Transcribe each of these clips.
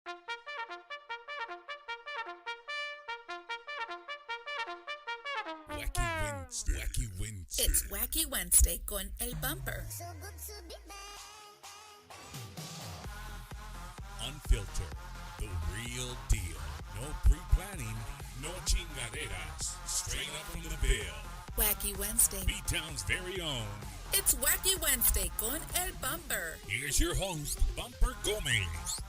Wacky Wednesday. Wacky Wednesday. It's Wacky Wednesday con El Bumper. Unfiltered. The real deal. No pre-planning. No chingaderas. Straight up from the bill. Wacky Wednesday. B-Town's very own. It's Wacky Wednesday con El Bumper. Here's your host, Bumper Gomez.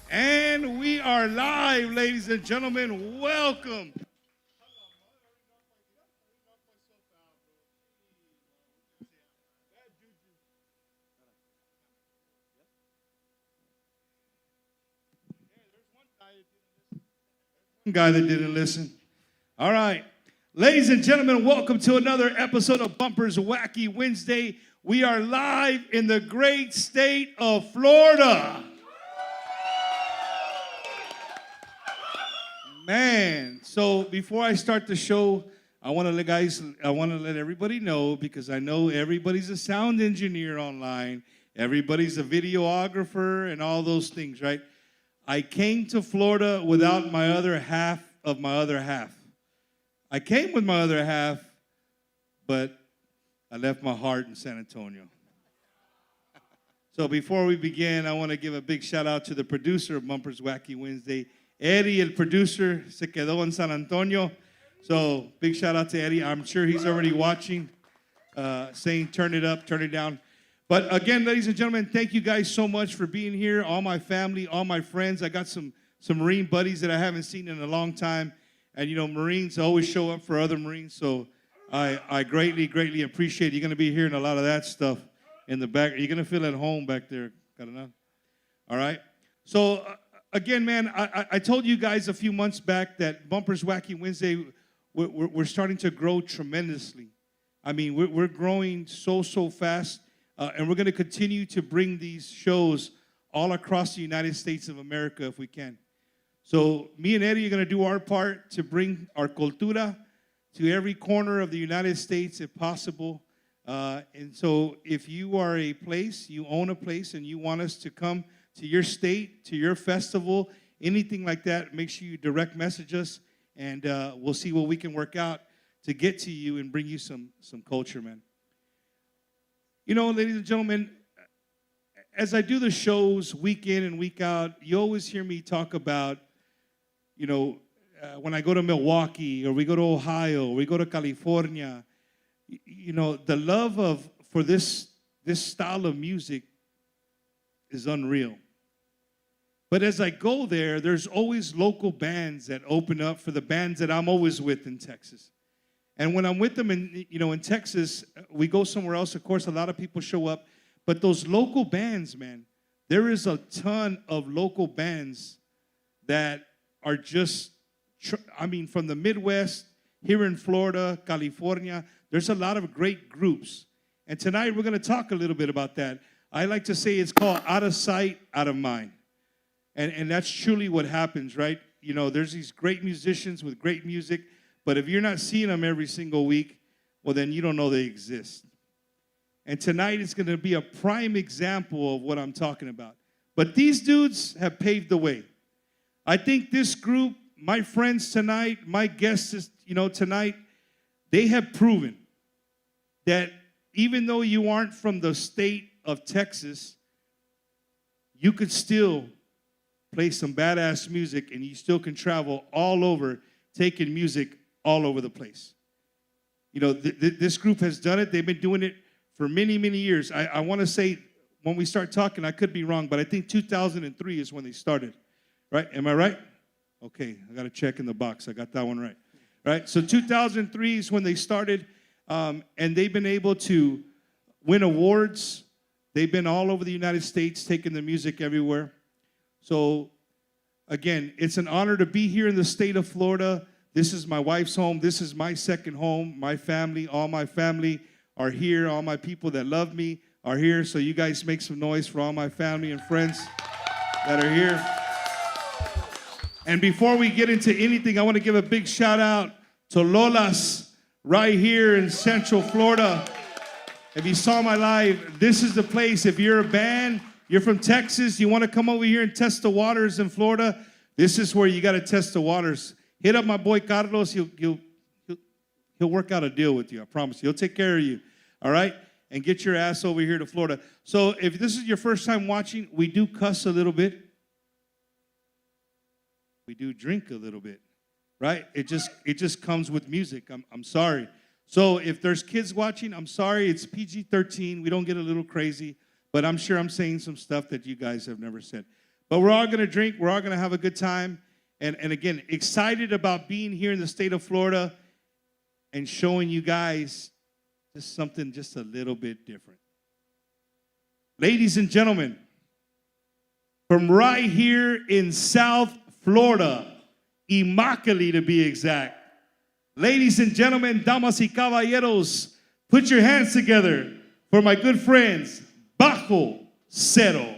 And we are live, ladies and gentlemen. Welcome. One guy that didn't listen. All right. Ladies and gentlemen, welcome to another episode of Bumper's Wacky Wednesday. We are live in the great state of Florida. Man, so before I start the show, I want to let everybody know, because I know everybody's a sound engineer online, everybody's a videographer and all those things, right? I came to Florida without my other half of my other half. I came with my other half, but I left my heart in San Antonio. So before we begin, I want to give a big shout out to the producer of Bumper's Wacky Wednesday, Eddie, el producer, se quedó en San Antonio. So big shout out to Eddie. I'm sure he's already watching, saying turn it up, turn it down. But again, ladies and gentlemen, thank you guys so much for being here. All my family, all my friends. I got some Marine buddies that I haven't seen in a long time. And, you know, Marines always show up for other Marines. So I greatly, greatly appreciate it. You're going to be hearing a lot of that stuff in the back. You're going to feel at home back there. All right? So, again, man, I told you guys a few months back that Bumper's Wacky Wednesday, we're starting to grow tremendously. I mean, we're growing so fast, and we're going to continue to bring these shows all across the United States of America if we can. So me and Eddie are going to do our part to bring our cultura to every corner of the United States if possible. And so if you are a place, you own a place, and you want us to come to your state, to your festival, anything like that, make sure you direct message us, and we'll see what we can work out to get to you and bring you some culture, man. You know, ladies and gentlemen, as I do the shows week in and week out, you always hear me talk about, you know, when I go to Milwaukee, or we go to Ohio, or we go to California, you know, the love for this style of music is unreal. But as I go there, there's always local bands that open up for the bands that I'm always with in Texas. And when I'm with them in Texas, we go somewhere else. Of course, a lot of people show up. But those local bands, man, there is a ton of local bands that are just, from the Midwest, here in Florida, California, there's a lot of great groups. And tonight we're going to talk a little bit about that. I like to say it's called out of sight, out of mind. And that's truly what happens, right? You know, there's these great musicians with great music, but if you're not seeing them every single week, well, then you don't know they exist. And tonight is going to be a prime example of what I'm talking about. But these dudes have paved the way. I think this group, my friends tonight, my guests, tonight, they have proven that even though you aren't from the state of Texas, you could still play some badass music, and you still can travel all over, taking music all over the place. You know, this group has done it. They've been doing it for many, many years. I want to say, when we start talking, I could be wrong, but I think 2003 is when they started. Right? Am I right? Okay, I got to check in the box. I got that one right. Right? So 2003 is when they started, and they've been able to win awards. They've been all over the United States, taking the music everywhere. So, again, it's an honor to be here in the state of Florida. This is my wife's home. This is my second home. My family, all my family are here. All my people that love me are here. So you guys make some noise for all my family and friends that are here. And before we get into anything, I want to give a big shout out to Lola's right here in Central Florida. If you saw my live, this is the place. If you're a band, you're from Texas, you want to come over here and test the waters in Florida, this is where you got to test the waters. Hit up my boy Carlos. He'll work out a deal with you. I promise you. He'll take care of you. All right? And get your ass over here to Florida. So if this is your first time watching, we do cuss a little bit. We do drink a little bit. Right? It just comes with music. I'm sorry. So if there's kids watching, I'm sorry. It's PG-13. We don't get a little crazy. But I'm sure I'm saying some stuff that you guys have never said. But we're all going to drink. We're all going to have a good time. And again, excited about being here in the state of Florida and showing you guys just something just a little bit different. Ladies and gentlemen, from right here in South Florida, Immokalee to be exact. Ladies and gentlemen, damas y caballeros, put your hands together for my good friends, Bajo Zero.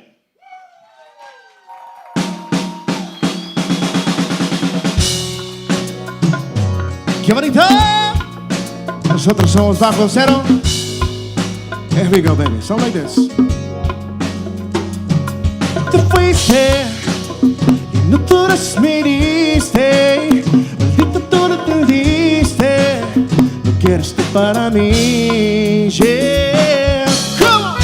¡Qué bonito! Nosotros somos Bajo Zero. Here we go, baby. Sound like this. Te fuiste y no tú me diste. Maldito tú no te diste. No quieres tú para mí. Yeah. Come on.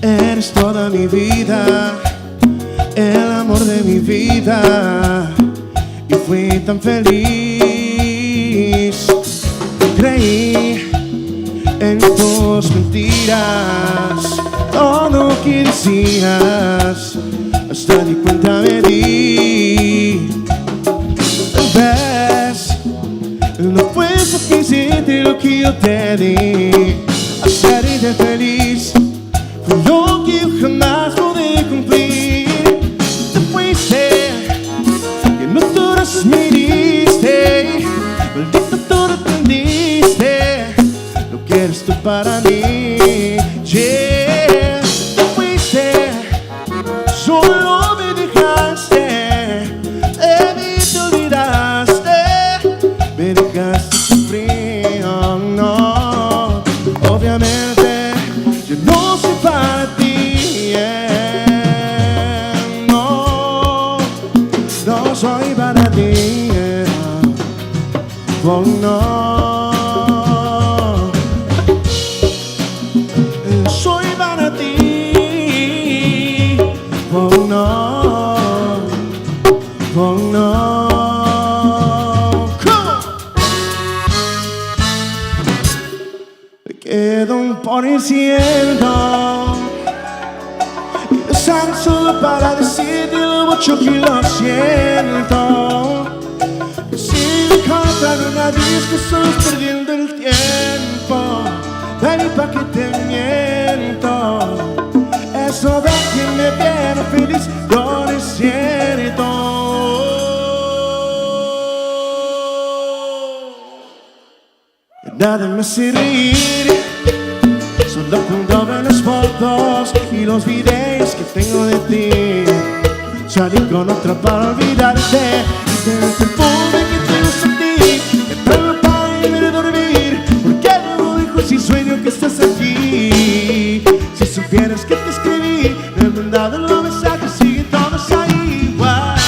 Eres toda mi vida, el amor de mi vida, y fui tan feliz. Creí en tus mentiras, todo lo que decías, hasta ni cuenta me di. Ves, no fue suficiente lo que yo te di, hacerte feliz. Lo que yo jamás pude cumplir. Te fuiste y no todas me diste. Maldito tú no entendiste lo que eres tú para mí. Yeah. Te fuiste, solo me dejaste. De mí te olvidaste. Me dejaste sufrir, oh no. Obviamente yo no soy para ti, yeah. No, no soy para ti, yeah. Oh no, soy para ti, oh no, oh no. Come on. Me quedo un por ciento. Tan solo para decirte lo mucho que lo siento. Que si me encontrar una disco estoy perdiendo el tiempo. Ven y pa' que te miento. Eso de que me viene feliz no es cierto. Nada me hace reír. Solo cuando veo las fotos y los videos que tengo de ti. Salí con otra para olvidarte del perfume que te gusta a ti. Entrarme para irme a dormir, porque no dejo si sueño que estás aquí. Si supieras que te escribí, me he mandado los mensajes, siguen todos ahí igual.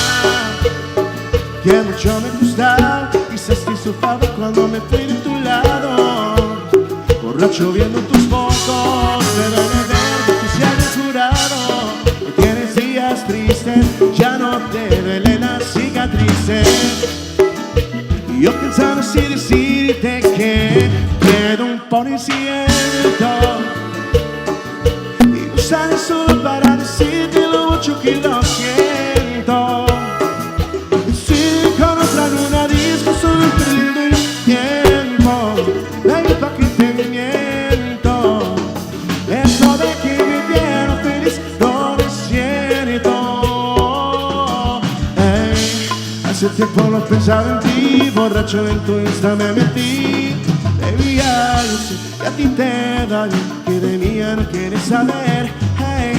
Que mucho me gusta, quizás te sofaba cuando me fui de tu lado. Borracho viendo tus fotos, pero de verte tú se has jurado. No tienes días tristes, ya no te duelen las cicatrices. Y yo pensando si decirte que quedo un por ciento. Y usaré solo para decirte lo mucho que lo siento. Y si con otra luna disco solo perdiendo el tiempo. Ven pa' que te tiempo no pensaba en ti, borracho en tu Insta me metí. Baby, ya yo sé que a ti te da bien, que de mí ya no quieres saber. Hey,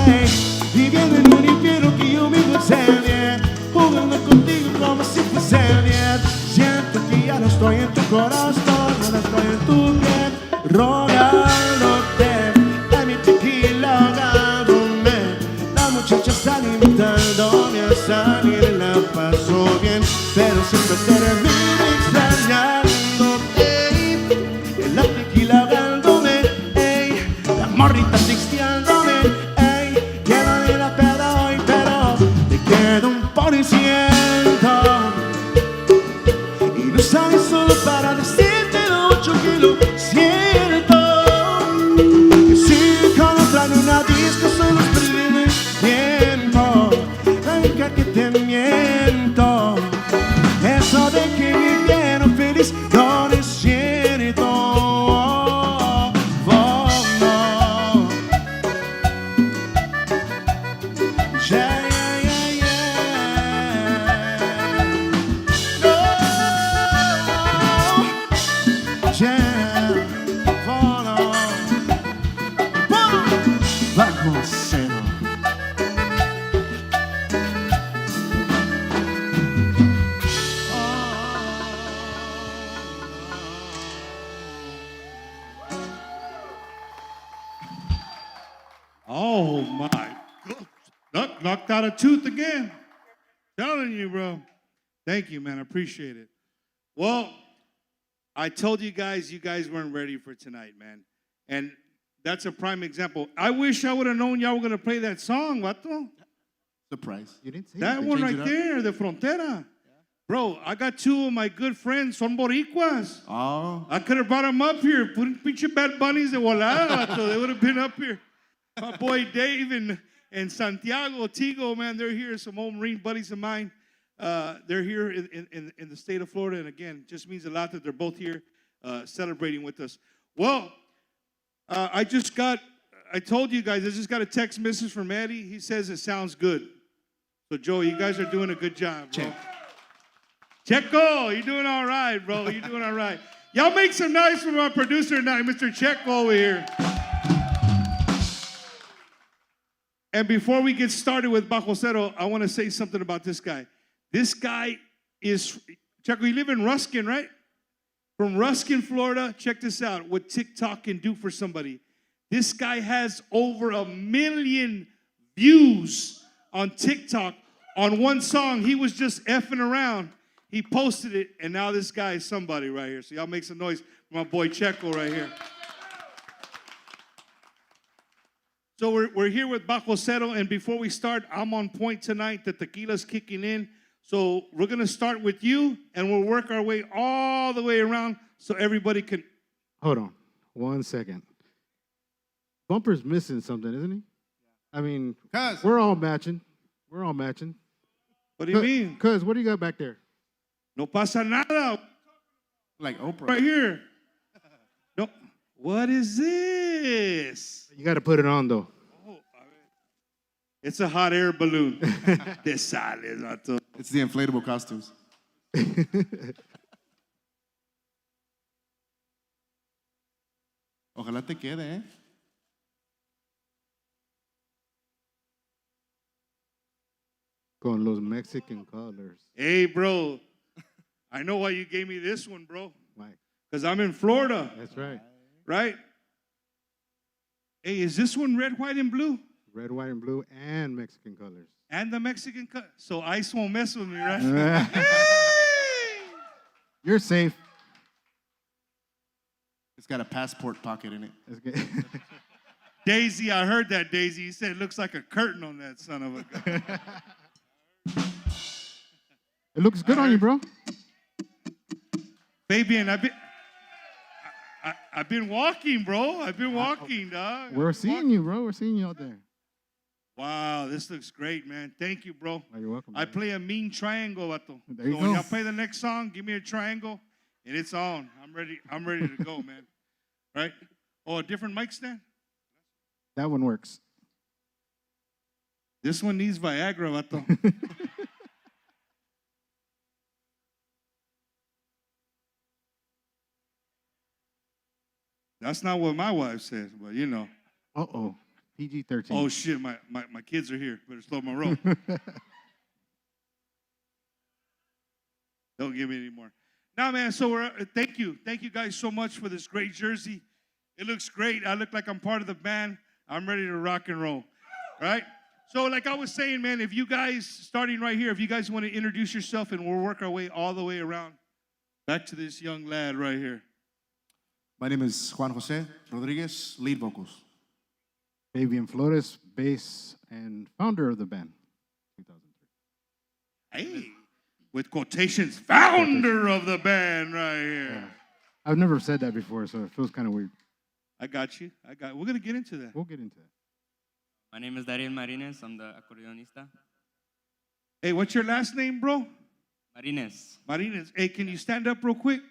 hey, viviendo en un infierno que yo mismo enseñé, jugando contigo como si fuese bien. Siento que ya no estoy en tu corazón, no estoy en tu piel, rogándote, dame mi tequila ahogándome. Las muchachas están invitándome a salir, la paso bien, pero siempre termino extrañándote. Y la tequila ahogándome, ey, la morrita texteándome, ey, quiero ir la peda hoy, pero te queda un por ciento. Y no sabes solo para decirte lo mucho que lo siento. Que si cuando traen una disco solo es perdiendo el tiempo. La única que te miento, eso de que vivieron feliz no es cierto. Oh, no. Yeah, yeah, yeah, yeah. Yeah, oh, no. Bajo Zero. Oh my! Knocked out a tooth again. Telling you, bro. Thank you, man. I appreciate it. Well, I told you guys weren't ready for tonight, man. And that's a prime example. I wish I would have known y'all were gonna play that song, vato. Surprise. You didn't say That anything. one Change right it up. there, the Frontera. Bro, I got two of my good friends, son boricuas. Oh. I could have brought them up here. Put pinche Bad Bunnies de volada, vato. They would have been up here. My boy Dave and Santiago Tigo, man, they're here. Some old Marine buddies of mine. They're here in the state of Florida. And again, just means a lot that they're both here celebrating with us. Well, I told you guys, I just got a text message from Eddie. He says it sounds good. So, Joey, you guys are doing a good job, bro. Czecho, you're doing all right, bro. You're doing all right. Y'all make some noise for my producer tonight, Mr. Czecho over here. And before we get started with Bajo Zero, I want to say something about this guy. This guy is, Czecho, you live in Ruskin, right? From Ruskin, Florida. Check this out, what TikTok can do for somebody. This guy has over 1 million views on TikTok on one song. He was just effing around. He posted it, and now this guy is somebody right here. So y'all make some noise for my boy Czecho right here. So we're here with Bajo Zero, and before we start, I'm on point tonight. The tequila's kicking in. So we're going to start with you, and we'll work our way all the way around so everybody can... Hold on 1 second. Bumper's missing something, isn't he? I mean, we're all matching. We're all matching. What do you mean? Cuz, what do you got back there? No pasa nada. Like Oprah. Right here. No. What is this? You got to put it on, though. It's a hot air balloon. Te sales, vato. It's the inflatable costumes. Ojalá te quede, ¿eh? Con los Mexican colors. Hey, bro. I know why you gave me this one, bro. Why? Because I'm in Florida, That's right. right? Hey, is this one red, white, and blue? Red, white, and blue, and Mexican colors. And the Mexican cut. So ice won't mess with me, right? Hey! You're safe. It's got a passport pocket in it. That's good. Daisy, I heard that, Daisy. You said it looks like a curtain on that son of a gun. It looks good on you, bro. Fabian, I've been walking, bro. I've been walking, dog. We're seeing you, bro. We're seeing you out there. Wow, this looks great, man. Thank you, bro. Oh, you're welcome. I man. play a mean triangle, vato. There you So when go. y'all play the next song, give me a triangle, and it's on. I'm ready to go, man. Right? Oh, a different mic stand? That one works. This one needs Viagra, vato. That's not what my wife said, but you know. Uh-oh. PG-13. Oh, shit, my kids are here. Better slow my roll. Don't give me any more. Now, man, so thank you. Thank you guys so much for this great jersey. It looks great. I look like I'm part of the band. I'm ready to rock and roll, right? So like I was saying, man, if you guys, starting right here, if you guys want to introduce yourself, and we'll work our way all the way around back to this young lad right here. My name is Juan Jose Rodriguez, lead vocals. Fabian Flores, bass and founder of the band. 2003. Hey, with quotations, founder of the band right here. Yeah. I've never said that before, so it feels kind of weird. I got you. We're going to get into that. We'll get into that. My name is Dariel Marines. I'm the acordeonista. Hey, what's your last name, bro? Marines. Marines. Hey, can you stand up real quick?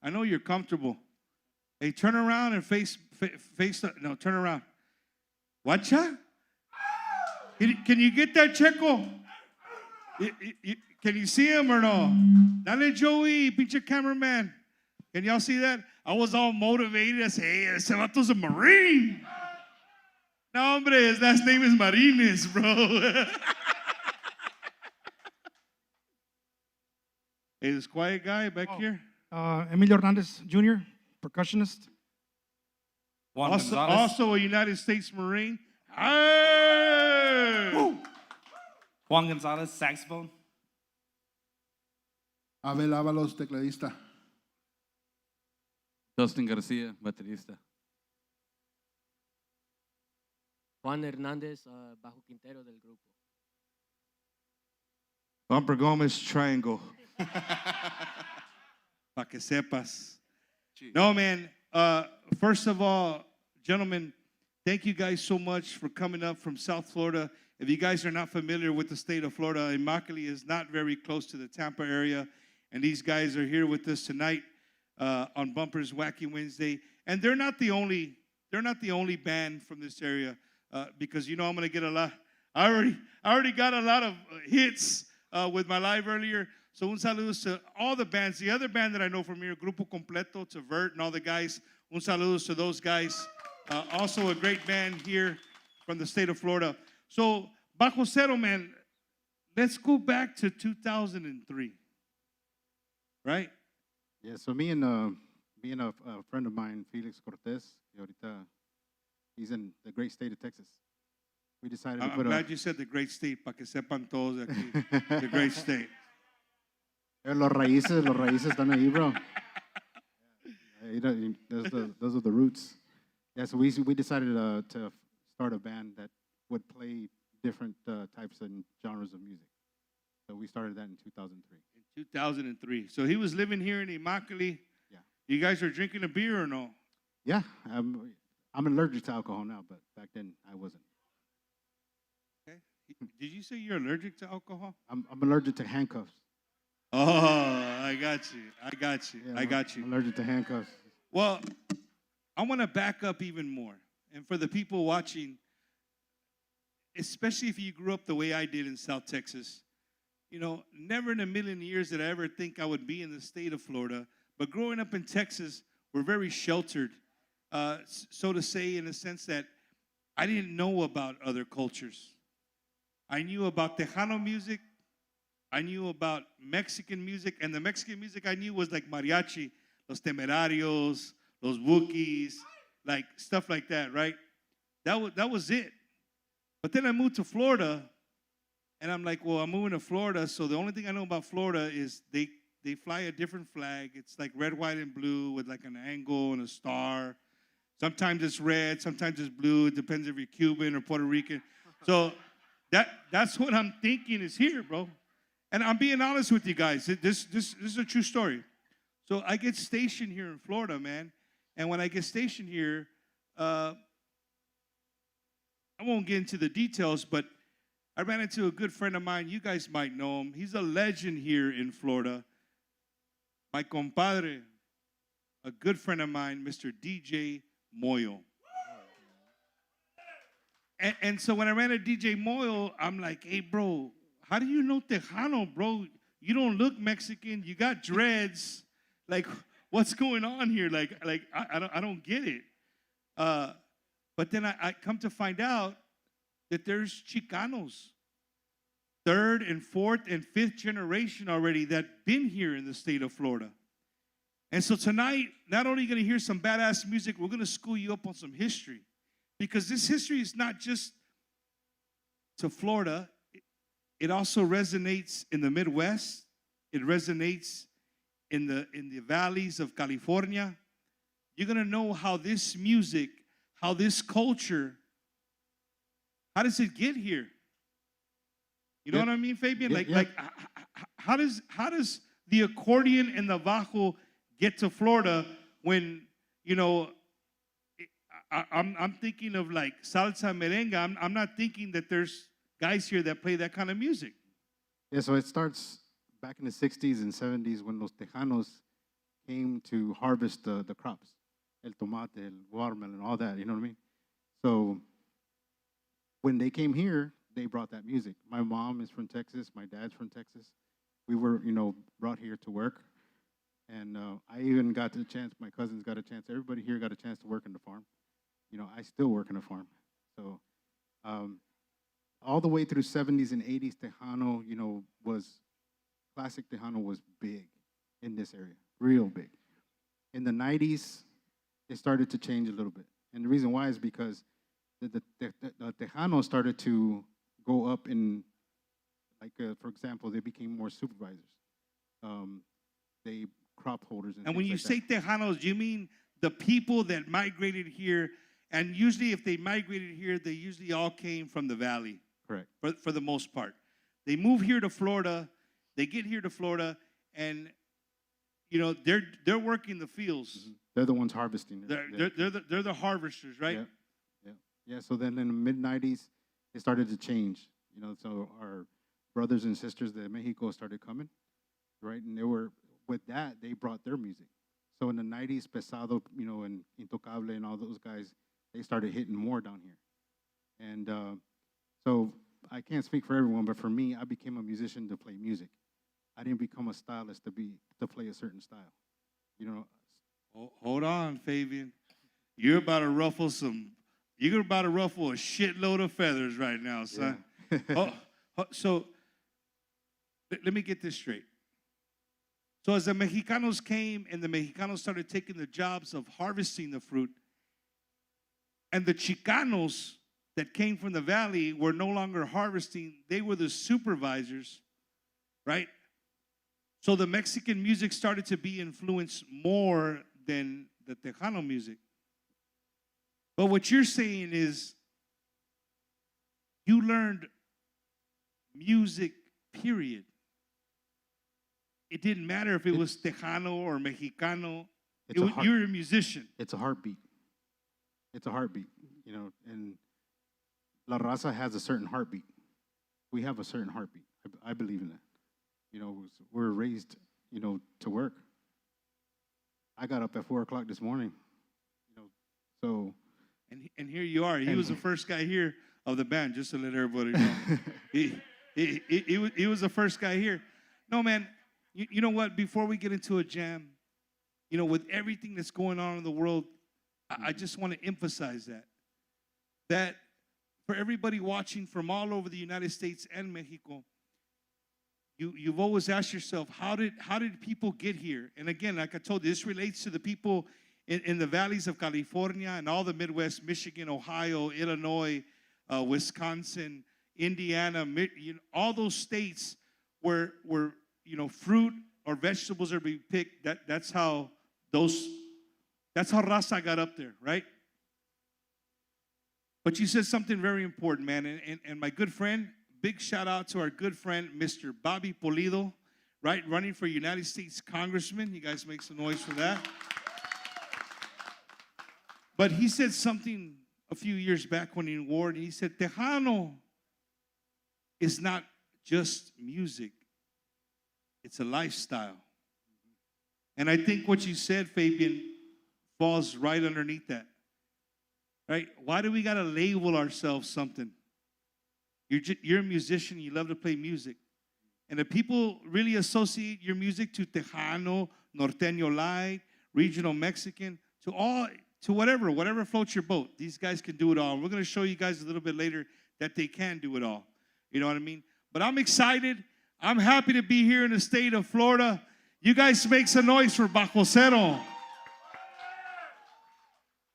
I know you're comfortable. Hey, turn around and face no, turn around. Whatcha? Can you get that, Czecho? Can you see him or no? Dale, Joey, pinche cameraman. Can y'all see that? I was all motivated. I said, hey, ese vato's a Marine. No, hombre, his last name is Marines, bro. Hey, this quiet guy back here. Emilio Hernandez Jr., percussionist. Juan Gonzalez. Also a United States Marine. Hey! Juan Gonzalez, saxophone. Abel Ábalos, tecladista. Dustin Garcia, baterista. Juan Hernández, bajo quintero del grupo. Bumper Gomez Triangle. Pa que sepas. No, man. First of all, gentlemen, thank you guys so much for coming up from South Florida. If you guys are not familiar with the state of Florida, Immokalee is not very close to the Tampa area, and these guys are here with us tonight on Bumper's Wacky Wednesday. And they're not the only band from this area, because you know I'm gonna get a lot. I already got a lot of hits with my live earlier. So un saludos to all the bands. The other band that I know from here, Grupo Completo, to Vert and all the guys. Un saludos to those guys. Also a great band here from the state of Florida. So Bajo Zero, man, let's go back to 2003, right? Yeah, so me and a friend of mine, Felix Cortez, he's in the great state of Texas. We decided to I'm glad you said the great state, para que sepan todos aquí, the great state. Los raíces están ahí, bro. Those are the roots. Yeah, so we decided to start a band that would play different types and genres of music. So we started that in 2003. In 2003. So he was living here in Immokalee. Yeah. You guys are drinking a beer or no? Yeah, I'm allergic to alcohol now, but back then I wasn't. Okay. Did you say you're allergic to alcohol? I'm allergic to handcuffs. Oh, I got you. Yeah, I got you. I'm allergic to handcuffs. Well, I want to back up even more. And for the people watching, especially if you grew up the way I did in South Texas, you know, never in a million years did I ever think I would be in the state of Florida. But growing up in Texas, we're very sheltered, so to say, in the sense that I didn't know about other cultures. I knew about Tejano music. I knew about Mexican music. And the Mexican music I knew was like mariachi, Los Temerarios, Los Wookies, like stuff like that, right? That was it. But then I moved to Florida, and I'm like, well, I'm moving to Florida, so the only thing I know about Florida is they fly a different flag. It's like red, white, and blue with like an angle and a star. Sometimes it's red, sometimes it's blue. It depends if you're Cuban or Puerto Rican. So that's what I'm thinking is here, bro. And I'm being honest with you guys. This is a true story. So I get stationed here in Florida, man. And when I get stationed here, I won't get into the details, but I ran into a good friend of mine. You guys might know him. He's a legend here in Florida. My compadre, a good friend of mine, Mr. DJ Moyo. And so when I ran into DJ Moyo, I'm like, hey, bro, how do you know Tejano, bro? You don't look Mexican. You got dreads. Like, what's going on here? Like I don't get it. But then I come to find out that there's Chicanos, third and fourth and fifth generation already that been here in the state of Florida. And so tonight, not only going to hear some badass music, we're going to school you up on some history. Because this history is not just to Florida. It also resonates in the Midwest. It resonates in the valleys of California. You're going to know how this music, how this culture, how does it get here? You know what I mean, Fabian? How does the accordion and the bajo get to Florida when, you know, I'm thinking of like salsa merengue. I'm not thinking that there's guys here that play that kind of music. Yeah, so it starts back in the 60s and 70s when los Tejanos came to harvest the crops, el tomate, el watermelon, all that, you know what I mean? So when they came here, they brought that music. My mom is from Texas. My dad's from Texas. We were, you know, brought here to work. And I even got the chance, my cousins got a chance, everybody here got a chance to work in the farm. You know, I still work in a farm. So all the way through 70s and 80s, Tejano, you know, classic Tejano was big in this area, real big. In the 90s, it started to change a little bit. And the reason why is because the Tejano started to go up in, like, for example, they became more supervisors. They crop holders. And when you say Tejanos, you mean the people that migrated here. And usually if they migrated here, they usually all came from the valley. Correct. For the most part. They move here to Florida. They get here to Florida, and, you know, they're working the fields. Mm-hmm. They're the ones harvesting. They're the harvesters, right? Yeah. So then in the mid-90s, it started to change. You know, so our brothers and sisters de Mexico started coming, right? And with that, they brought their music. So in the 90s, Pesado, you know, and Intocable and all those guys, they started hitting more down here. And so I can't speak for everyone, but for me, I became a musician to play music. I didn't become a stylist to play a certain style. You know. Hold on, Fabian. You're about to ruffle a shitload of feathers right now, son. Yeah. So let me get this straight. So as the Mexicanos came and the Mexicanos started taking the jobs of harvesting the fruit, and the Chicanos that came from the valley were no longer harvesting, they were the supervisors, right? So the Mexican music started to be influenced more than the Tejano music. But what you're saying is you learned music, period. It didn't matter if it was Tejano or Mexicano. You're a musician. It's a heartbeat. It's a heartbeat, you know, and La Raza has a certain heartbeat. We have a certain heartbeat. I believe in that. You know, we're raised, you know, to work. I got up at 4 o'clock this morning, you know, so. And here you are. He was the first guy here of the band, just to let everybody know. he was the first guy here. No, man, you know what? Before we get into a jam, you know, with everything that's going on in the world, I just want to emphasize that for everybody watching from all over the United States and Mexico, you've always asked yourself, how did people get here? And again, like I told you, this relates to the people in the valleys of California and all the Midwest, Michigan, Ohio, Illinois, Wisconsin, Indiana, all those states where you know, fruit or vegetables are being picked. That's how Raza got up there, right? But you said something very important, man. And my good friend, big shout out to our good friend, Mr. Bobby Pulido, right? Running for United States Congressman. You guys make some noise for that. But he said something a few years back when he awarded. He said, Tejano is not just music. It's a lifestyle. And I think what you said, Fabian, falls right underneath that. Right? Why do we got to label ourselves something? You're a musician. You love to play music. And if people really associate your music to Tejano, Norteño Light, regional Mexican, to whatever floats your boat. These guys can do it all. And we're going to show you guys a little bit later that they can do it all. You know what I mean? But I'm excited. I'm happy to be here in the state of Florida. You guys make some noise for Bajo Zero.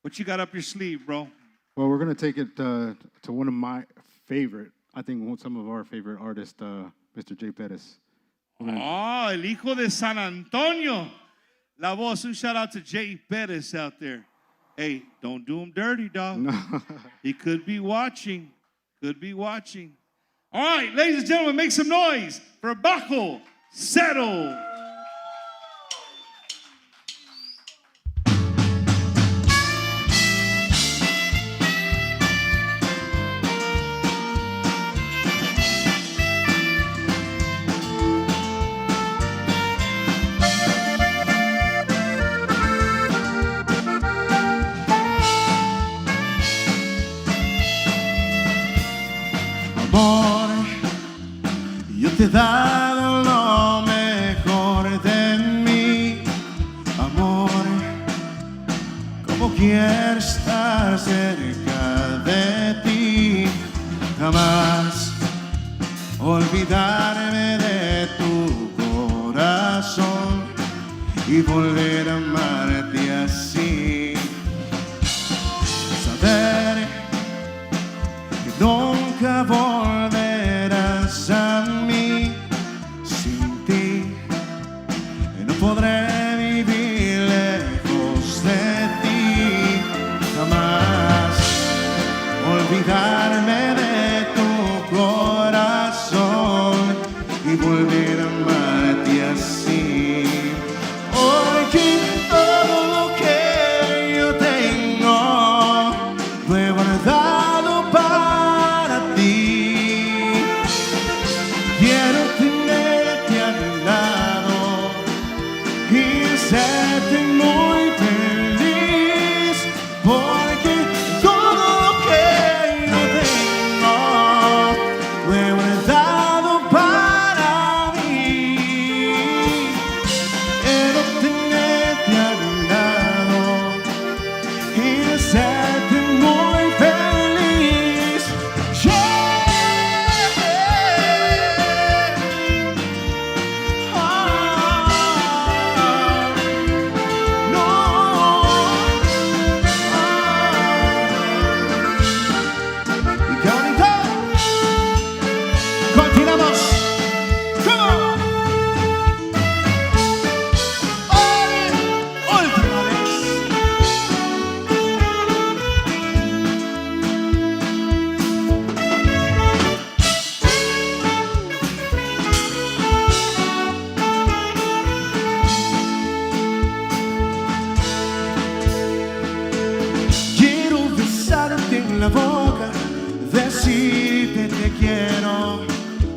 What you got up your sleeve, bro? Well, we're going to take it to one of my favorite, I think some of our favorite artists, Mr. J. Perez. Oh, el hijo de San Antonio. La voz, un shout out to J. Perez out there. Hey, don't do him dirty, dog. No. He could be watching. Could be watching. All right, ladies and gentlemen, make some noise for Bajo Zero. Amor, yo te he dado lo mejor de mí. Amor, como quiero estar cerca de ti. Jamás olvidarme de tu corazón y volver a amarte así. Saber que nunca volverás a mí. Sin ti no podré vivir lejos de ti. Jamás olvidarme de tu corazón y volver a amarte así. Hoy que todo lo que yo tengo lo he guardado para ti. Quiero tenerte a mi lado y hacerte muy feliz, porque todo lo que yo tengo lo he guardado para mí. Quiero tenerte a mi lado y hacerte muy feliz. Yeah. No. Y qué bonito. Continuamos. Come on. Última vez. Quiero besarte en la boca, decirte te quiero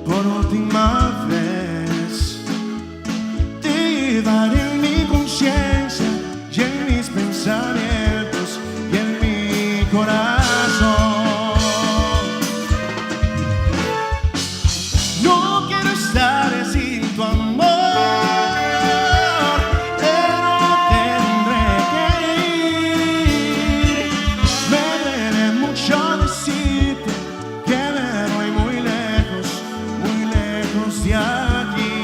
por última vez. Te daré en mi conciencia y en mis pensamientos y en mi corazón. No quiero estar sin tu amor, pero tendré que ir. Me duele mucho decirte que me voy muy lejos de aquí.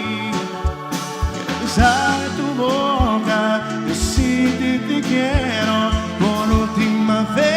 Quiero besar tu boca, decirte te quiero por última vez.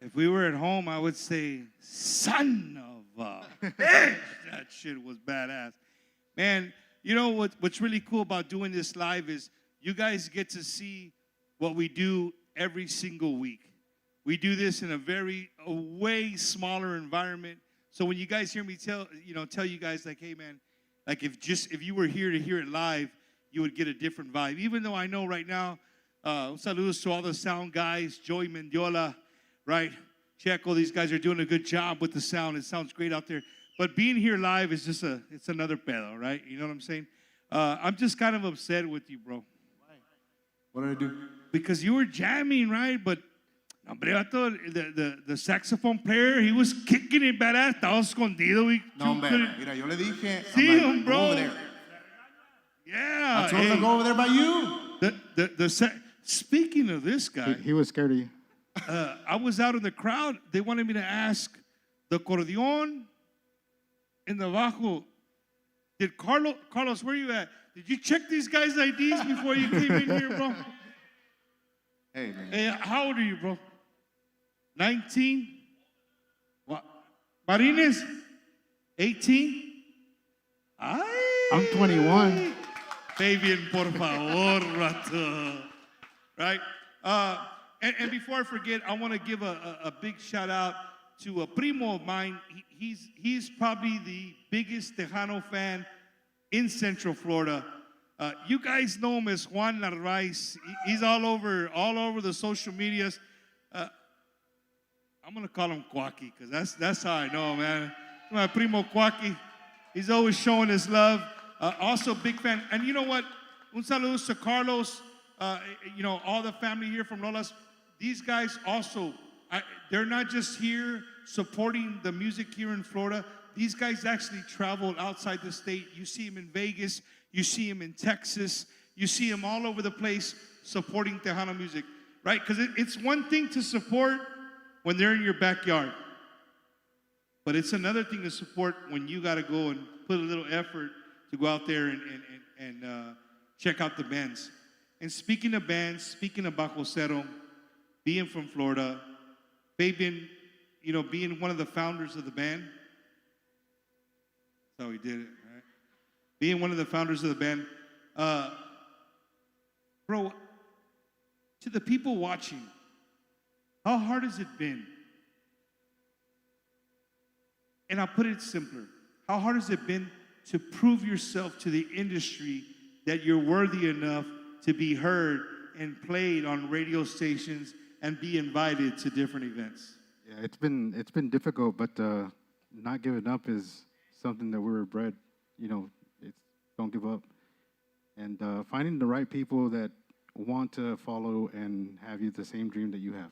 If we were at home, I would say, son of a bitch. That shit was badass. Man, you know what's really cool about doing this live is you guys get to see what we do every single week. We do this in a way smaller environment. So when you guys hear me tell you guys like, hey man, like if you were here to hear it live, you would get a different vibe. Even though I know right now, saludos to all the sound guys, Joey Mendiola, right? Czecho, these guys are doing a good job with the sound. It sounds great out there. But being here live is just it's another pedo, right? You know what I'm saying? I'm just kind of upset with you, bro. Why? What did I do? Because you were jamming, right? But the saxophone player, he was kicking it badass. Estaba escondido. No, hombre. Mira, yo le dije. See I'm him, bro. Go over there. Yeah. I told him to go over there by you. Speaking of this guy, He was scared of you. I was out in the crowd. They wanted me to ask the acordeon and the bajo. Did Carlos, where you at? Did you check these guys' IDs before you came in here, bro? Hey, man. Hey, how old are you, bro? 19? What? Marines? 18? I'm 21. Fabian, por favor, rato. Right? And before I forget, I want to give a big shout out to a primo of mine. He's probably the biggest Tejano fan in Central Florida. You guys know him as Juan Narvaez. He's all over the social medias. I'm gonna call him Wacky because that's how I know him, man. My primo Wacky. He's always showing his love. Also, big fan. And you know what? Un saludo to Carlos. All the family here from Lola's. These guys also, they're not just here supporting the music here in Florida. These guys actually travel outside the state. You see them in Vegas. You see them in Texas. You see them all over the place supporting Tejano music, right? Because it's one thing to support when they're in your backyard. But it's another thing to support when you got to go and put a little effort to go out there and check out the bands. And speaking of bands, speaking of Bajo Zero, being from Florida, Fabian, being one of the founders of the band. That's how he did it, right? Being one of the founders of the band. Bro, to the people watching, how hard has it been? And I'll put it simpler. How hard has it been to prove yourself to the industry that you're worthy enough to be heard and played on radio stations and be invited to different events? Yeah, it's been difficult, but not giving up is something that we were bred. It's don't give up, and finding the right people that want to follow and have you the same dream that you have.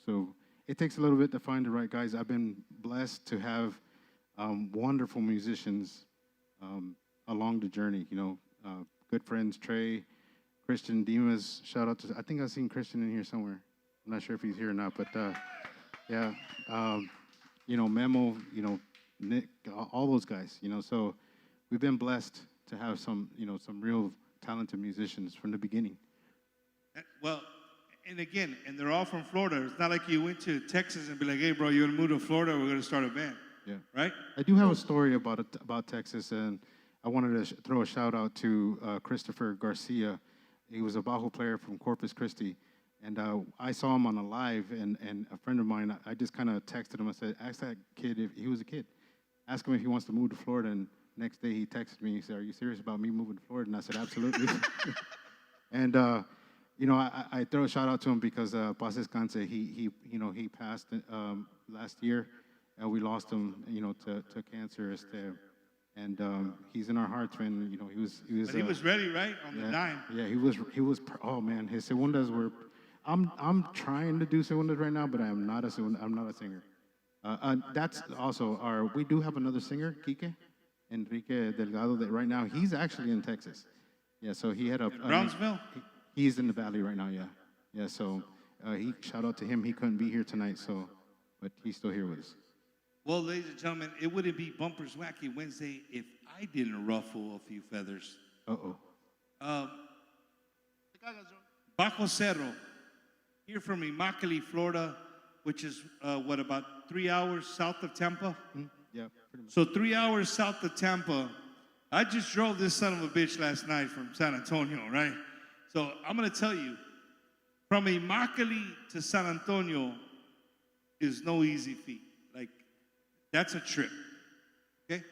So it takes a little bit to find the right guys. I've been blessed to have wonderful musicians along the journey. Good friends, Trey, Christian, Dimas. Shout out to, I think I've seen Christian in here somewhere. I'm not sure if he's here or not, but yeah. Memo, Nick, all those guys. So we've been blessed to have some real talented musicians from the beginning. Well, and again, they're all from Florida. It's not like you went to Texas and be like, hey, bro, you want to move to Florida? We're going to start a band. Yeah. Right? I do have a story about Texas, and I wanted to throw a shout out to Christopher Garcia. He was a Bajo player from Corpus Christi, and I saw him on a live, and a friend of mine, I just kind of texted him. I said, ask that kid if he was a kid. Ask him if he wants to move to Florida, and next day he texted me. He said, are you serious about me moving to Florida? And I said, absolutely. And I throw a shout out to him because Paz Descanse, he passed last year, and we lost him, to cancer. And he's in our hearts, man. But he was ready, right, on the dime. Yeah, he was. Oh man, his segundas were. I'm trying to do segundas right now, but I'm not a singer. That's also we do have another singer, Enrique Delgado, that right now he's actually in Texas. Yeah, so he had Brownsville. He's in the Valley right now. Yeah. So shout out to him. He couldn't be here tonight, but he's still here with us. Well, ladies and gentlemen, it wouldn't be Bumpers Wacky Wednesday if I didn't ruffle a few feathers. Uh-oh. Bajo Zero, here from Immokalee, Florida. which is what, about 3 hours south of Tampa? Yeah, pretty much. So 3 hours south of Tampa. I just drove this son of a bitch last night from San Antonio, right? So I'm gonna tell you, from Immokalee to San Antonio is no easy feat. Like, that's a trip, okay?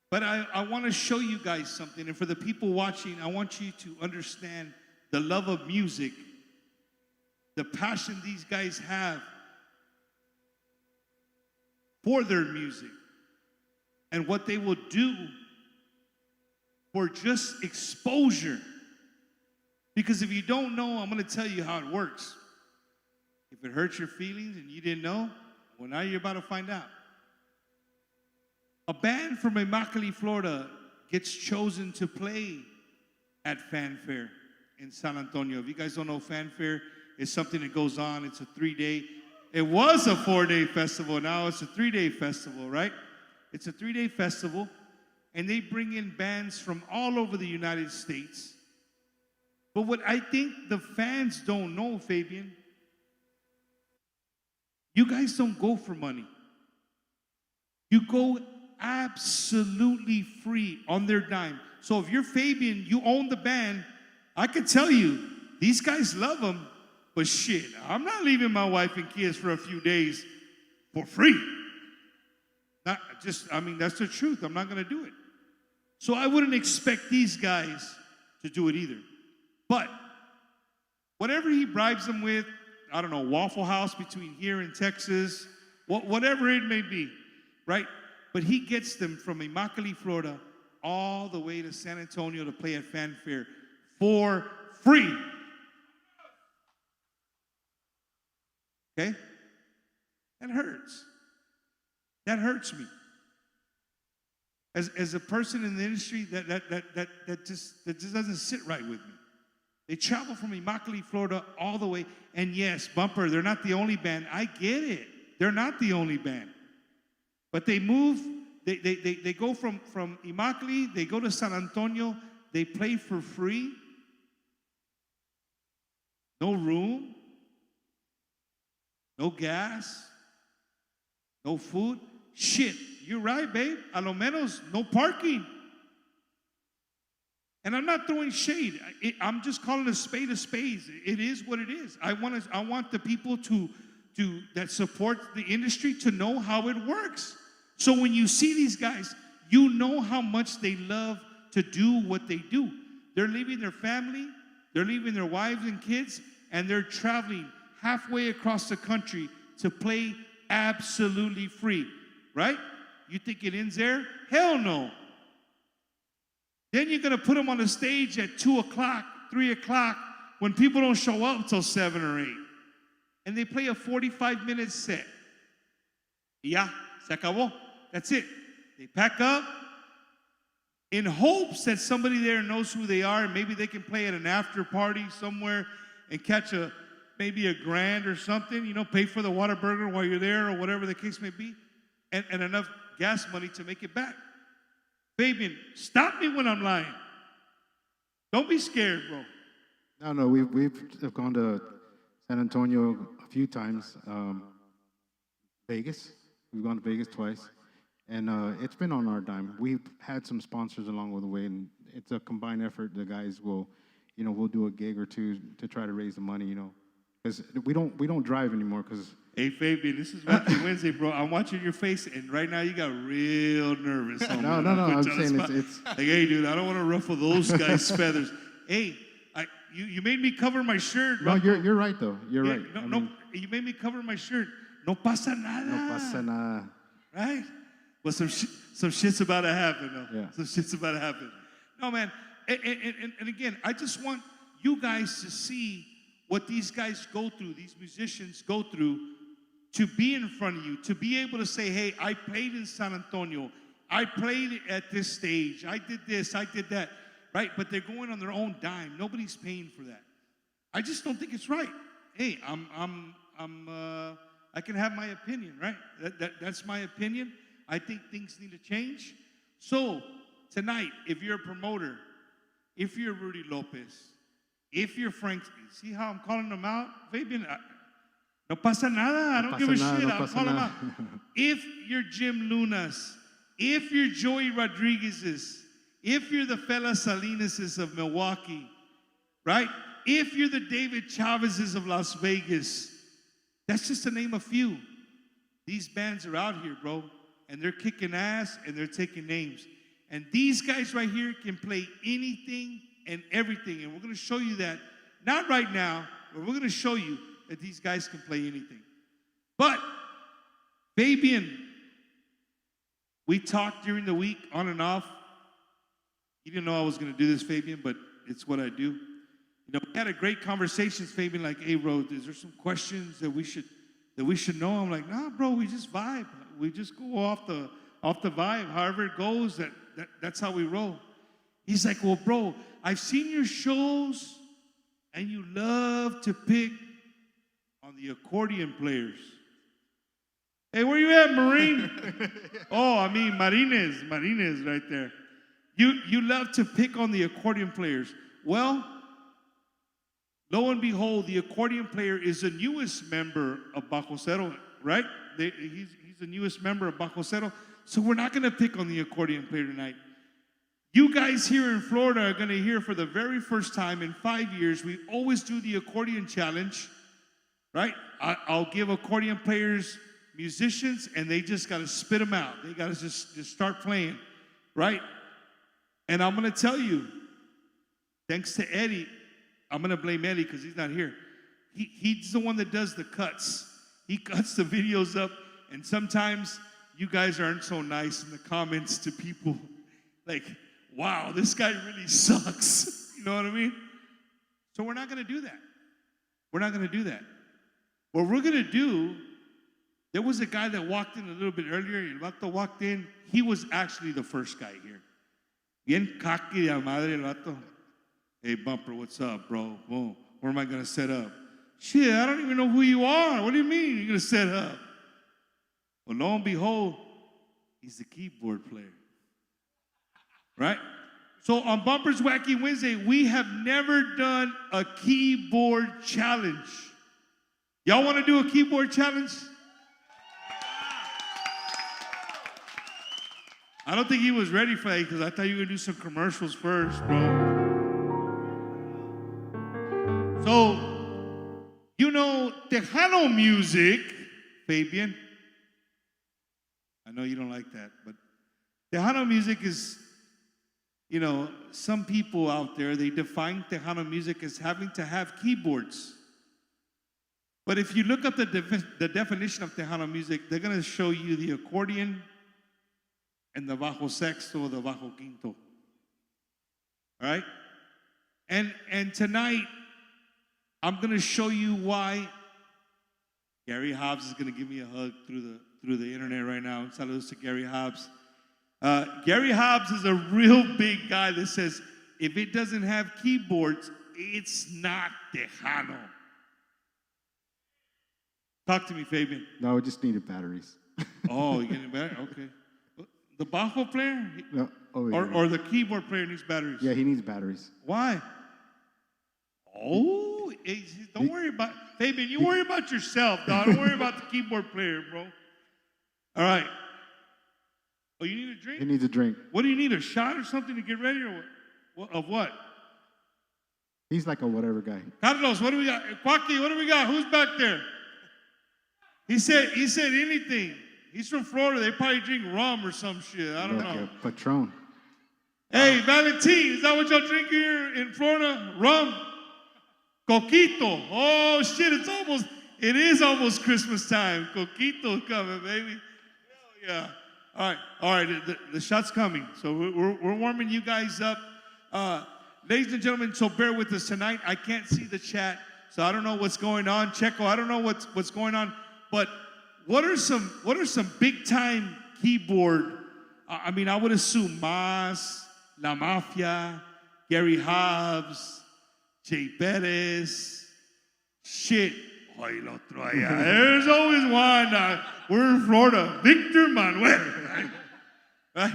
But I want to show you guys something, and for the people watching, I want you to understand the love of music, the passion these guys have for their music, and what they will do for just exposure. Because if you don't know, I'm going to tell you how it works. If it hurts your feelings and you didn't know, well, now you're about to find out. A band from Immokalee, Florida gets chosen to play at Fanfare in San Antonio. If you guys don't know, Fanfare is something that goes on. It's a 3-day. It was a 4-day festival. Now it's a 3-day festival, right? It's a 3-day festival, and they bring in bands from all over the United States. But what I think the fans don't know, Fabian, you guys don't go for money. You go absolutely free on their dime. So if you're Fabian, you own the band, I could tell you, these guys love them, but shit, I'm not leaving my wife and kids for a few days for free. That's the truth. I'm not going to do it. So I wouldn't expect these guys to do it either. But whatever he bribes them with, I don't know, Waffle House between here and Texas, whatever it may be, right? But he gets them from Immokalee, Florida, all the way to San Antonio to play at Fanfare for free. Okay? That hurts. That hurts me. As a person in the industry, that just doesn't sit right with me. They travel from Immokalee, Florida, all the way. And yes, Bumper, they're not the only band. I get it. They're not the only band. But they move, they go from Immokalee, they go to San Antonio, they play for free. No room, no gas, no food. Shit, you're right, babe. A lo menos, no parking. And I'm not throwing shade. I'm just calling a spade a spade. It is what it is. I want the people that support the industry to know how it works. So when you see these guys, you know how much they love to do what they do. They're leaving their family, they're leaving their wives and kids, and they're traveling halfway across the country to play absolutely free, right? You think it ends there? Hell no. Then you're going to put them on the stage at 2 o'clock, 3 o'clock, when people don't show up till 7 or 8. And they play a 45-minute set. Ya, se acabó. That's it. They pack up in hopes that somebody there knows who they are, and maybe they can play at an after party somewhere and catch maybe $1,000 or something, pay for the Whataburger while you're there or whatever the case may be, and enough gas money to make it back. Fabian, stop me when I'm lying. Don't be scared, bro. No, we've gone to San Antonio a few times. Vegas, we've gone to Vegas twice, and it's been on our dime. We've had some sponsors along the way, and it's a combined effort. The guys will, we'll do a gig or two to try to raise the money, because we don't drive anymore. Because hey, Fabian, this is Wacky Wednesday, bro. I'm watching your face, and right now you got real nervous. No. I'm saying it's like, hey, dude, I don't want to ruffle those guys' feathers. Hey, you made me cover my shirt. No, you're right though. You're right. No, you made me cover my shirt. No pasa nada. No pasa nada. Right? Well, some shit's about to happen, though. Yeah. Some shit's about to happen. No, man. And again, I just want you guys to see what these guys go through, these musicians go through, to be in front of you, to be able to say, hey, I played in San Antonio. I played at this stage. I did this. I did that. Right? But they're going on their own dime. Nobody's paying for that. I just don't think it's right. Hey, I can have my opinion, right? That's my opinion. I think things need to change. So tonight, if you're a promoter, if you're Rudy Lopez, if you're Frank, see how I'm calling them out, Fabian? No pasa nada. I don't give a shit. No I'll pasa call them nada. out. If you're Jim Lunas, if you're Joey Rodriguez's, if you're the Fela Salinas of Milwaukee, right? If you're the David Chavez's of Las Vegas, that's just to name a few. These bands are out here, bro, and they're kicking ass and they're taking names. And these guys right here can play anything and everything. And we're going to show you that, not right now, but we're going to show you that these guys can play anything. But, Fabian, we talked during the week on and off. You didn't know I was going to do this, Fabian, but it's what I do. You know, we had a great conversation, Fabian, like, hey, bro, is there some questions that we should know? I'm like, nah, bro, we just vibe. We just go off the vibe. However it goes, that's how we roll. He's like, well, bro, I've seen your shows, and you love to pick on the accordion players. Hey, where you at, Marine? Oh, I mean, Marines right there. You love to pick on the accordion players. Well, lo and behold, the accordion player is the newest member of Bajo Zero, right? He's the newest member of Bajo Zero. So we're not going to pick on the accordion player tonight. You guys here in Florida are going to hear for the very first time in 5 years, we always do the accordion challenge, right? I'll give accordion players musicians, and they just got to spit them out. They got to just start playing, right? And I'm going to tell you, thanks to Eddie, I'm going to blame Eddie because he's not here. He's the one that does the cuts. He cuts the videos up, and sometimes you guys aren't so nice in the comments to people. Like, wow, this guy really sucks. You know what I mean? So we're not going to do that. We're not going to do that. What we're going to do, there was a guy that walked in a little bit earlier. El vato walked in. He was actually the first guy here. Bien cocky de madre el vato. Hey, Bumper, what's up, bro? Boom. Where am I going to set up? Shit, I don't even know who you are. What do you mean you're going to set up? Well, lo and behold, he's the keyboard player. Right? So on Bumper's Wacky Wednesday, we have never done a keyboard challenge. Y'all want to do a keyboard challenge? I don't think he was ready for that because I thought you were going to do some commercials first, bro. So, you know, Tejano music, Fabian. I know you don't like that, but Tejano music is, you know, some people out there, they define Tejano music as having to have keyboards. But if you look up the definition of Tejano music, they're going to show you the accordion and the bajo sexto, the bajo quinto. All right? And tonight, I'm going to show you why Gary Hobbs is going to give me a hug through the internet right now. Saludos to Gary Hobbs. Gary Hobbs is a real big guy that says, if it doesn't have keyboards, it's not Tejano. Talk to me, Fabian. No, we just needed batteries. Oh, you're getting better? Okay. The bajo player? No. Oh, yeah. Or the keyboard player needs batteries? Yeah, he needs batteries. Why? Oh, don't worry about, Fabian, you worry about yourself, dog. Don't worry about the keyboard player, bro. All right. Oh, you need a drink? He needs a drink. What do you need, a shot or something to get ready, or what? Of what? He's like a whatever guy. Carlos, what do we got? Wacky, what do we got? Who's back there? He said anything. He's from Florida. They probably drink rum or some shit. I don't know. Patron. Hey, Valentin, is that what y'all drink here in Florida? Rum? Coquito. Oh, shit, it is almost Christmas time. Coquito's coming, baby. Hell yeah. All right, the shot's coming. So we're warming you guys up. Ladies and gentlemen, so bear with us tonight. I can't see the chat, so I don't know what's going on. Czecho, I don't know what's going on. But what are some big time keyboard? I mean, I would assume Mas, La Mafia, Gary Hobbs, Jay Perez, shit. There's always one. We're in Florida. Victor Manuel, right?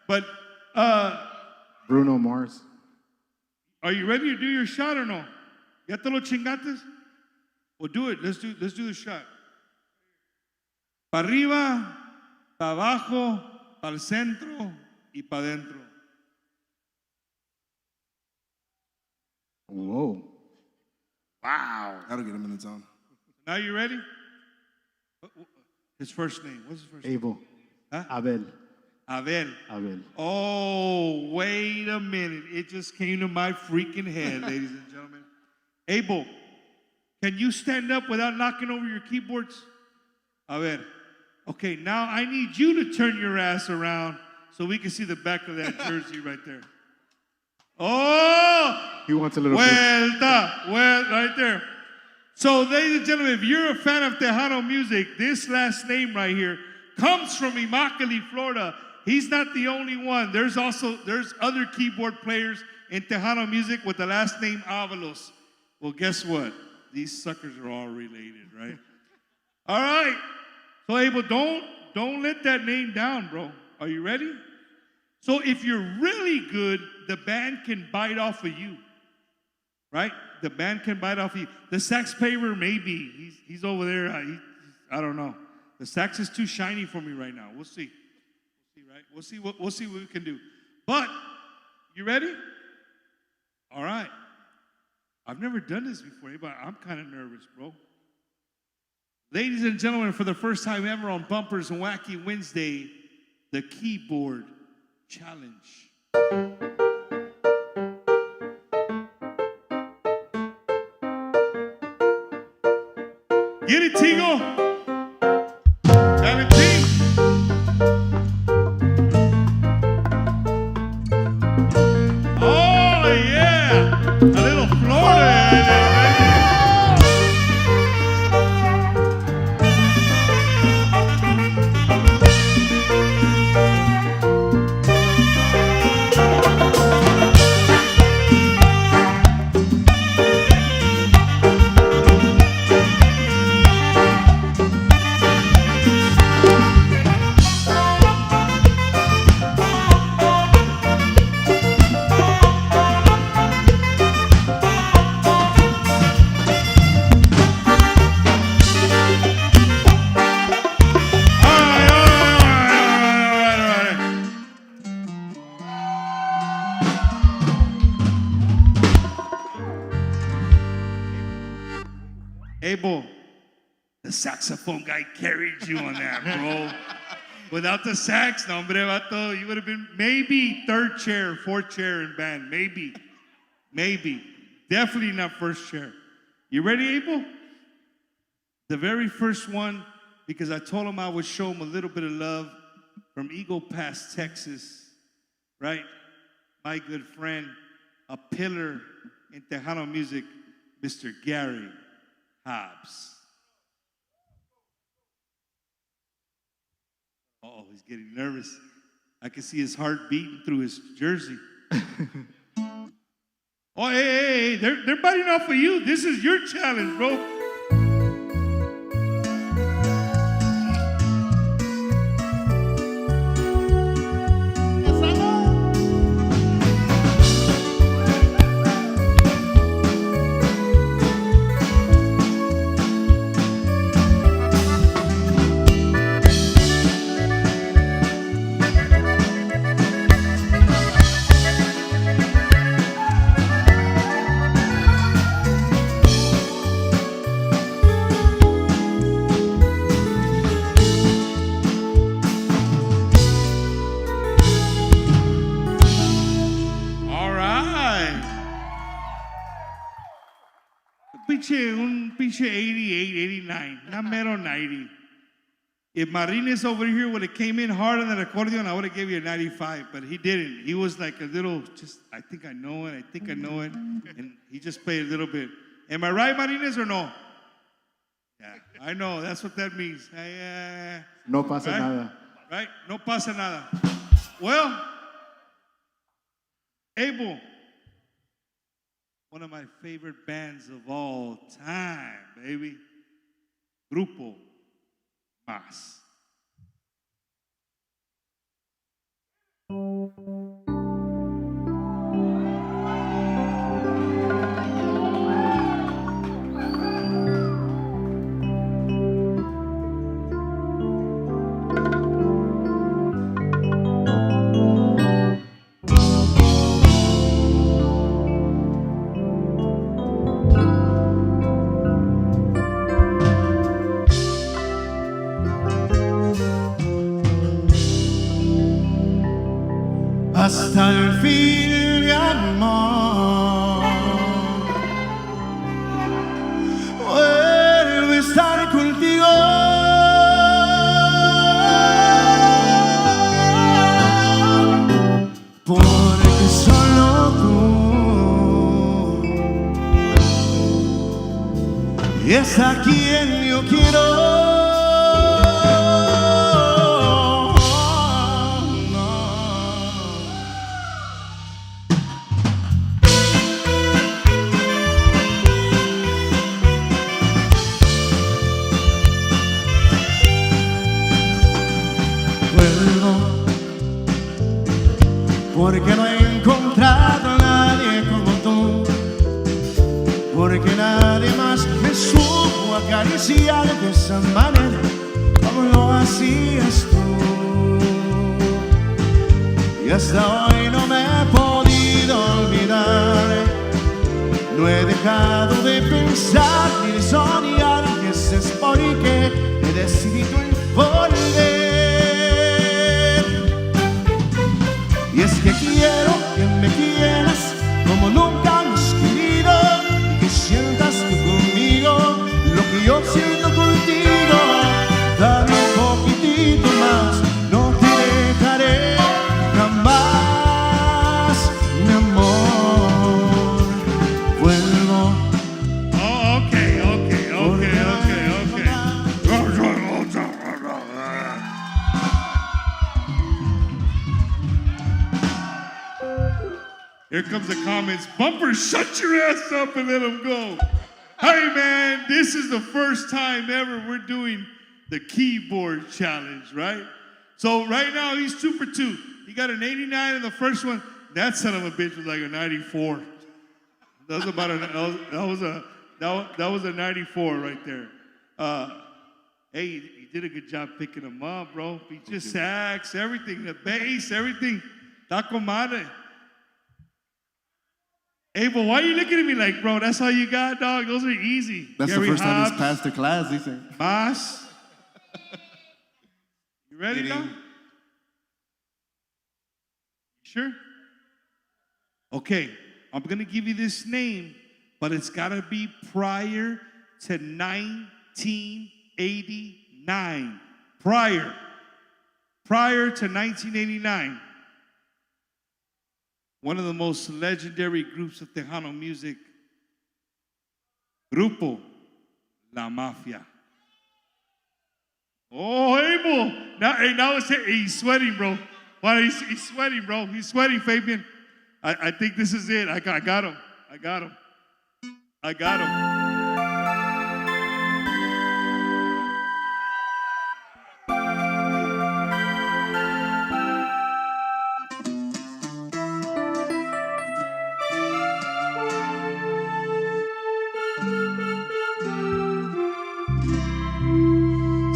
But Bruno Mars. Are you ready to do your shot or no? ¿Ya te lo chingates? Well, do it. Let's do the shot. Pa arriba, pa abajo, pa el centro y pa dentro. Whoa. Wow. That'll get him in the zone. Now you ready? His first name. What's his first name? Abel. Huh? Abel. Abel. Abel. Oh, wait a minute. It just came to my freaking head, ladies and gentlemen. Abel, can you stand up without knocking over your keyboards? A ver. Okay, now I need you to turn your ass around so we can see the back of that jersey right there. Oh! He wants a little Vuelta. Well, right there. So, ladies and gentlemen, if you're a fan of Tejano music, this last name right here comes from Immokalee, Florida. He's not the only one. There's other keyboard players in Tejano music with the last name Avalos. Well, guess what? These suckers are all related, right? All right. So, Abel, don't let that name down, bro. Are you ready? So, if you're really good, the band can bite off of you, right? The band can bite off of you. The sax player, maybe. He's over there. I don't know. The sax is too shiny for me right now. We'll see. Right? We'll see what we can do. But, you ready? All right. I've never done this before, but I'm kind of nervous, bro. Ladies and gentlemen, for the first time ever on Bumpers and Wacky Wednesday, the Keyboard Challenge. Get it, Tigo. Challenge team. Oh, yeah. A little Florida. Abel, the saxophone guy carried you on that, bro. Without the sax, no, hombre, vato, you would have been maybe third chair, fourth chair in band. Maybe. Definitely not first chair. You ready, Abel? The very first one, because I told him I would show him a little bit of love from Eagle Pass, Texas, right? My good friend, a pillar in Tejano music, Mr. Gary Hobbs. Oh, he's getting nervous. I can see his heart beating through his jersey. Oh, hey, they're biting off of you. This is your challenge, bro. Un pinche 88, 89, not mero 90. If Marines over here would have came in hard on that accordion, I would have gave you a 95, but he didn't. He was like a little, just, I think I know it, and he just played a little bit. Am I right, Marines, or no? Yeah, I know, that's what that means. No pasa right? nada. Right? No pasa nada. Well, Abel, one of my favorite bands of all time, baby. Grupo Más. hasta el fin, mi amor. Vuelvo a estar contigo. Porque solo tú es a quien yo quiero. Porque no he encontrado a nadie como tú, porque nadie más me supo acariciar de esa manera como lo hacías tú. Y hasta hoy no me he podido olvidar, no he dejado de pensar ni de soñar, y ese es porque he decidido volver. Y es que quiero que me quieras como nunca me has querido, y que sientas tú conmigo lo que yo siento contigo. Dame un poquitito más, no te dejaré jamás, mi amor. Vuelvo. Oh, okay. Here comes the comments. Bumper, shut your ass up and let them go. Hey, man, this is the first time ever we're doing the keyboard challenge, right? So right now, he's 2 for 2. He got an 89 in the first one. That son of a bitch was like a 94. That was about that was a 94 right there. Hey, you did a good job picking them up, bro. He just sax, everything, the bass, everything. Taco madre. Hey, but why are you looking at me like, bro, that's all you got, dog? Those are easy. That's Gary the first time Hobbs, he's passed the class, he said. Mas. You ready, dog? Sure? Okay, I'm going to give you this name, but it's got to be prior to 1989. Prior to 1989. One of the most legendary groups of Tejano music, Grupo La Mafia. Oh, Abel! Now he's sweating, bro. Why he's sweating, bro? He's sweating, Fabian. I think this is it. I got him.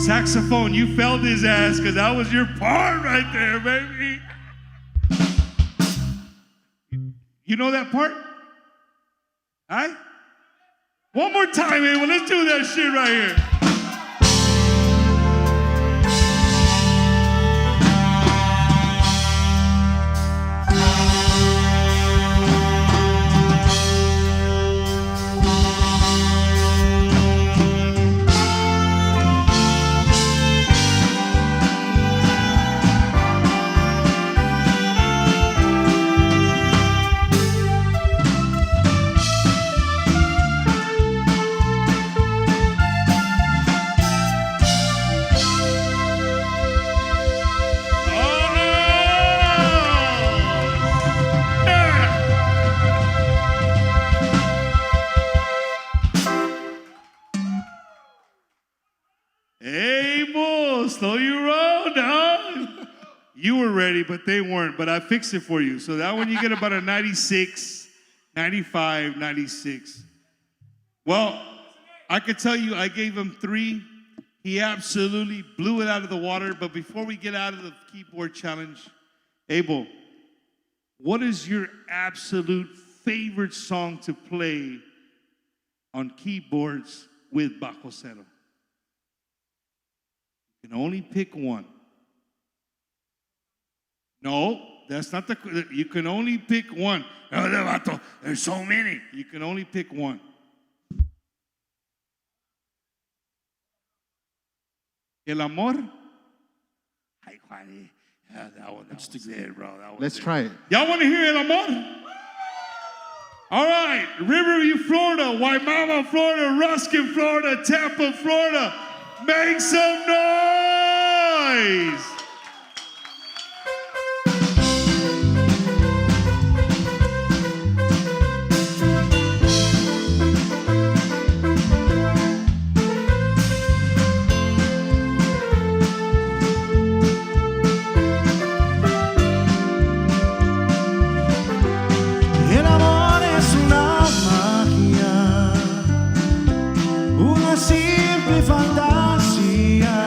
Saxophone, you felt his ass because that was your part right there, baby. You know that part? All right? One more time, man. Well, let's do that shit right here. Slow your roll, dog. You were ready, but they weren't. But I fixed it for you. So that one you get about a 96, 95, 96. Well, I could tell you I gave him 3. He absolutely blew it out of the water. But before we get out of the keyboard challenge, Abel, what is your absolute favorite song to play on keyboards with Bajo Zero? You can only pick one. No, that's not the. You can only pick one. There's so many. You can only pick one. El amor. Ay, Juan. That was it, bro. Let's try it. Y'all want to hear El amor? All right, Riverview, Florida, Waimama, Florida, Ruskin, Florida, Tampa, Florida. Make some noise! El amor es una magia, una simple fantasía,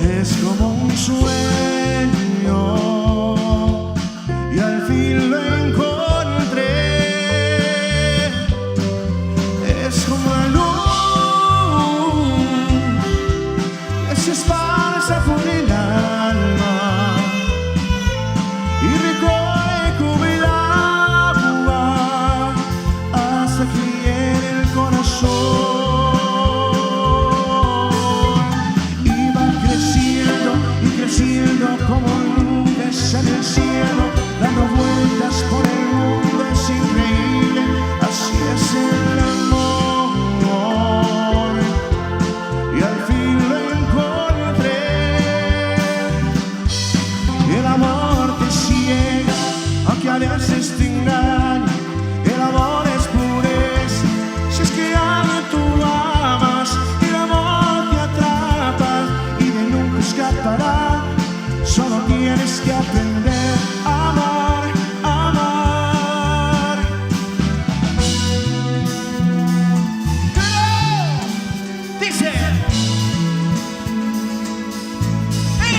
es como un sueño y al fin lo encontré, es como la luz que se esparce por el alma y recorre como el agua hasta que llene el corazón y va creciendo y creciendo como nubes en el cielo, dando vueltas por el mundo, es increíble, así es el amor y al fin lo encontré. El amor te ciega, aunque a veces te engaña. El amor es pureza, si es que algo tú amas. El amor te atrapa y de nunca escapará. Solo tienes que aprender a amar, a amar. Dice el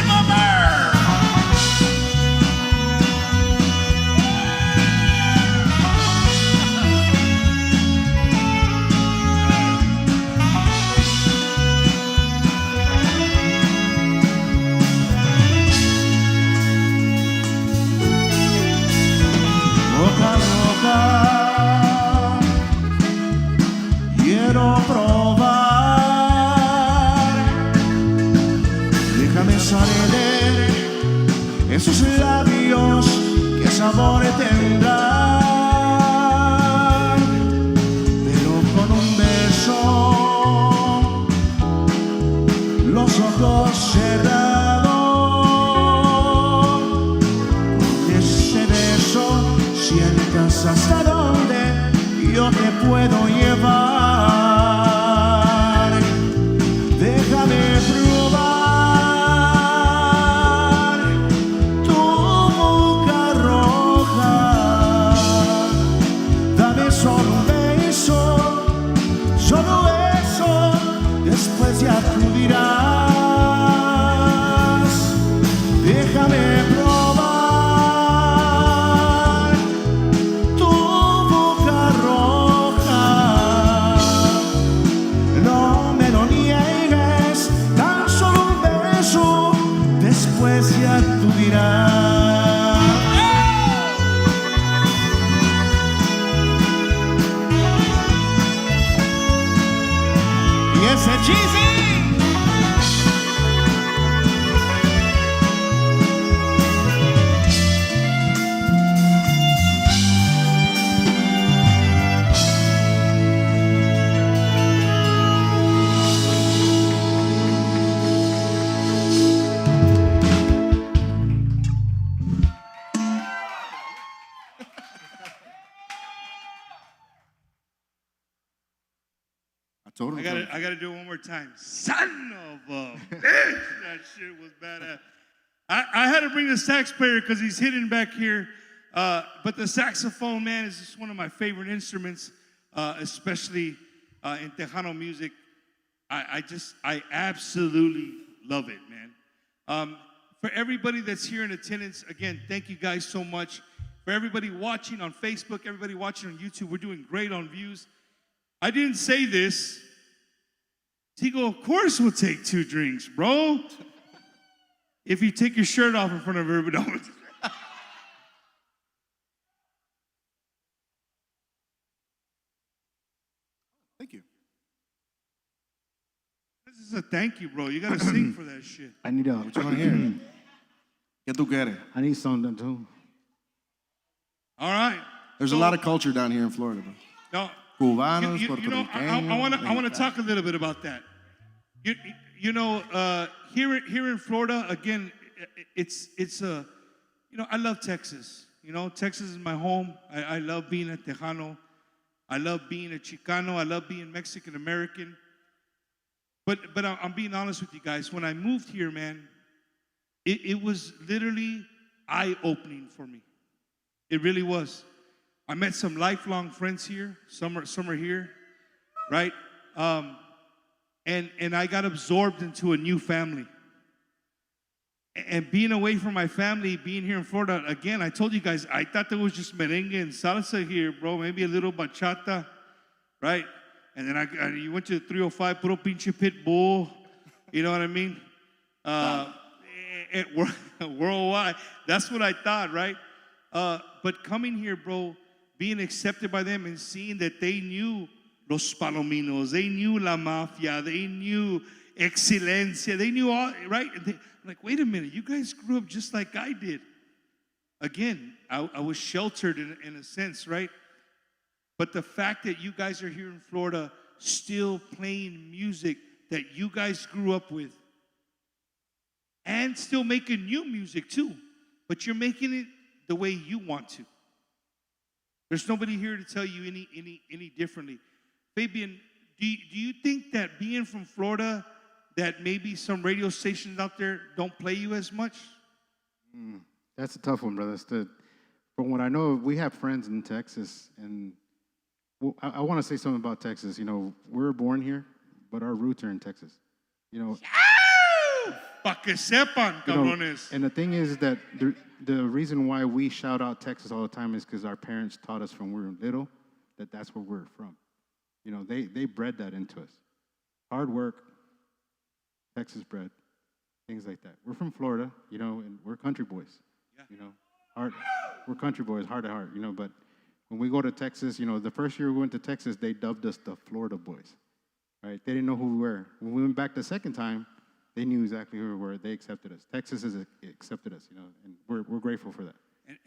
amor. Roja, roja, quiero probar. Déjame saber esos labios, qué sabor tendrán. Pero con un beso, los ojos cerrados, con ese beso sientas hasta dónde yo te puedo llevar. Déjame probar tu boca roja. Dame solo un beso, solo eso, después ya tú dirás. Déjame probar tu boca roja. No me lo niegues, tan solo un beso, después ya tú dirás. Y ese cheesy. I gotta do it one more time. Son of a bitch! That shit was badass. I had to bring the sax player because he's hidden back here. But the saxophone, man, is just one of my favorite instruments, especially in Tejano music. I absolutely love it, man. For everybody that's here in attendance, again, thank you guys so much. For everybody watching on Facebook, everybody watching on YouTube, we're doing great on views. I didn't say this. Tigo, of course, we'll take 2 drinks, bro. if you take your shirt off in front of everybody. No. Thank you. This is a thank you, bro. You gotta sing for that shit. I need a. What you want to hear? ¿Qué tú quieres? I need something too. All right. There's a lot of culture down here in Florida, bro. No, Cubanos, you know, puertorriqueños. I want to talk a little bit about that. You know, here in Florida, again, it's a, you know, I love Texas. You know, Texas is my home. I love being a Tejano. I love being a Chicano. I love being Mexican American. But I'm being honest with you guys. When I moved here, man, it was literally eye-opening for me. It really was. I met some lifelong friends here. Some are here, right? And I got absorbed into a new family. And being away from my family, being here in Florida, again, I told you guys, I thought there was just merengue and salsa here, bro. Maybe a little bachata, right? And then you went to the 305, puro pinche pit bull. You know what I mean? Worldwide. That's what I thought, right? But coming here, bro, being accepted by them and seeing that they knew los palominos, they knew la mafia, they knew excelencia, they knew all, right? And I'm like, wait a minute, you guys grew up just like I did. Again, I was sheltered in a sense, right? But the fact that you guys are here in Florida still playing music that you guys grew up with and still making new music too, but you're making it the way you want to. There's nobody here to tell you any differently. Fabian, do you think that being from Florida, that maybe some radio stations out there don't play you as much? That's a tough one, brother. From what I know, we have friends in Texas, and I want to say something about Texas. You know, we're born here, but our roots are in Texas. You know, Pa que sepan, cabrones. And the thing is that the reason why we shout out Texas all the time is because our parents taught us from we were little that that's where we're from. You know, they bred that into us. Hard work, Texas bred, things like that. We're from Florida, you know, and we're country boys. Yeah. You know, we're country boys, heart to heart, you know, but when we go to Texas, you know, the first year we went to Texas, they dubbed us the Florida boys, right? They didn't know who we were. When we went back the second time, they knew exactly who we were. They accepted us. Texas has accepted us, you know, and we're grateful for that.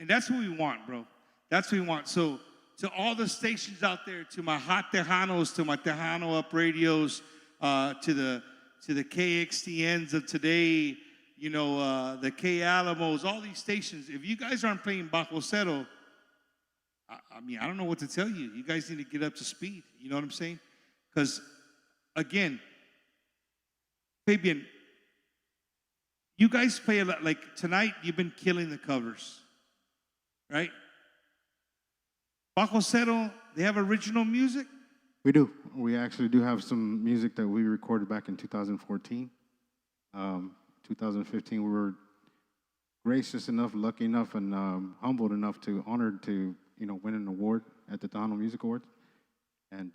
And that's what we want, bro. That's what we want. So to all the stations out there, to my hot Tejanos, to my Tejano Up radios, to the KXTNs of today, you know, the K Alamos, all these stations. If you guys aren't playing Bajo Zero, I mean, I don't know what to tell you. You guys need to get up to speed. You know what I'm saying? Because, again, Fabian, you guys play a lot. Like tonight, you've been killing the covers, right? Bajo Zero, they have original music? We do. We actually do have some music that we recorded back in 2014. 2015, we were gracious enough, lucky enough, and humbled enough honored to, you know, win an award at the Tejano Music Awards. And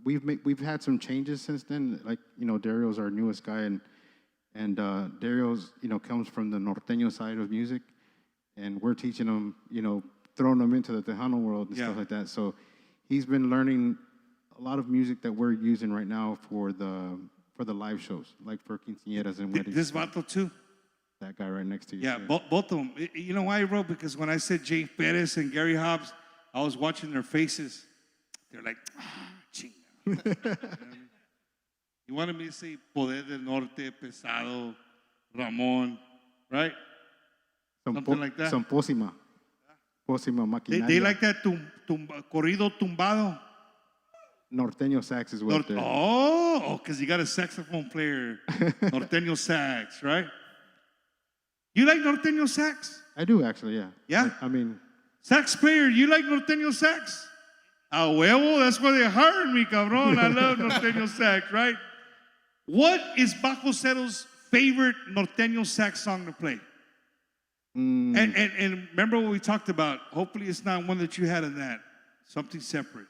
we've had some changes since then. Like, you know, Dario's our newest guy, and Dario's, you know, comes from the norteño side of music, and we're teaching him, you know, throwing him into the Tejano world and stuff like that. So he's been learning a lot of music that we're using right now for the live shows, like for quinceañeras and weddings. This vato too. That guy right next to you. Yeah, both of them. You know why, bro? Because when I said Jay Perez and Gary Hobbs, I was watching their faces. They're like, chinga. You wanted me to say Poder del Norte, Pesado, Ramon, right? Something like that. Some Pósima. Pósima Maquinaria. They like that corrido tumbado. Norteño sax is what they're... Oh, because you got a saxophone player. Norteño sax, right? You like norteño sax? I do, actually, yeah. Yeah? I mean... Sax player, you like norteño sax? A huevo, that's why they hired me, cabrón. I love norteño sax, right? What is Bajo Zero's favorite norteño sax song to play? And remember what we talked about. Hopefully it's not one that you had in that. Something separate.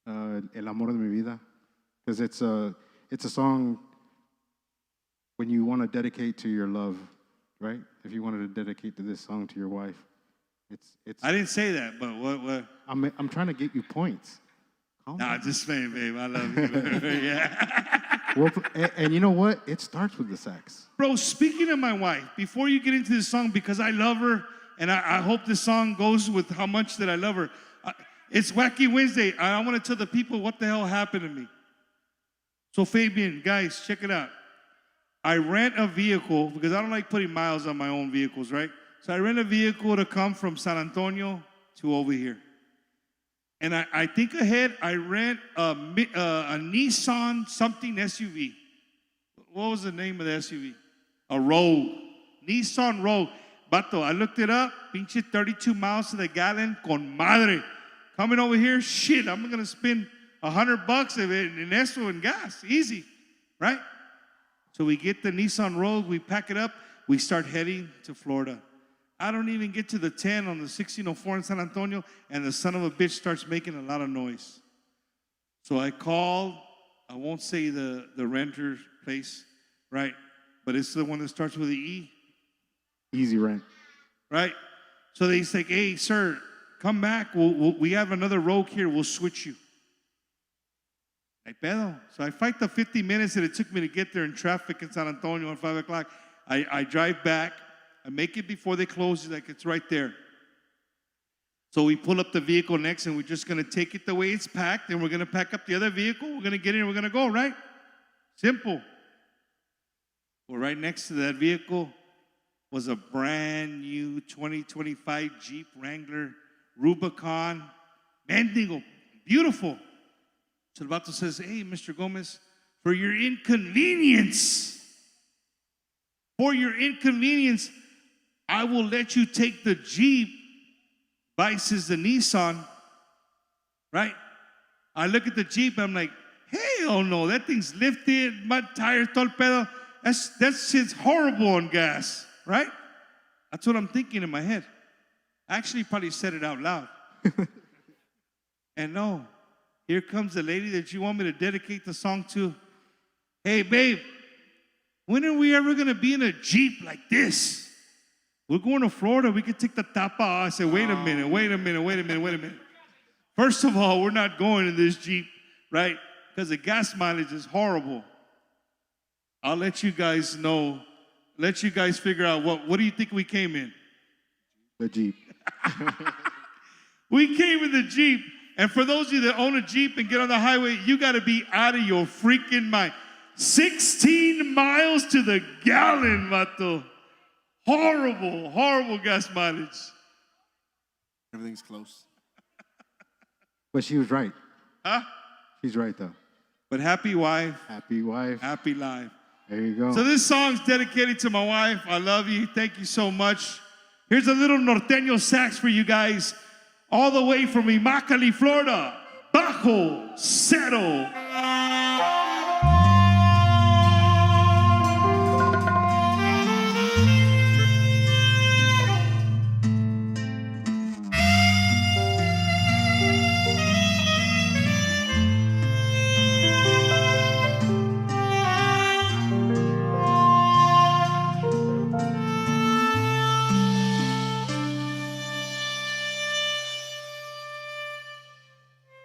El Amor de Mi Vida. Because it's a song when you want to dedicate to your love, right? If you wanted to dedicate to this song to your wife, it's. I didn't say that, but what? I'm trying to get you points. Nah, just saying, babe. I love you. Yeah. Well, and you know what? It starts with the sax. Bro, speaking of my wife, before you get into this song, because I love her, and I hope this song goes with how much that I love her. It's Wacky Wednesday. I want to tell the people what the hell happened to me. So Fabian, guys, check it out. I rent a vehicle because I don't like putting miles on my own vehicles, right? So I rent a vehicle to come from San Antonio to over here. And I think ahead, I rent a Nissan something SUV. What was the name of the SUV? A Rogue. Nissan Rogue. Bato, I looked it up. Pinche 32 miles to the gallon. Con madre. Coming over here, shit, I'm going to spend $100 in eso and gas. Easy, right? So we get the Nissan Rogue. We pack it up. We start heading to Florida. I don't even get to the 10 on the 1604 in San Antonio, and the son of a bitch starts making a lot of noise. So I called, I won't say the renter place, right? But it's the one that starts with the E. Easy Rent. Right? So they say, hey, sir, come back. We have another Rogue here. We'll switch you. Ay pedo. So I fight the 50 minutes that it took me to get there in traffic in San Antonio at 5 o'clock. I drive back. I make it before they close, like it's right there. So we pull up the vehicle next, and we're just going to take it the way it's packed, and we're going to pack up the other vehicle. We're going to get in, and we're going to go, right? Simple. Well, right next to that vehicle was a brand new 2025 Jeep Wrangler Rubicon. Mendigo, beautiful. So the vato says, hey, Mr. Gomez, for your inconvenience, I will let you take the Jeep. Vices the Nissan, right? I look at the Jeep, I'm like, hell no, that thing's lifted, mud tires, todo el pedo. That shit's horrible on gas, right? That's what I'm thinking in my head. I actually probably said it out loud. And no, here comes the lady that you want me to dedicate the song to. Hey, babe, when are we ever gonna be in a Jeep like this? We're going to Florida. We could take the tapa. I said, wait a minute. First of all, we're not going in this Jeep, right? Because the gas mileage is horrible. I'll let you guys know. Let you guys figure out what do you think we came in? The Jeep. We came in the Jeep. And for those of you that own a Jeep and get on the highway, you got to be out of your freaking mind. 16 miles to the gallon, vato. Horrible gas mileage. Everything's close. But she was right. Huh? She's right, though. But happy wife. Happy wife. Happy life. There you go. So this song's dedicated to my wife. I love you. Thank you so much. Here's a little norteño sax for you guys. All the way from Immokalee, Florida. Bajo Zero.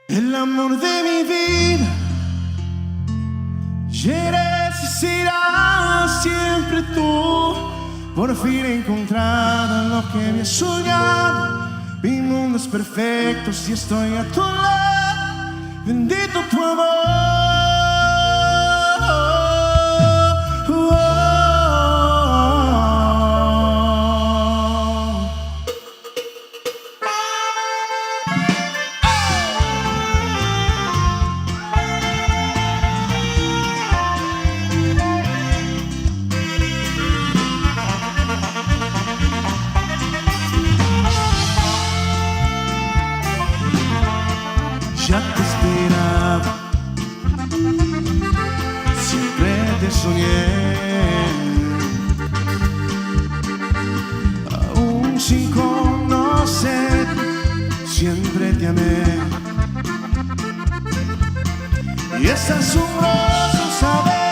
El amor de mi vida, y eres y serás siempre tú. Por fin he encontrado lo que había soñado. Mi mundo es perfecto si estoy a tu lado. Bendito tu amor. Ya te esperaba, siempre te soñé, aún sin conocer, siempre te amé. Y es asombroso saber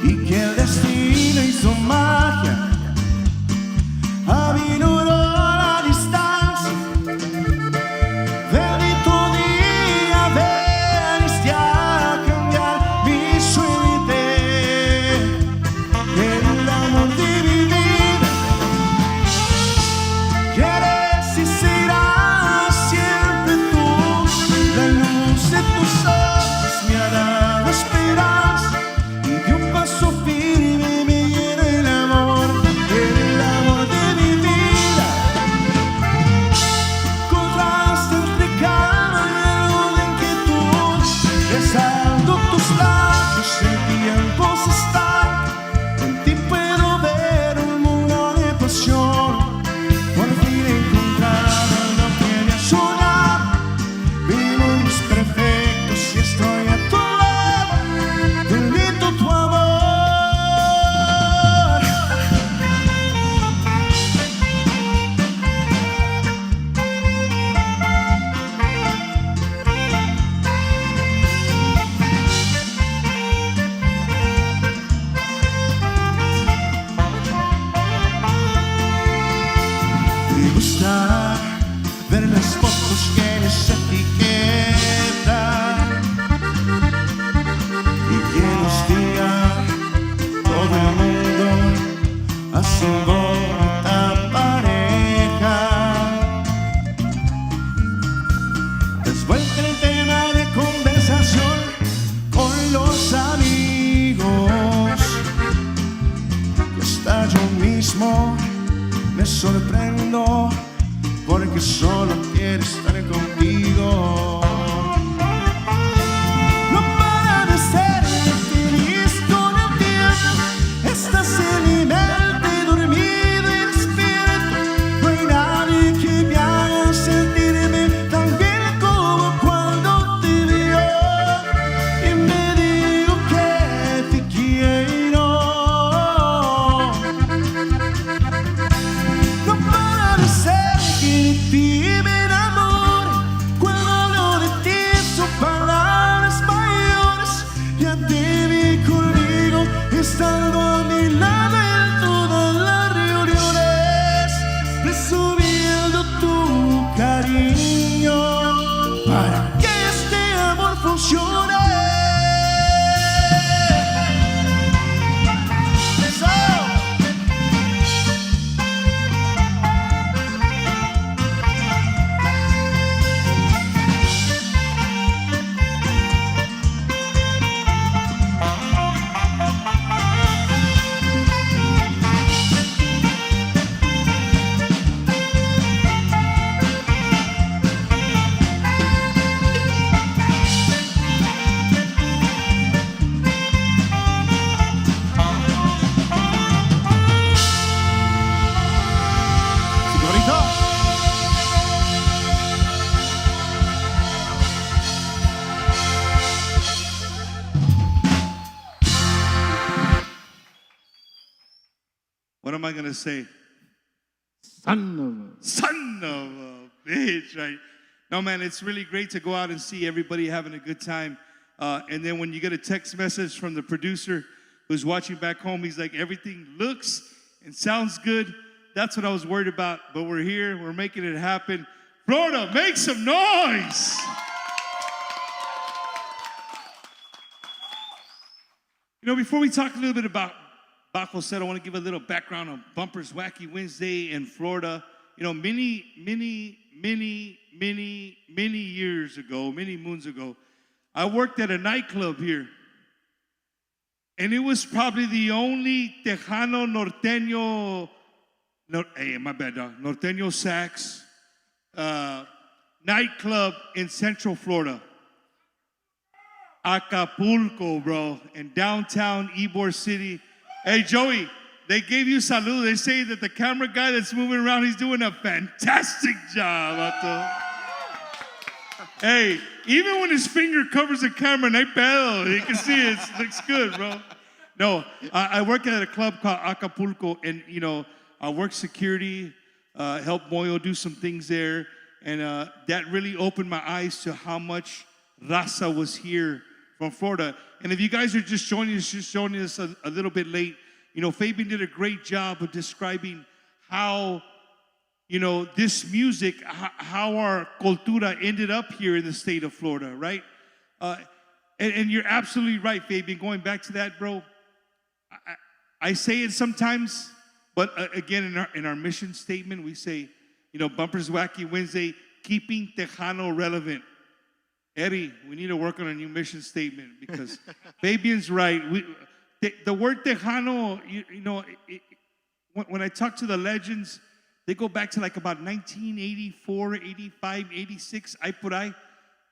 y que el destino hizo magia, aminoró la distancia. Bendito día, veniste a cambiar mi suerte, el amor de mi vida. Quieres y serás siempre tú, la luz de tus ojos me ha dado esperanza, y de un paso firme me llena el amor de mi vida. Contraste entre calma y algo de inquietud, besando tus labios el tiempo se estanca, en ti puedo ver un mundo de pasión. Por fin he encontrado lo que me soñaba, mi mundo es perfecto si estoy a tu lado, bendito tu amor. Me gusta ver las fotos que les etiquetan y que nos diga todo el mundo hacen bonita pareja. Es vuelta el tema de conversación con los amigos, y hasta yo mismo me sorprendo porque solo quiero estar contigo. No para de ser feliz con el tiempo, estás en mi mente dormido y despierto. No hay nadie que me haga sentirme tan bien como cuando te veo y me digo que te quiero. No para de ser que de ti me enamore, cuando hablo de ti son palabras mayores. Ya te vi conmigo, estando a mi lado en todas las reuniones, presumiendo tu cariño para que este amor funcione. Eso. Señorita. What am I going to say? Son Son of a bitch, right? No, man, it's really great to go out and see everybody having a good time. And then when you get a text message from the producer who's watching back home, he's like, everything looks and sounds good. That's what I was worried about. But we're here, we're making it happen. Florida, make some noise! You know, before we talk a little bit about Bajo Zero, I want to give a little background on Bumper's Wacky Wednesday in Florida. You know, many years ago, many moons ago, I worked at a nightclub here. And it was probably the only Tejano norteño, my bad, norteño sax nightclub in Central Florida. Acapulco, bro, in downtown Ybor City. Hey, Joey, they gave you salud. They say that the camera guy that's moving around, he's doing a fantastic job. Vato. Hey, even when his finger covers the camera, no hay pedo. You can see it. It looks good, bro. No, I work at a club called Acapulco, and, you know, I work security, help Moyo do some things there, and that really opened my eyes to how much raza was here from Florida. And if you guys are just joining us a little bit late, you know, Fabian did a great job of describing how, you know, this music, how our cultura ended up here in the state of Florida, right? And you're absolutely right, Fabian. Going back to that, bro, I say it sometimes, but again, in our mission statement, we say, you know, Bumpers Wacky Wednesday, keeping Tejano relevant. Eddie, we need to work on a new mission statement because Fabian's right. The word Tejano, you know, when I talk to the legends, they go back to like about 1984, 85, 86,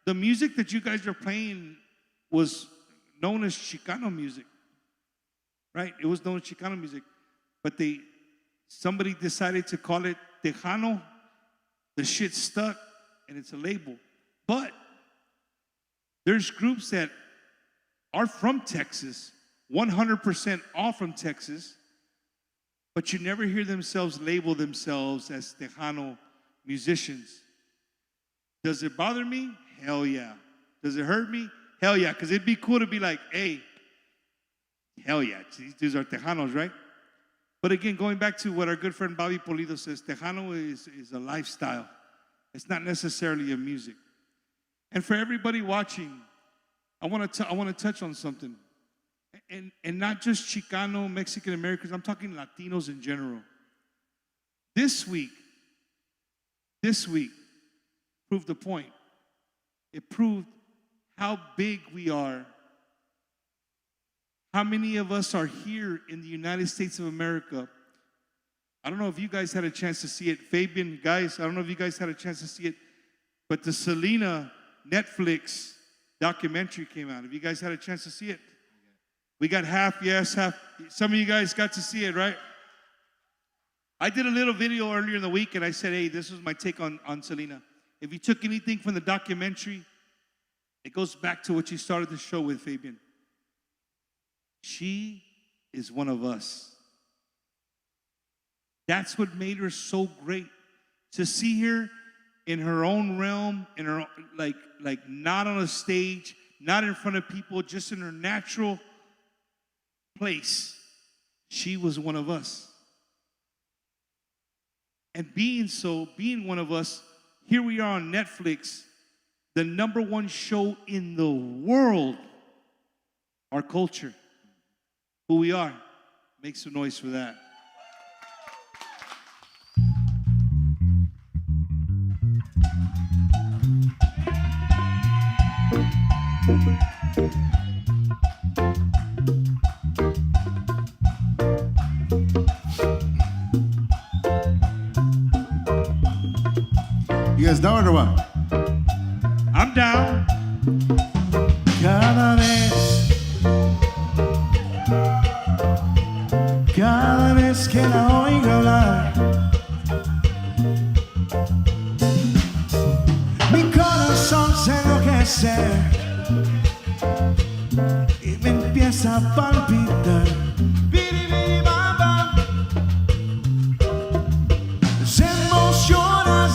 the music that you guys are playing was known as Chicano music, right? It was known as Chicano music, but somebody decided to call it Tejano. The shit stuck, and it's a label. But there's groups that are from Texas, 100% all from Texas, but you never hear label themselves as Tejano musicians. Does it bother me? Hell yeah. Does it hurt me? Hell yeah, because it'd be cool to be like, hey, hell yeah, these are Tejanos, right? But again, going back to what our good friend Bobby Polido says, Tejano is a lifestyle. It's not necessarily a music. And for everybody watching, I want to touch on something. And not just Chicano, Mexican Americans, I'm talking Latinos in general. This week proved the point. It proved how big we are. How many of us are here in the United States of America? I don't know if you guys had a chance to see it. Fabian, guys, I don't know if you guys had a chance to see it, but the Selena Netflix documentary came out. Have you guys had a chance to see it? We got half yes, half. Some of you guys got to see it, right? I did a little video earlier in the week, and I said, hey, this was my take on Selena. If you took anything from the documentary, it goes back to what you started the show with, Fabian. She is one of us. That's what made her so great. To see her in her own realm, in her like not on a stage, not in front of people, just in her natural place. She was one of us. And being one of us, here we are on Netflix, the #1 show in the world, our culture, who we are. Make some noise for that. You guys down or what? I'm down. Cada vez que la oigo hablar, mi corazón se enloquece y me empieza a palpitar. Se emociona,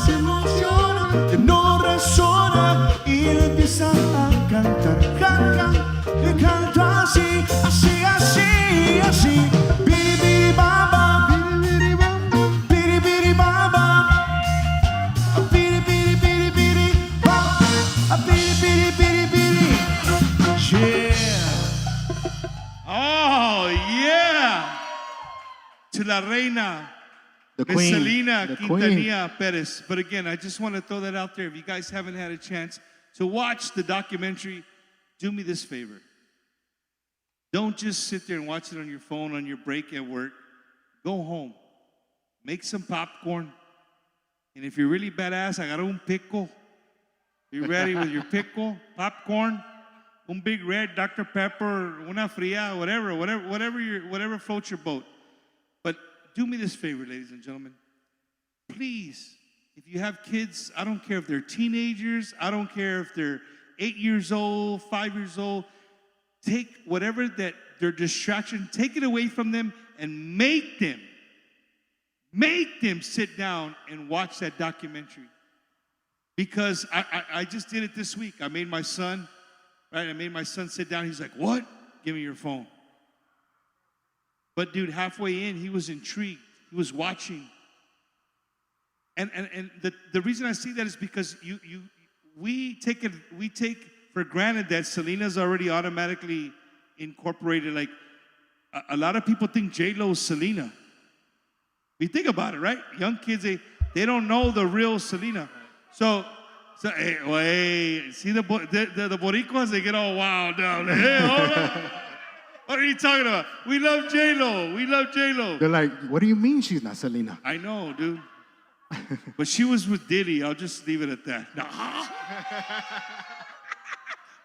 que no resona y le empieza a cantar. Le canto así, así, así, así. Biri baba, biri baba, biri biri baba, biri. Yeah. Oh, yeah. To la reina. The Miss queen. Selena The Quintanilla Perez. But again, I just want to throw that out there. If you guys haven't had a chance to watch the documentary, do me this favor. Don't just sit there and watch it on your phone on your break at work. Go home. Make some popcorn. And if you're really badass, agarra un pickle. Be ready with your pickle, popcorn, un big red Dr. Pepper, una fría, whatever floats your boat. But do me this favor, ladies and gentlemen. Please, if you have kids, I don't care if they're teenagers, I don't care if they're 8 years old, 5 years old, take whatever that their distraction, take it away from them and make them sit down and watch that documentary. Because I just did it this week. I made my son Right? I made my son sit down. He's like, what? Give me your phone. But dude, halfway in, he was intrigued. He was watching. And the reason I see that is because we take for granted that Selena's already automatically incorporated. Like a lot of people think J-Lo is Selena. We think about it, right? Young kids, they don't know the real Selena. So hey, see the Boricuas, they get all wild down. Hey, hold on. What are you talking about? We love J-Lo. We love J-Lo. They're like, what do you mean she's not Selena? I know, dude. But she was with Diddy. I'll just leave it at that. No.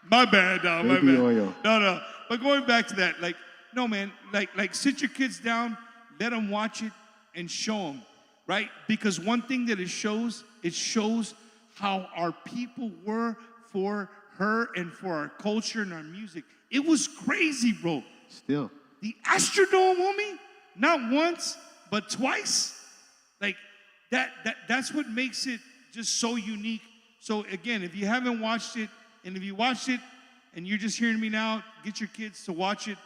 My bad, no, my Baby bad. oil. No. But going back to that, like, no, man, like sit your kids down, let them watch it, and show them, right? Because one thing that it shows how our people were for her and for our culture and our music. It was crazy, bro. Still. The Astrodome, homie, not once, but twice. Like, that's what makes it just so unique. So again, if you haven't watched it, and if you watched it and you're just hearing me now, get your kids to watch it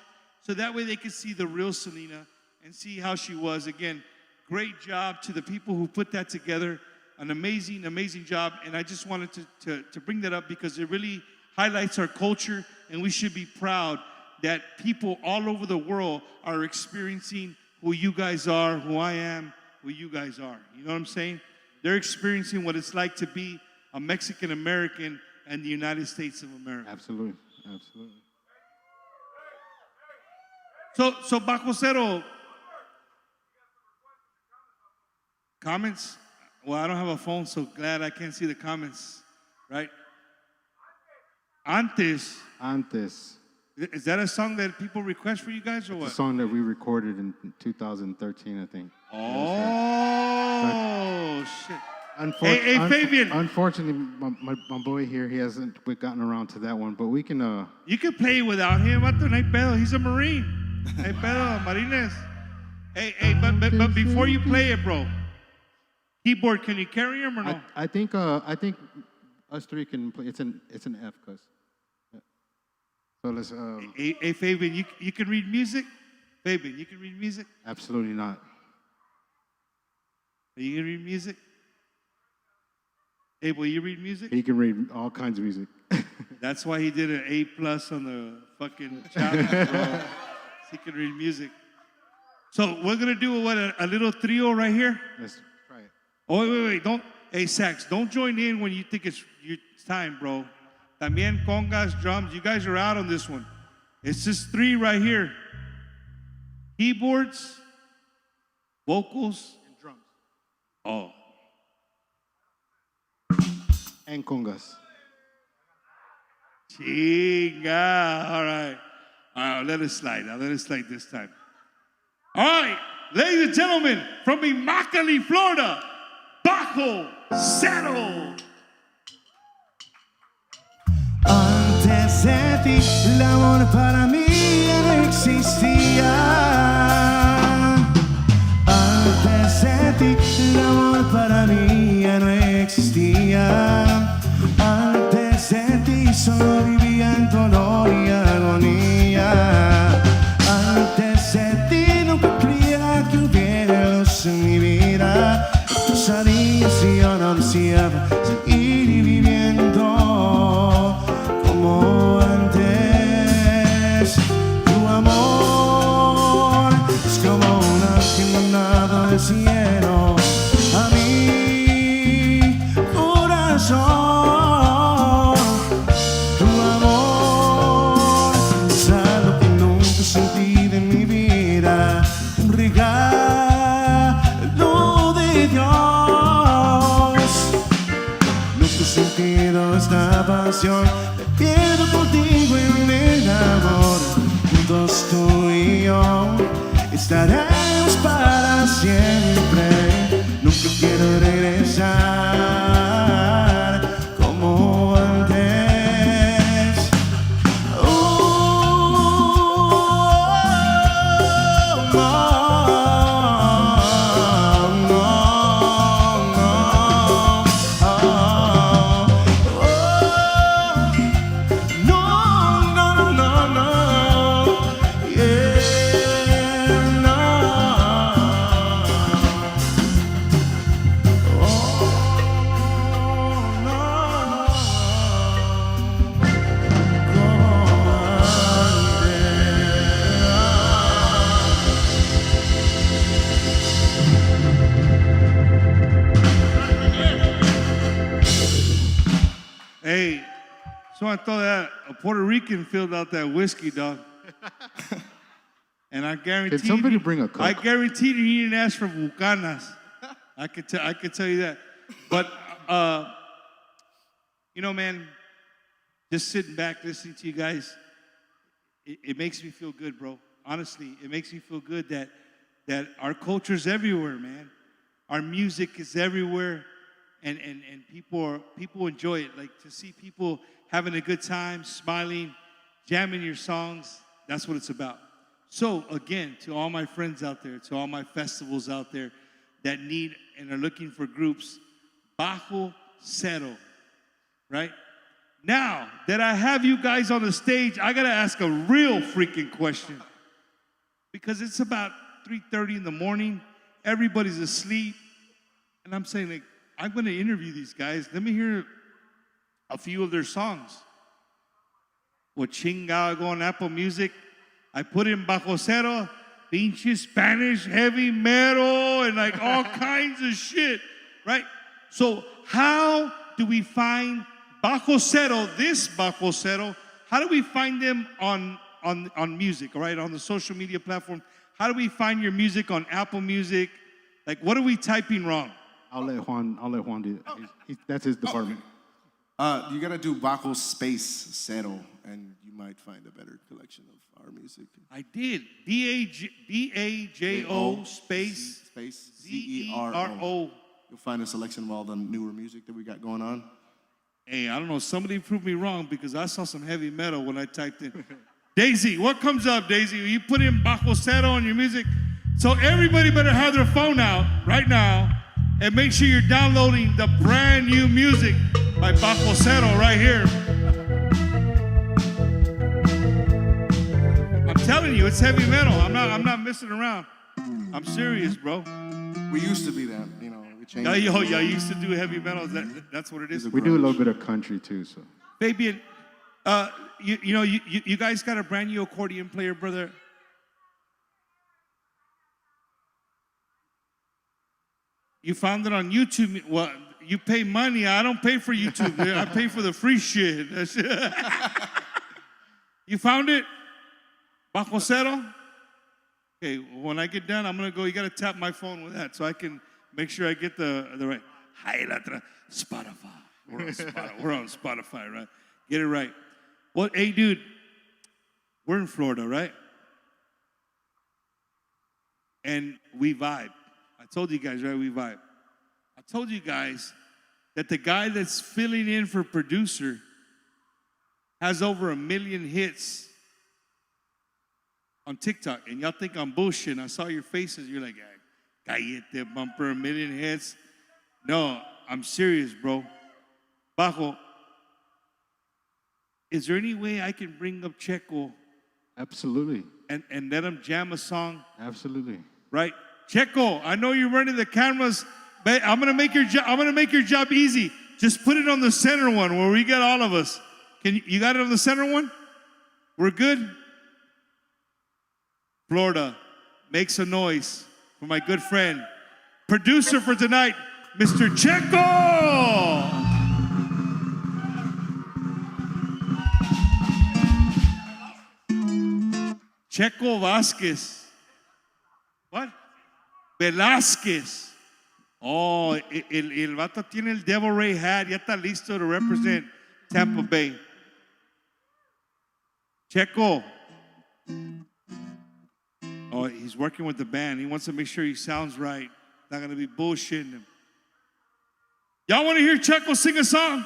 so that way they can see the real Selena and see how she was. Again, great job to the people who put that together. An amazing, amazing job. And I just wanted to bring that up because it really highlights our culture, and we should be proud that people all over the world are experiencing who you guys are, who I am, who you guys are. You know what I'm saying? They're experiencing what it's like to be a Mexican American in the United States of America. Absolutely. So Bajo Zero, comments? Well, I don't have a phone, so glad I can't see the comments, right? Antes. Is that a song that people request for you guys or what? It's a song that we recorded in 2013, I think. Oh, shit. Hey, Fabian. Unfortunately, my boy here, he hasn't gotten around to that one, but we can... You can play without him. No hay pedo. He's a Marine. No hay pedo, Marines. Hey, but before you play it, bro, keyboard, can you carry him or no? I think us three can play. It's an F, cuz. Yeah. So let's... Hey, Fabian, you can read music? Fabian, you can read music? Absolutely not. You can read music? Hey, will you read music? He can read all kinds of music. That's why he did an A+ on the fucking challenge, bro. He can read music. So we're going to do a little trio right here? Let's try it. Oh, wait. Don't, hey, Sax, don't join in when you think it's time, bro. También congas, drums. You guys are out on this one. It's just 3 right here. Keyboards, vocals, and drums. Oh. And congas. Chinga. All right, let it slide. Now let it slide this time. All right, ladies and gentlemen, from Immokalee, Florida, Bajo Zero. Antes de ti, el amor para mí ya no existía. Antes de ti, el amor para mí ya no existía. Antes de ti, solo vivía en dolor y agonía. Antes de ti, nunca creía que hubiera luz en mi vida. Tú sabías y yo no deseaba seguir viviendo como antes. Tu amor es como un ángel mandado del cielo a mi corazón. Tu amor es algo que nunca sentí de mi vida, un regalo de Dios. Nunca he sentido esta pasión, me pierdo contigo en el amor. Juntos tú y yo estaremos para siempre. Nunca quiero regresar como antes. No. Hey, so I thought that a Puerto Rican filled out that whiskey, dog. And I guarantee. Can somebody bring a Coke? I guarantee he didn't ask for Bucanas. I could tell you that. But you know, man, just sitting back listening to you guys, it makes me feel good, bro. Honestly, it makes me feel good that our culture's everywhere, man. Our music is everywhere, and people enjoy it. Like, to see people having a good time, smiling, jamming your songs, that's what it's about. So again, to all my friends out there, to all my festivals out there that need and are looking for groups, Bajo Zero, right? Now that I have you guys on the stage, I gotta ask a real freaking question. Because it's about 3:30 in the morning, everybody's asleep, and I'm saying, like, I'm gonna interview these guys. Let me hear a few of their songs. What chinga, I go on Apple Music, I put in Bajo Zero, pinche Spanish, heavy metal, and like all kinds of shit, right? So how do we find Bajo Zero, this Bajo Zero, how do we find them on music, all right, on the social media platform? How do we find your music on Apple Music? Like, what are we typing wrong? I'll let Juan do it. That's his department. You gotta do Bajo space Zero, and you might find a better collection of our music. I did. BAJO space ZERO. You'll find a selection of all the newer music that we got going on. Hey, I don't know. Somebody proved me wrong because I saw some heavy metal when I typed in. Daisy, what comes up, Daisy? You put in Bajo Zero on your music. So everybody better have their phone out right now and make sure you're downloading the brand new music by Bajo Zero right here. I'm telling you, it's heavy metal. I'm not messing around. I'm serious, bro. We used to be that, you know. We changed. I used to do heavy metal. That's what it is. We do a little bit of country too, so. Fabian, you guys got a brand new accordion player, brother. You found it on YouTube. Well, you pay money. I don't pay for YouTube. I pay for the free shit. You found it? Bajo Zero? Okay, when I get done, I'm going to go. You got to tap my phone with that so I can make sure I get the right. Spotify. We're on Spotify, right? Get it right. Well, hey, dude, we're in Florida, right? And we vibe. I told you guys, right? We vibe. I told you guys that the guy that's filling in for producer has over 1 million hits on TikTok. And y'all think I'm bullshitting. I saw your faces. You're like, Cállate, bumper, 1 million hits. No, I'm serious, bro. Bajo, is there any way I can bring up Czecho? Absolutely. And let him jam a song? Absolutely. Right? Czecho, I know you're running the cameras, but I'm gonna make your job easy. Just put it on the center one where we get all of us. You got it on the center one? We're good? Florida, make some noise for my good friend, producer for tonight, Mr. Czecho! Czecho Vázquez. What? Velázquez. Oh, el vato tiene el Devil Ray hat. Ya está listo to represent Tampa Bay. Czecho. Oh, he's working with the band. He wants to make sure he sounds right. Not going to be bullshitting him. Y'all want to hear Czecho sing a song?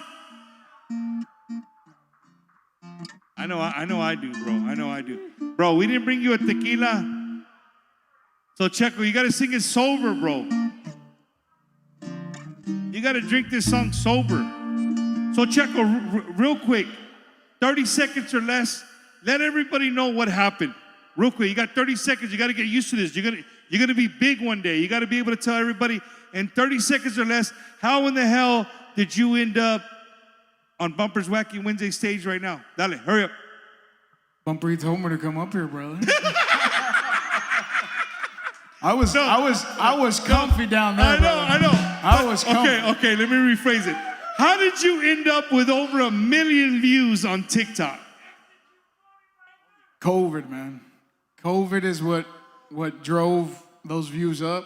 I know I do, bro. I know I do. Bro, we didn't bring you a tequila. So, Czecho, you got to sing it sober, bro. You got to drink this song sober. So, Czecho, real quick, 30 seconds or less, let everybody know what happened. Real quick, you got 30 seconds. You got to get used to this. You're gonna be big one day. You got to be able to tell everybody in 30 seconds or less, how in the hell did you end up on Bumper's Wacky Wednesday stage right now? Dale, hurry up. Bumper, he told me to come up here, brother. I was comfy down there. I know. I was comfy. Okay, let me rephrase it. How did you end up with over 1 million views on TikTok? COVID, man. COVID is what drove those views up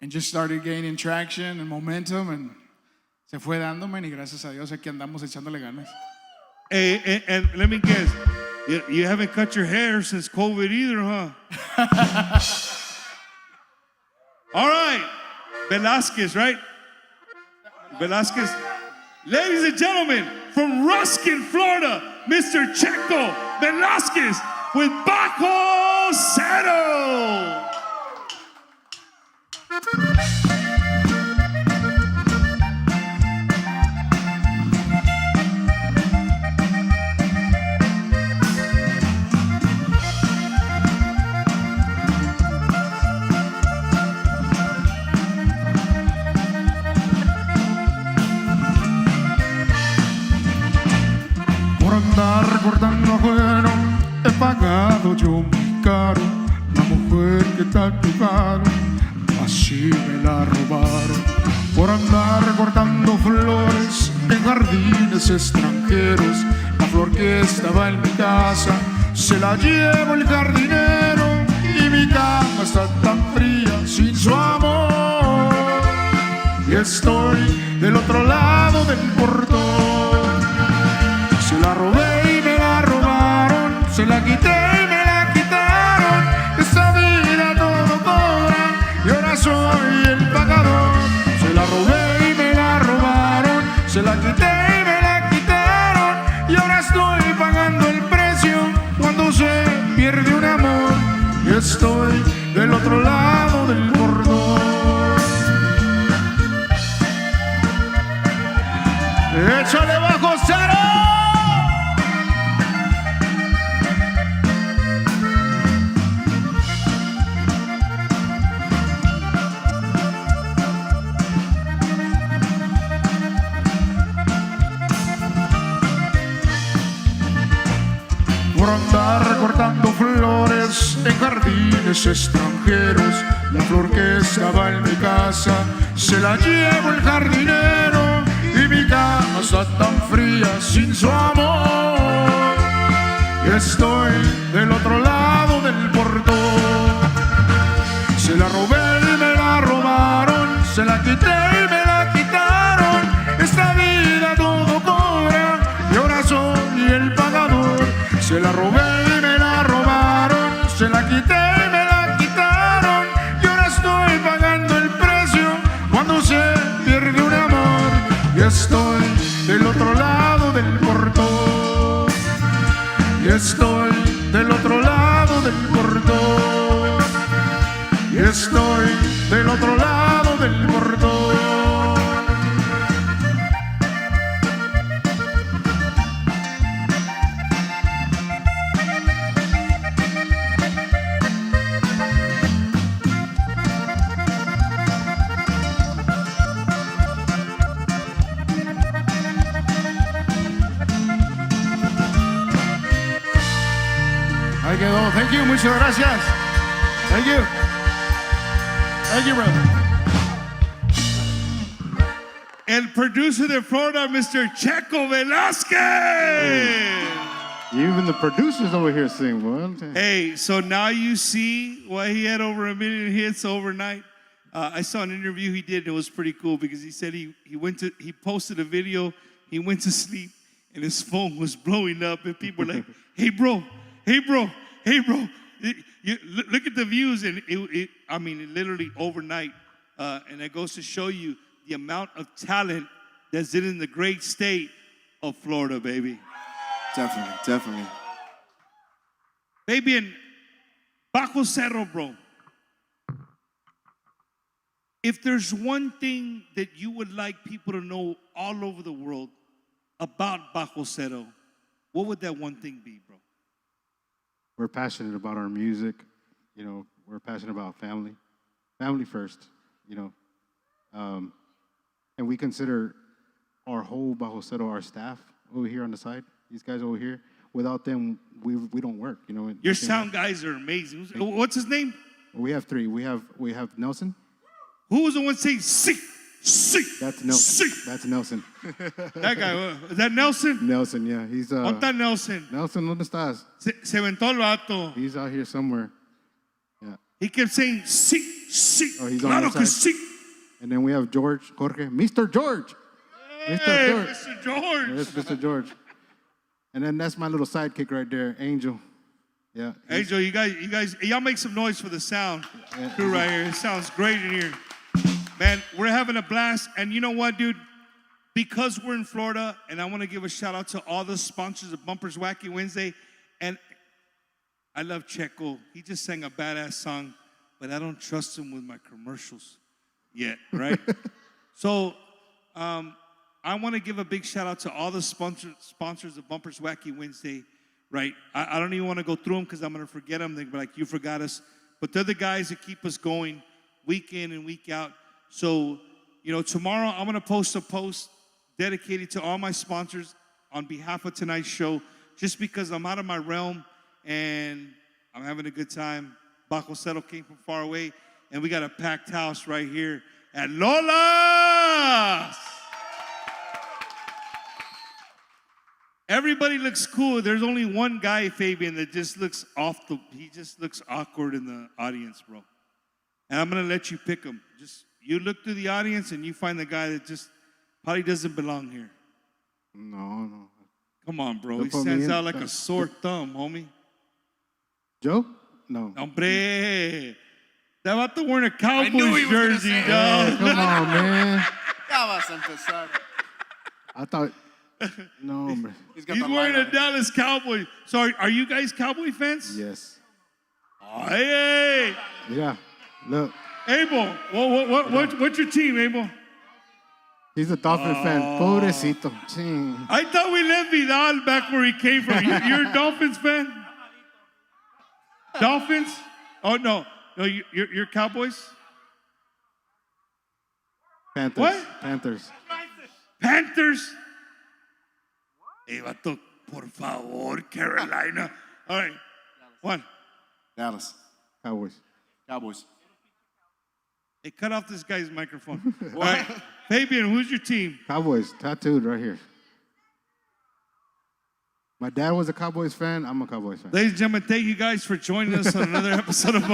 and just started gaining traction and momentum and se fue dando, man, y gracias a Dios aquí andamos echándole ganas. Hey, and let me guess, you haven't cut your hair since COVID either, huh? All right, Velázquez, right? Velázquez. Ladies and gentlemen, from Ruskin, Florida, Mr. Czecho Velázquez with Bajo Zero. Por andar cortando ajeno, he pagado yo muy caro. La mujer que tanto caro, así me la robaron. Por andar cortando flores en jardines extranjeros, la flor que estaba en mi casa se la llevó el jardinero. Y mi cama está tan fría sin su amor. Y estoy del otro lado del portón. Se la robé y me la robaron, se la quité y me la quitaron. Esta vida todo cobra y ahora soy el pagador. Se la robé y me la robaron, se la quité y me la quitaron. Y ahora estoy pagando el precio cuando se pierde un amor. Y estoy del otro lado del cordón. ¡Échale Bajo Zero! Por andar cortando flores en jardines extranjeros, la flor que estaba en mi casa se la llevó el jardinero. Y mi cama está tan fría sin su amor. Y estoy del otro lado del portón. Se la robé y me la robaron, se la quité y me la quitaron. Esta vida todo cobra y ahora soy el pagador. Se la robé y me la robaron, se la quité y me la quitaron. Y ahora estoy pagando el precio cuando se pierde un amor. Y estoy del otro lado del portón. Y estoy del otro lado del portón. Y estoy del otro lado del portón. Ahí quedó. Thank you. Muchas gracias. Thank you. Thank you, brother. El producer de Florida, Mr. Czecho Velázquez. Even the producers over here sing, boy. Hey, so now you see why he had over 1 million hits overnight. I saw an interview he did. It was pretty cool because he said he posted a video. He went to sleep and his phone was blowing up and people were like, "Hey, bro, hey, bro, hey, bro." Look at the views, and it literally overnight, and it goes to show you the amount of talent that's in the great state of Florida, baby. Definitely. Baby, and Bajo Zero, bro. If there's one thing that you would like people to know all over the world about Bajo Zero, what would that one thing be, bro? We're passionate about our music. You know, we're passionate about family. Family first, you know. And we consider our whole Bajo Zero, our staff over here on the side, these guys over here. Without them, we don't work, you know. Your sound guys are amazing. What's his name? We have three. We have Nelson. Who was the one saying, "Sí"? That's Nelson. That's Nelson. That guy, is that Nelson? Nelson, yeah. He's ¿Dónde está Nelson? Nelson, ¿dónde estás? Se aventó el vato. He's out here somewhere. Yeah. He kept saying, sí, sí, Oh, he's on claro your que side? sí. And then we have Jorge, Mr. George. Hey, Mr. George. Mr. George. There's Mr. George. And then that's my little sidekick right there, Angel. Yeah. Angel, y'all make some noise for the sound crew right here. It sounds great in here. Man, we're having a blast. And you know what, dude? Because we're in Florida, and I want to give a shout out to all the sponsors of Bumpers Wacky Wednesday. And I love Czecho. He just sang a badass song, but I don't trust him with my commercials yet, right? So I want to give a big shout out to all the sponsors of Bumpers Wacky Wednesday, right? I don't even want to go through them because I'm going to forget them. They're like, you forgot us. But they're the guys that keep us going week in and week out. So, you know, tomorrow I'm going to post a post dedicated to all my sponsors on behalf of tonight's show, just because I'm out of my realm and I'm having a good time. Bajo Zero came from far away, and we got a packed house right here at Lola. Everybody looks cool. There's only one guy, Fabian, that just looks he just looks awkward in the audience, bro. And I'm going to let you pick him. Just, you look through the audience and you find the guy that just probably doesn't belong here. No. Come on, bro. He stands out like a sore thumb, homie. Joe? No. Hombre. That vato wearing a Cowboys jersey, dog. Come on, man. Ya vas a empezar. I thought, no, man. He's wearing a Dallas Cowboy. So are you guys Cowboy fans? Yes. Oh, hey. Yeah. Look. Abel, what's your team, Abel? He's a Dolphin fan. Pobrecito. Ching. I thought we left Vidal back where he came from. You're a Dolphins fan? Dolphins? Oh, no. No, you're Cowboys? Panthers. What? Panthers. Panthers? Hey, vato, por favor, Carolina. All right. One. Dallas. Cowboys. Cowboys. Hey, cut off this guy's microphone. All right. Fabian, who's your team? Cowboys. Tattooed right here. My dad was a Cowboys fan. I'm a Cowboys fan. Ladies and gentlemen, thank you guys for joining us on another episode of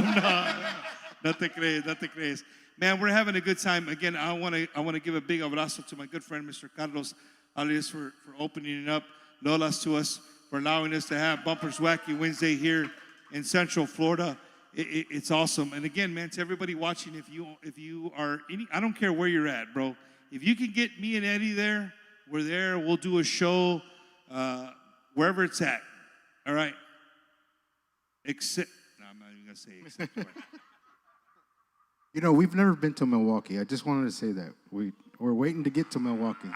No te crees. Man, we're having a good time. Again, I want to give a big abrazo to my good friend, Mr. Carlos Alias, for opening it up. Lola's to us, for allowing us to have Bumpers Wacky Wednesday here in Central Florida. It's awesome. And again, man, to everybody watching, if you are I don't care where you're at, bro. If you can get me and Eddie there, we're there. We'll do a show wherever it's at. All right. Except, no, I'm not even gonna say except. Right. You know, we've never been to Milwaukee. I just wanted to say that we're waiting to get to Milwaukee.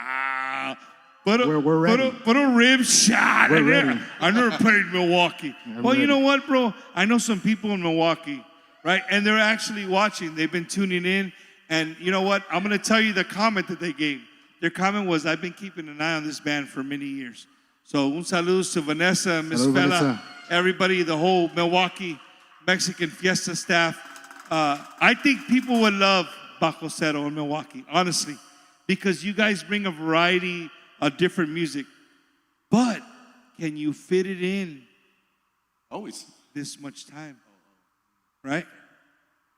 We're ready. Put a rib shot. We're ready. I never played in Milwaukee. You know what, bro? I know some people in Milwaukee, right? And they're actually watching. They've been tuning in. And you know what? I'm going to tell you the comment that they gave. Their comment was, I've been keeping an eye on this band for many years. So, un saludo to Vanessa and Miss Fela, everybody, the whole Milwaukee Mexican Fiesta staff. I think people would love Bajo Zero in Milwaukee, honestly, because you guys bring a variety of different music. But can you fit it in? Always. This much time, right?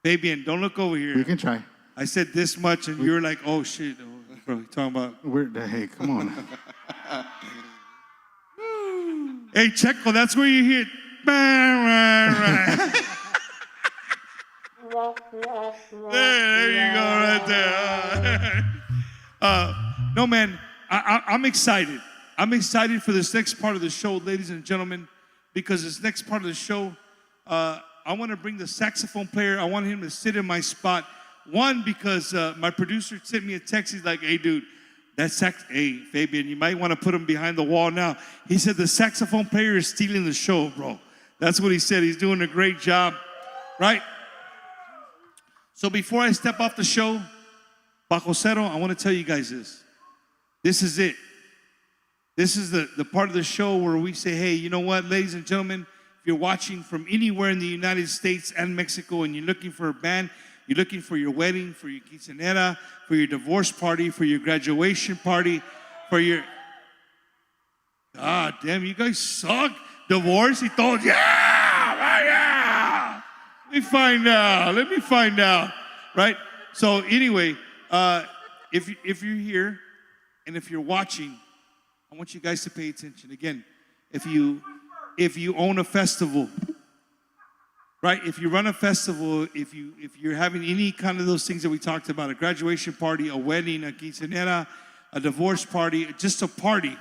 Fabian, don't look over here. We can try. I said this much, and you're like, oh, shit. Oh, bro, you talking about? Hey, come on. Hey, Czecho, that's where you hear it. There you go, right there. No, man, I'm excited. I'm excited for this next part of the show, ladies and gentlemen, because this next part of the show, I want to bring the saxophone player. I want him to sit in my spot. One, because my producer sent me a text. He's like, hey, dude, hey, Fabian, you might want to put him behind the wall now. He said the saxophone player is stealing the show, bro. That's what he said. He's doing a great job, right? So before I step off the show, Bajo Zero, I want to tell you guys this. This is it. This is the part of the show where we say, hey, you know what, ladies and gentlemen, if you're watching from anywhere in the United States and Mexico and you're looking for a band, You're looking for your wedding, for your quinceañera, for your divorce party, for your graduation party, for your... God damn, you guys suck. Divorce y todo. Yeah! Let me find out. Right? So anyway, if you're here and if you're watching, I want you guys to pay attention. Again, if you own a festival, right? If you run a festival, if you're having any kind of those things that we talked about, a graduation party, a wedding, a quinceañera, a divorce party, just a party,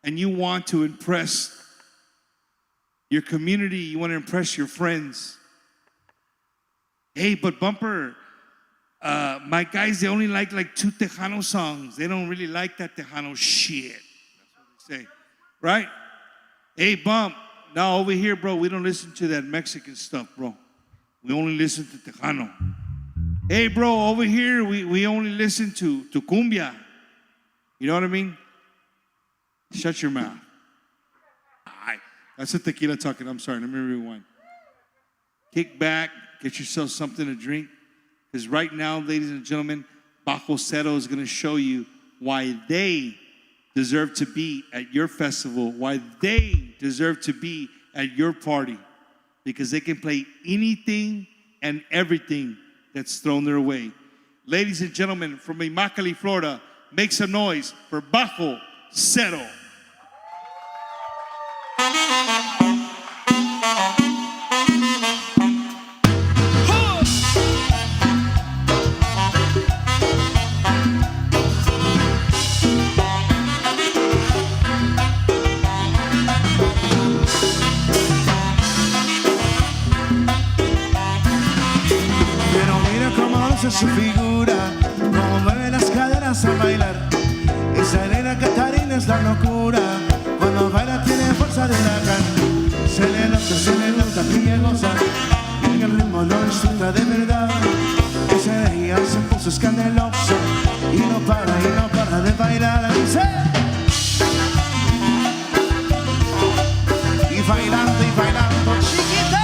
and you want to impress your community, you want to impress your friends. Hey, but Bumper, my guys, they only like 2 Tejano songs. They don't really like that Tejano shit. That's what they say, right? Hey, Bump, now over here, bro, we don't listen to that Mexican stuff, bro. We only listen to Tejano. Hey, bro, over here, we only listen to cumbia. You know what I mean? Shut your mouth. That's a tequila talking. I'm sorry. Let me rewind. Kick back. Get yourself something to drink. Because right now, ladies and gentlemen, Bajo Zero is going to show you why they deserve to be at your festival, why they deserve to be at your party. Because they can play anything and everything that's thrown their way. Ladies and gentlemen, from Immokalee, Florida, make some noise for Bajo Zero. Su figura, como mueve las caderas al bailar. Esa nena Catarina es la locura, cuando baila tiene fuerza de huracán. Se le nota que ella goza, y en el ritmo lo disfruta de verdad. Ese día se puso escandaloso, y no para de bailar. Dice, y bailando, chiquita.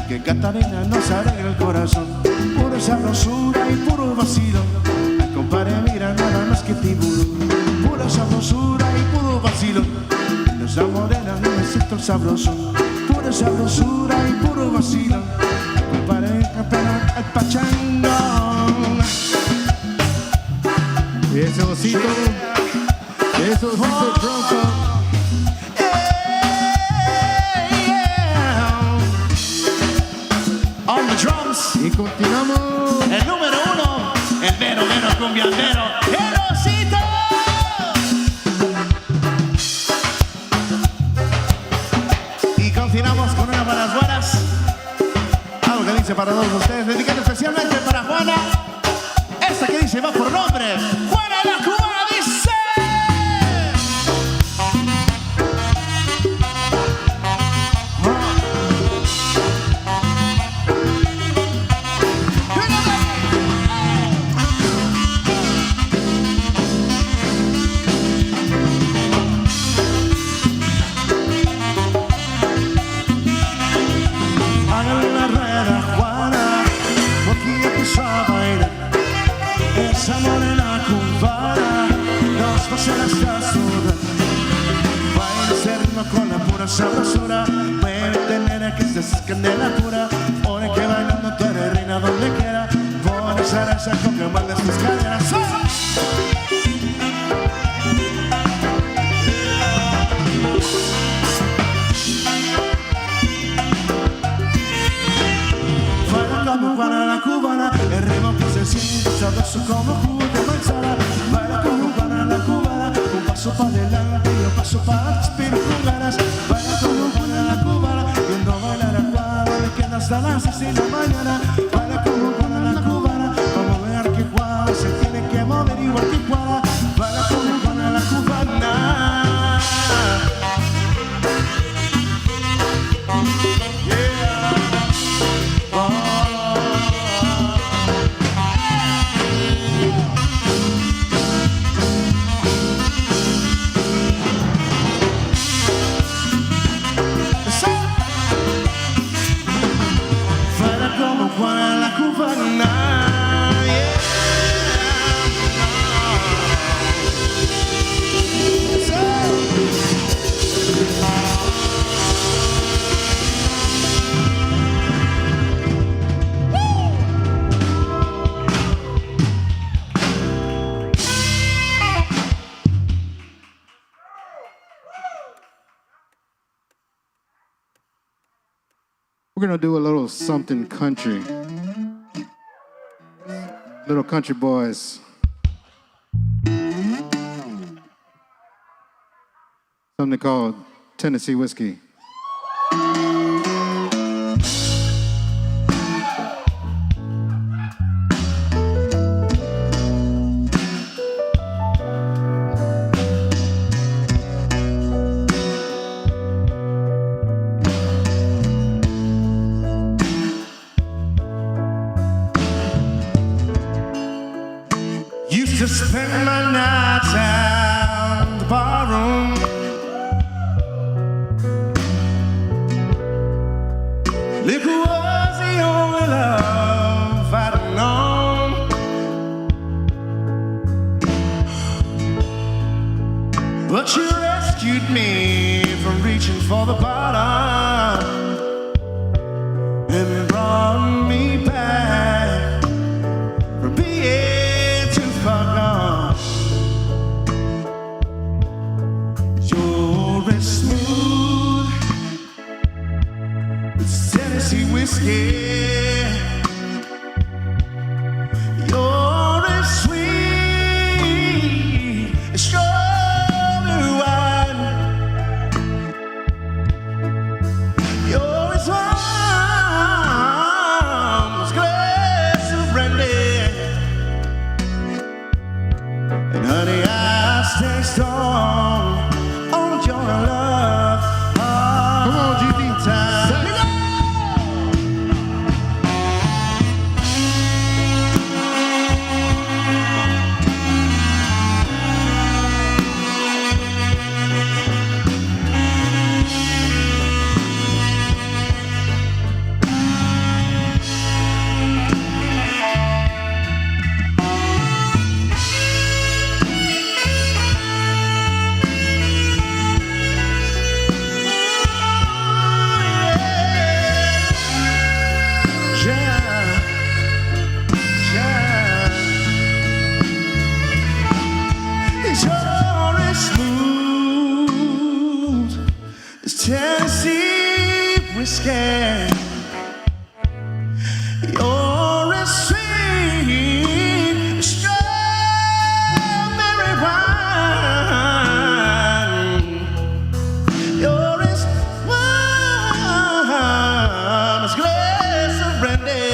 Que Catarina nos alegra el corazón, pura sabrosura y puro vacilo. Compadre, mira nada más que tiburón, pura sabrosura y puro vacilo. Nos morena no me siento sabroso, pura sabrosura y puro vacilo. Compadre, campeón, el pachangón. Ese osito bronco. Y continuamos. El número 1, el mero cumbiambero, el osito. Y continuamos con una para las buenas. Algo que dice para todos ustedes, dedicado especialmente para Juana. Esta que dice va por nombre, Juana la Cubana, dice. Esa morena cubana nos va a hacer hasta sudar. Baila ese ritmo con la pura sabrosura. Muévete, nena, que estás candela pura. Ahora que bailando tú eres reina donde quiera. Pon esa raza con que mueves tus caderas. Como Juana la Cubana, el ritmo que se siente sabroso como jugo de manzana. Baila como Juana la Cubana, un paso para adelante y un paso para atrás, pero con ganas. Baila como Juana la Cubana, viendo bailar a Juana, me queda hasta las 6 de la mañana. Baila como Juana la Cubana, vamos a ver que Juana se tiene que mover igual que Juana. Baila como Juana la Cubana. We're gonna do a little something country. Little country boys. Something called Tennessee whiskey. Used to spend my nights out in the barroom, liquor was the only love I'd known. But you rescued me from reaching for the bottom and brought me back from being too far gone. You're as smooth as Tennessee whiskey. You're as sweet as strawberry wine. You're as warm as glass of brandy. And honey, I stay strong on your love. Come on, GD. Time. Tennessee whiskey. You're as sweet as strawberry wine. You're as warm as glass of brandy.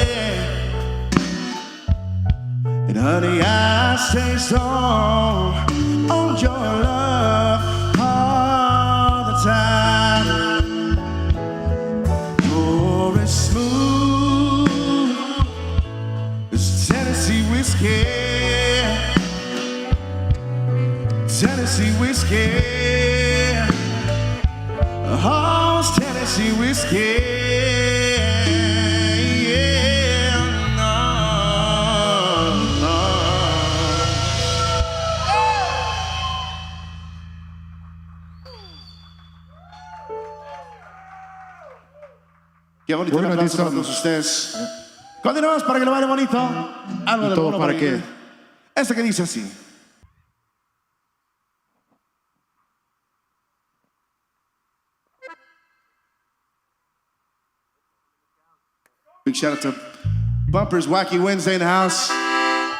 And honey, I stay strong on your love all the time. You're as smooth as Tennessee whiskey. Tennessee whiskey. Oh, it's Tennessee whiskey. Yeah, no, no. Qué bonito We're el gonna do aplauso para something. todos ustedes. Continuamos para que lo baile bonito. Algo de ¿Y todo bueno para que- qué? Este que dice así. Big shout out to Bumpers Wacky Wednesday in the house.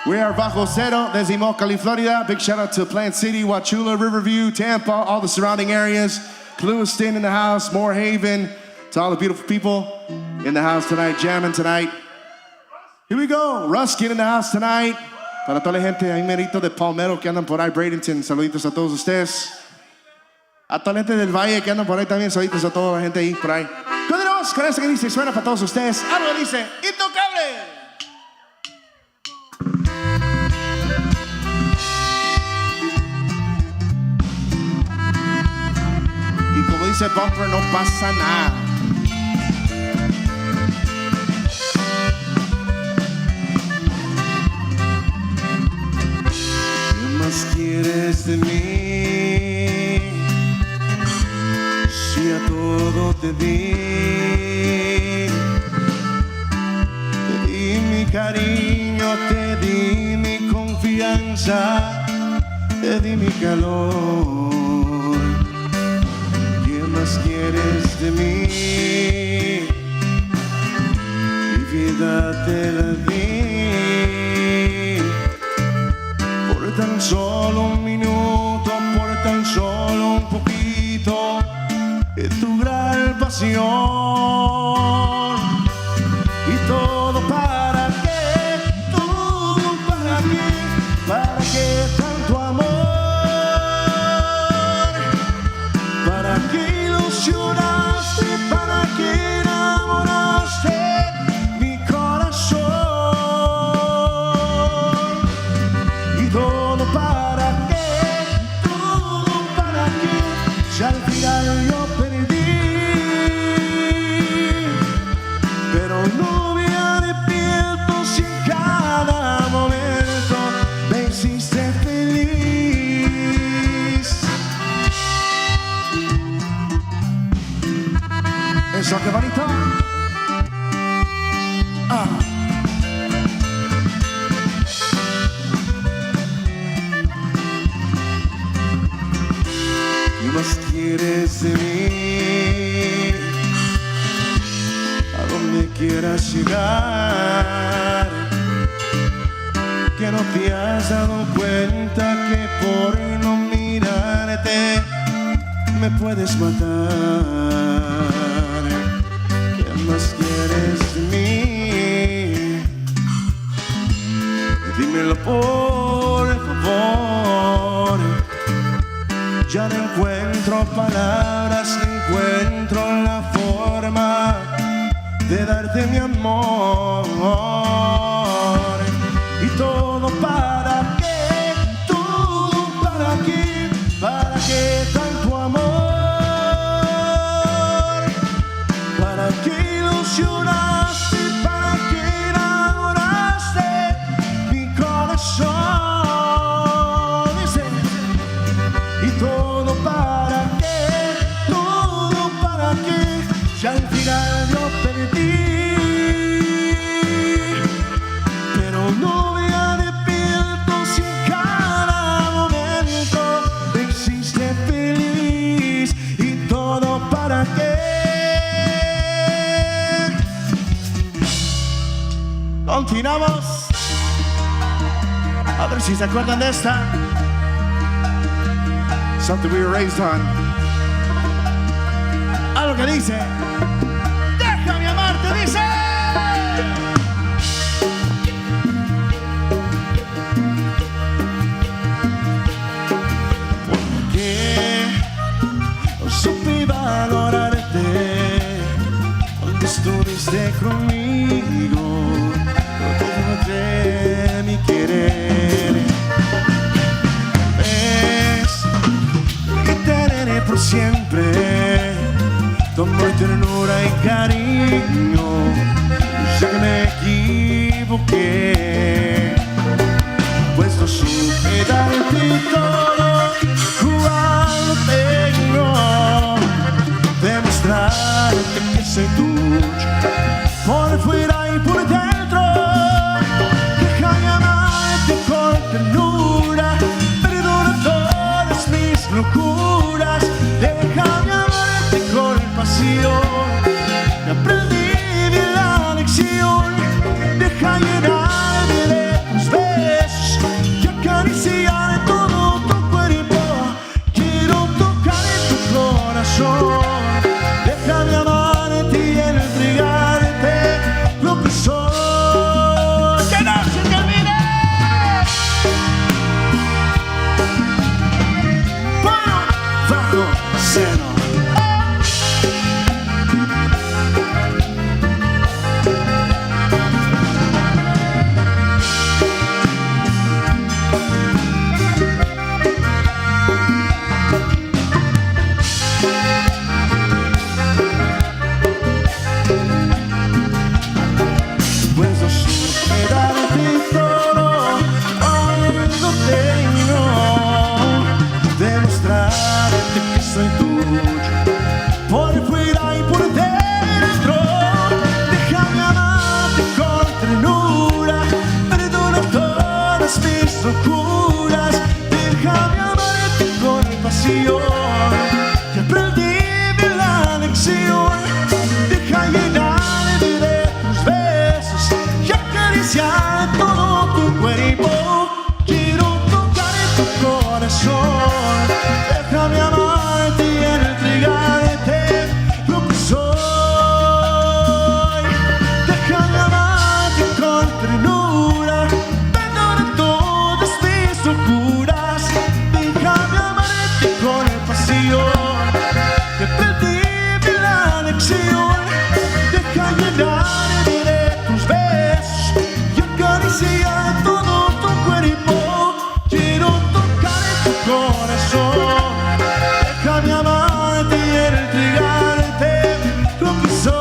We are Bajo Zero, desde Mocali, Florida. Big shout out to Plant City, Wachula, Riverview, Tampa, all the surrounding areas. Lewiston in the house, Moorhaven. To all the beautiful people in the house tonight, jamming tonight. Here we go. Ruskin in the house tonight. Para toda la gente ahí merito de Palmero que andan por ahí, Bradenton, saluditos a todos ustedes. A toda la gente del Valle que andan por ahí también, saluditos a toda la gente ahí por ahí. Continuamos con esto que dice, suena para todos ustedes. Algo dice, intocable. Y como dice Bumper, no pasa nada. ¿Qué más quieres de mí? Si a todo te di. Te di mi cariño, te di mi confianza, te di mi calor. ¿Qué más quieres de mí? vida te la di por tan solo un minuto, por tan solo un poquito de tu gran pasión. Y todo para qué, todo para qué, para qué tanto amor, para qué ilusionaste, para qué enamoraste mi corazón. Y todo para qué, si al final yo perdí, pero no me arrepiento si en cada momento me hiciste feliz. Eso, qué bonito. ¿Qué más quieres de mí? A donde quieras llegar, que no te has dado cuenta que por no mirarte me puedes matar. ¿Qué más quieres de mí? Dímelo por favor. Ya no encuentro palabras, no encuentro la forma de darte mi amor. Y todo para qué, todo para qué tanto amor, para qué ilusionaste, para qué enamoraste mi corazón. Y todo para qué, si al final yo perdí, pero no me arrepiento si en cada momento me hiciste feliz. Y todo para qué. Continuamos. A ver si se acuerdan de esta. Something we were raised on. Algo que dice: déjame amarte, dice. Porque no supe valorarte cuando estuviste conmigo. No te noté mi querer. Por siempre tu amor, ternura y cariño, ya que me equivoqué, pues no supe darte todo cuando tengo, demostrarte que soy tuyo por fuera y por dentro. Déjame amarte con ternura, perdona todas mis locuras. Déjame amarte con pasión, que aprendí bien la lección. Deja llenarme de tus besos y acariciar todo tu cuerpo. Quiero tocar en tu corazón. Déjame amarte y entregarte lo que soy. ¡Que no se te olvide! Bajo Zero. Pues no supe darte todo cuando tengo, demostrarte que soy tuyo que aprendí la lección. Deja llenarme de tus besos y acariciar todo tu cuerpo. Quiero tocar tu corazón. Déjame amarte y entregarte lo que soy.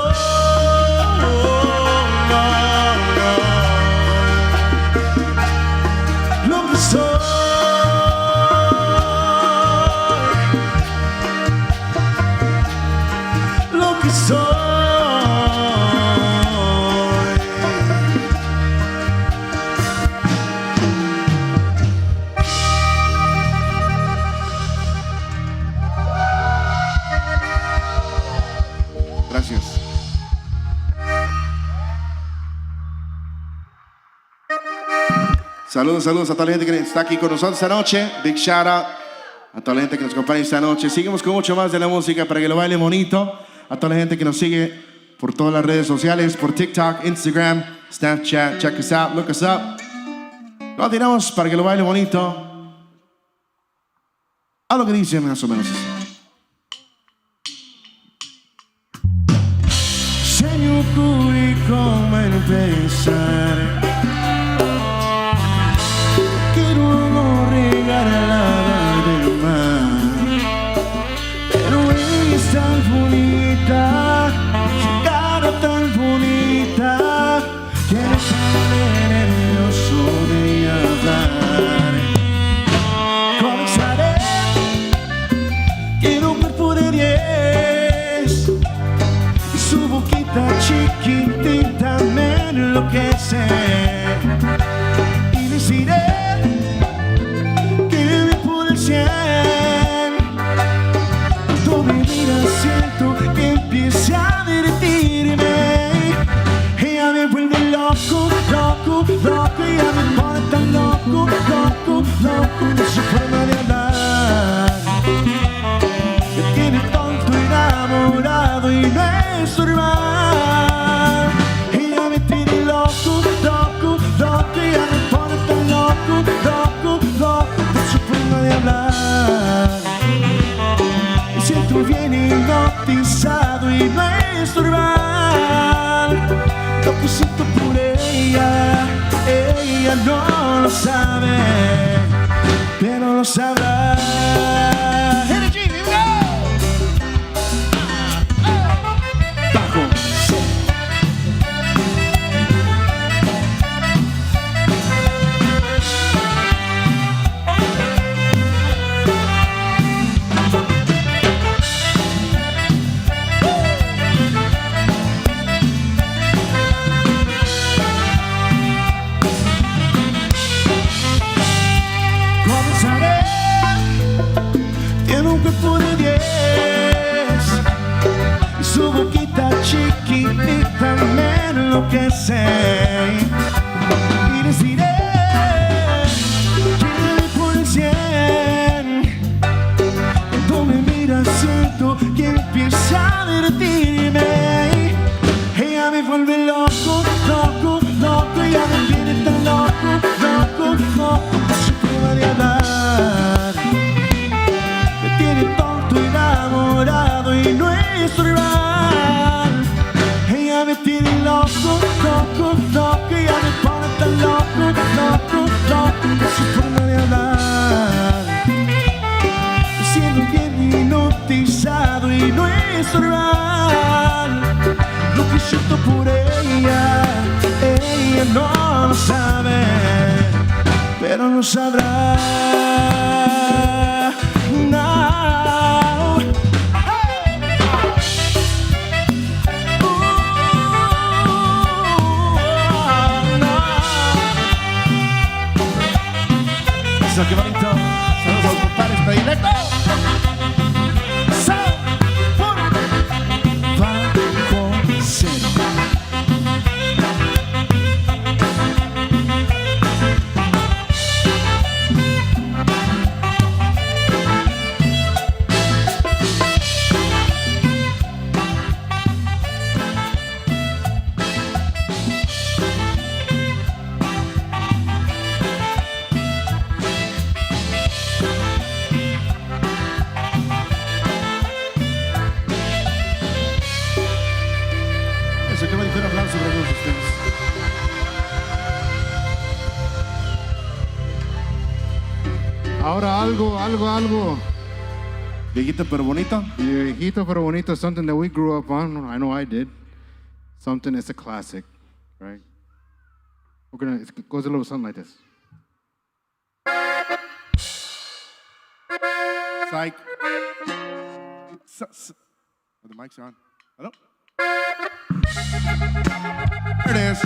Lo que soy. Lo que soy. Gracias. Saludos, saludos a toda la gente que está aquí con nosotros esta noche. Big shout out a toda la gente que nos acompaña esta noche. Seguimos con mucho más de la música para que lo baile bonito. A toda la gente que nos sigue por todas las redes sociales, por TikTok, Instagram, Snapchat. Check us out, look us up. Continuamos para que lo baile bonito. A lo que dice más o menos así. Se mi ocurre come empezar. Quiero no regalar del mar, pero ella es tan bonita, su cara tan bonita, que me sale nervioso de hablar. Comenzaré, quiero un cuerpo de 10 y su boquita chiquitita me enloquece. Y les diré que me pone el 100. Cuando me mira siento que empieza a derretirme. Ella me vuelve loco, loco, loco. Ella me pone tan loco, loco, loco. De su forma de hablar me tiene tonto, enamorado y no es normal. Ella me tiene loco, loco, loco. Ella me pone tan loco, loco, loco. De su forma de hablar me siento bien hipnotizado y no es normal. Lo que siento por ella, ella no lo sabe, pero lo sabrá. Energy, here we go. Bajo Zero. Comenzaré, tiene un cuerpo de 10 y su boquita chiquitita me enloquece. Y les diré que me pone el 100. Cuando me mira siento que empieza a derretirme. Ella me vuelve loco, loco, loco. Ella me tiene tan loco, loco, loco. De su forma de hablar me tiene tonto, enamorado y no es normal. Ella me tiene loco, loco, loco. Ella me pone tan loco, loco, loco. De su forma de hablar me siento bien hipnotizado y no es normal. Lo que siento por ella, ella no lo sabe, pero lo sabrá. Now. Hey. Eso, qué bonito. Saludos a los compadres predilectos. Bajo Zero. Ahora algo. Viejito pero bonito. Viejito pero bonito, something that we grew up on. I know I did. Something that's a classic, right? It goes a little something like this. Psych. Oh, the mics are on. Hello? There it is.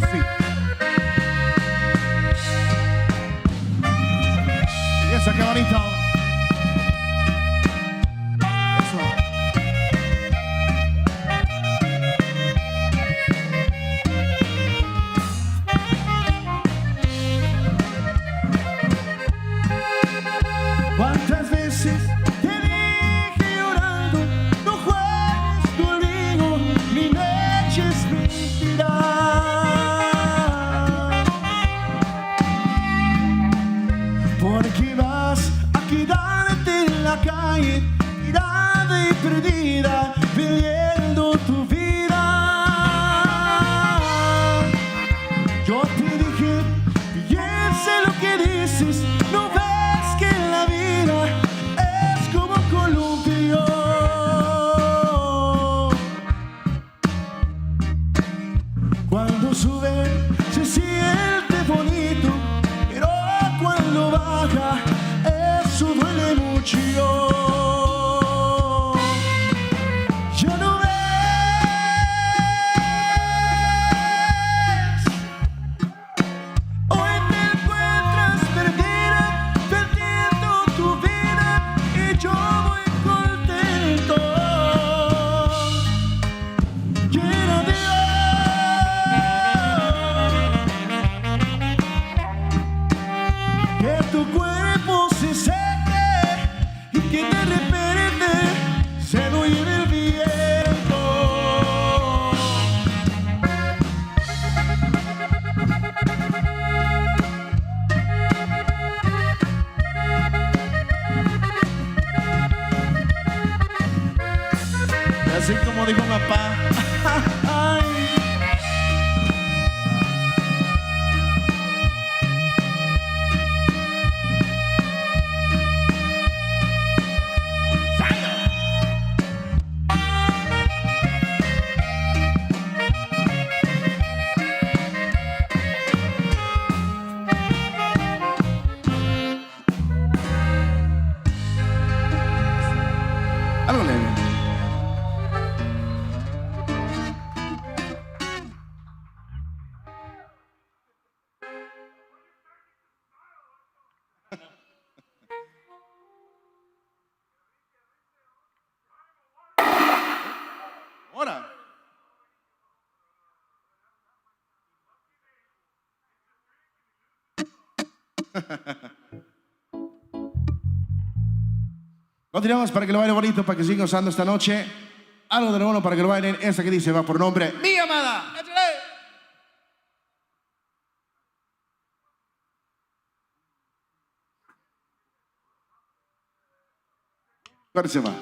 Sí. Y eso, qué bonito. Eso. ¿Cuántas veces te dije llorando? No juegues conmigo, ni me eches mentiras. Porque vas a quedarte en la calle, tirada y perdida, viviendo tu vida. Yo te dije, piensa lo que dices, no ves que la vida es como un columpio. Cuando sube se siente bonito, pero cuando baja eso duele mucho. Ya no ves, hoy te encuentras perdida, perdiendo tu vida, y yo voy contento, llena de que tu cuerpo se seque y que de repente se lo lleve el viento. Así como dijo papá. Ay. Algo leve. Ahora. Continuamos para que lo bailen bonito, para que sigan usando esta noche. Algo de lo bueno para que lo bailen. Esa que dice va por nombre Mi Amada. ¡Échale! ¿Cuál se va?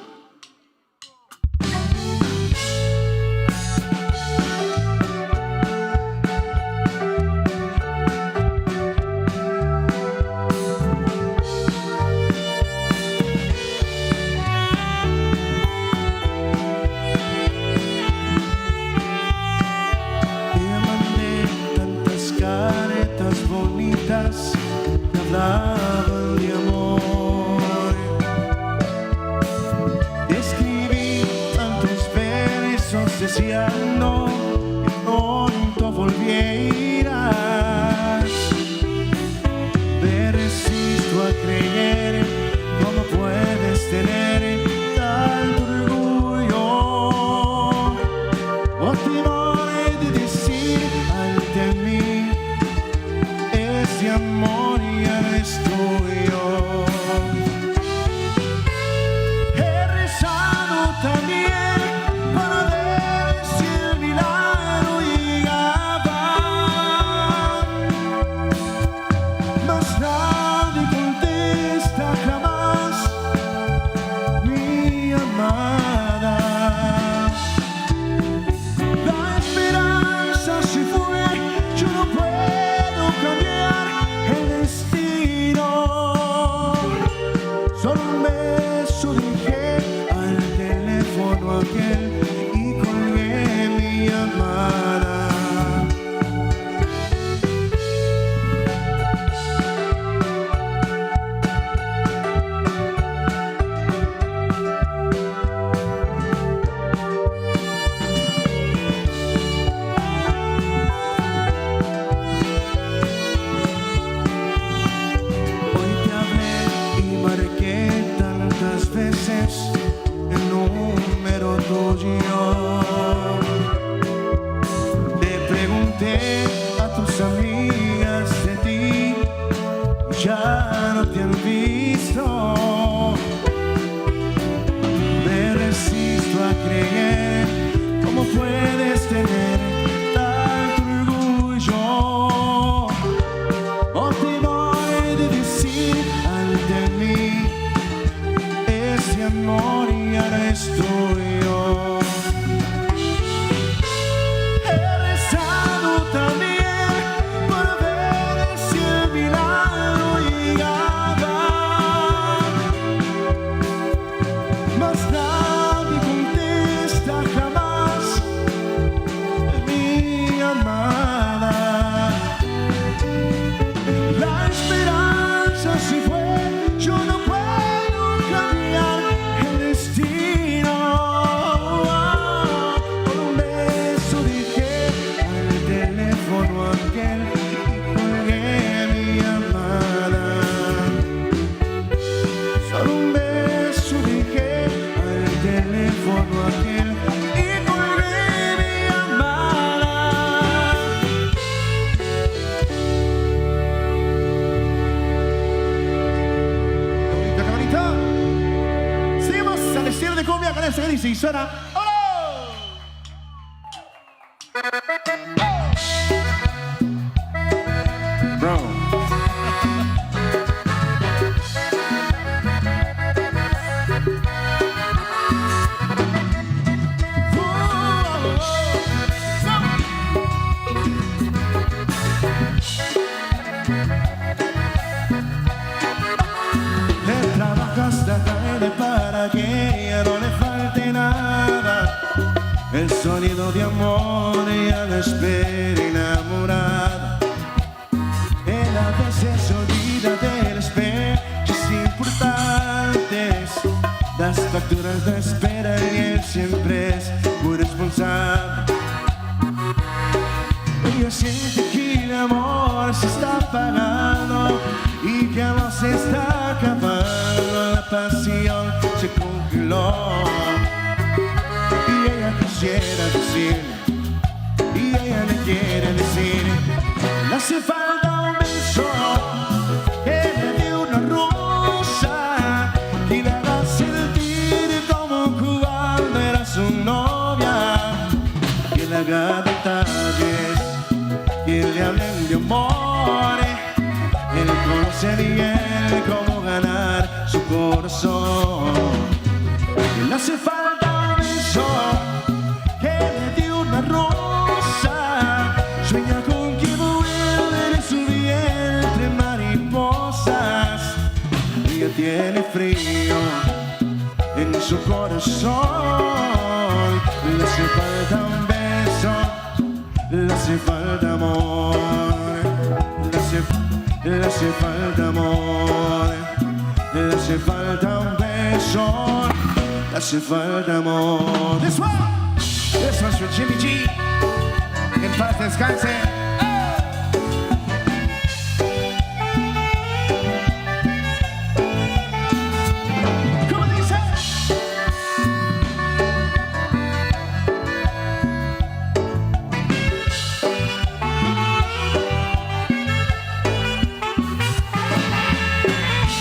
Te mandé tantas caretas bonitas que hablaban de amor. Te escribí tantos versos deseando que pronto volvieras. Me resisto a creer cómo puedes tener tanto orgullo o temor de decir ante mí ese amor ya es tuyo. He rezado también para ver si el milagro llegaba, mas nadie contesta jamás, mi amada. puedo cambiar el destino. Solo un beso dije al teléfono aquel y colgué mi llamada. Veces el número tuyo. Le pregunté a tus amigas de ti, ya no te han visto. Me resisto a creer cómo puedes tener tanto orgullo. O te voy a decir ante mí, este amor ya no es tuyo. He rezado también por ver si el milagro llegaba, mas nadie contesta jamás mi llamada. La esperanza se fue, yo no puedo cambiar el destino. Por un beso dije al teléfono aquel y colgué mi llamada. Solo un beso dije al teléfono aquel y colgué mi llamada. Qué bonito. Seguimos al estilo de cumbia con eso que dice y suena. ¡Oh! Bro. Le trabajas la calle para que ya no le falte nada. El sonido de amor ya la espera enamorada. Él a veces se olvida de las fechas importantes. Las facturas la esperan y él siempre es muy responsable. Ella siente que el amor se está apagando y que amor se está acabando. La pasión se congeló y ella quisiera decirle, y ella le quiere decir, le hace falta un beso que le dé una rosa y le haga sentir como cuando era su novia, que le haga detalles, que le hablen de amor. Él conoce bien cómo ganar su corazón. Que le hace falta un beso que le dé una rosa. Sueña con que vuelven en su vientre mariposas. Ella tiene frío en su corazón. Le hace falta un beso, le hace falta amor. Le hace falta amor, le hace falta un beso, le hace falta amor. This one's for Jimmy G. En paz descanse. ¿Cómo dice?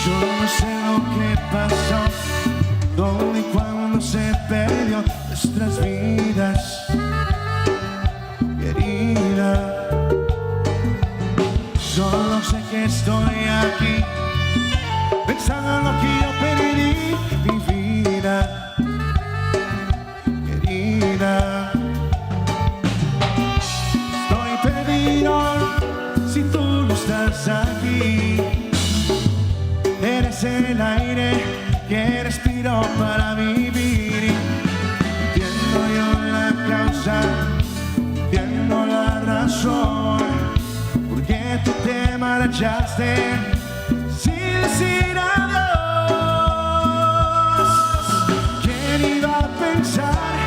Yo no sé lo que pasó, dónde y cuándo se perdió nuestras vidas, querida. Solo sé que estoy aquí, pensando en lo que yo perdí, mi vida, querida. Estoy perdido si tú no estás aquí. Eres el aire que respiro para vivir. Entiendo yo la causa, entiendo la razón, porque tú te marchaste sin decir adiós. ¿Quién iba a pensar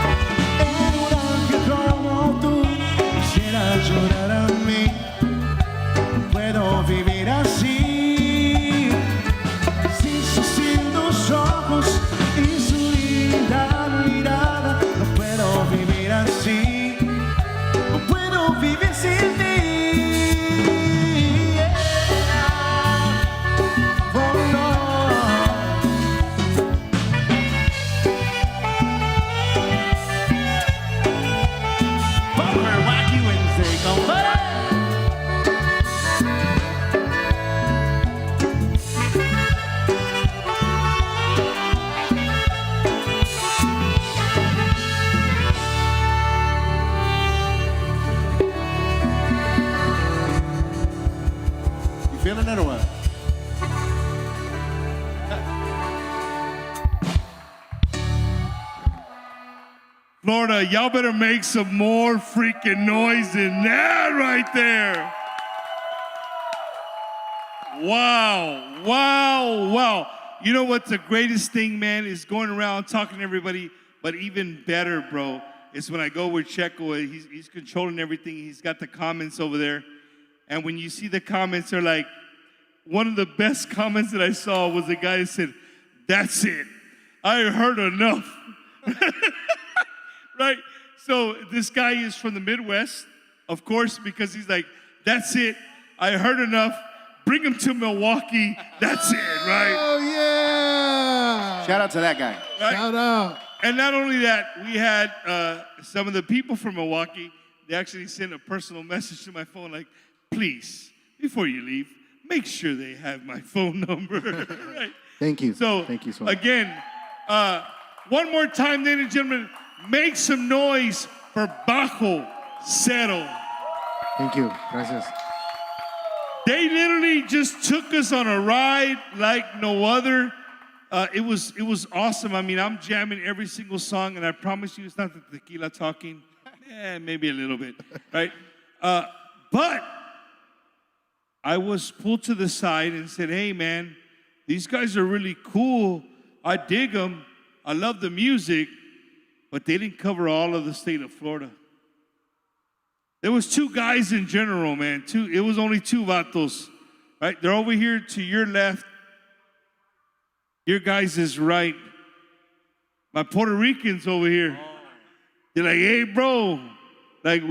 en un ángel como tú? Quisiera llorar a mí, no puedo vivir así. Sin sus lindos ojos y su linda mirada, no puedo vivir así, no puedo vivir sin ti. Oh, no. Bumper Wacky Wednesday, compadre. You feeling it or what? Florida, y'all better make some more freaking noise than that right there. Wow, wow, wow. You know what's the greatest thing, man, is going around talking to everybody, but even better, bro, is when I go with Czecho, he's controlling everything. He's got the comments over there. And when you see the comments, they're like, one of the best comments that I saw was the guy that said, "That's it. I heard enough." Right? So this guy is from the Midwest, of course, because he's like, "That's it. I heard enough. Bring him to Milwaukee. That's it," right? Oh, yeah. Shout out to that guy. Right? Shout out. And not only that, we had some of the people from Milwaukee, they actually sent a personal message to my phone like, "Please, before you leave, make sure they have my phone number." Right? Thank you. So, Thank you so much. again, one more time, ladies and gentlemen, make some noise for Bajo Zero. Thank you. Gracias. They literally just took us on a ride like no other. It was awesome. I mean, I'm jamming every single song, and I promise you it's not the tequila talking. Maybe a little bit, right? But I was pulled to the side and said, "Hey, man, these guys are really cool. I dig them. I love the music, but they didn't cover all of the state of Florida." There was two guys in general, man. It was only two vatos, right? They're over here to your left. Your guys is right. My Puerto Ricans over here. They're like, "Hey, bro, like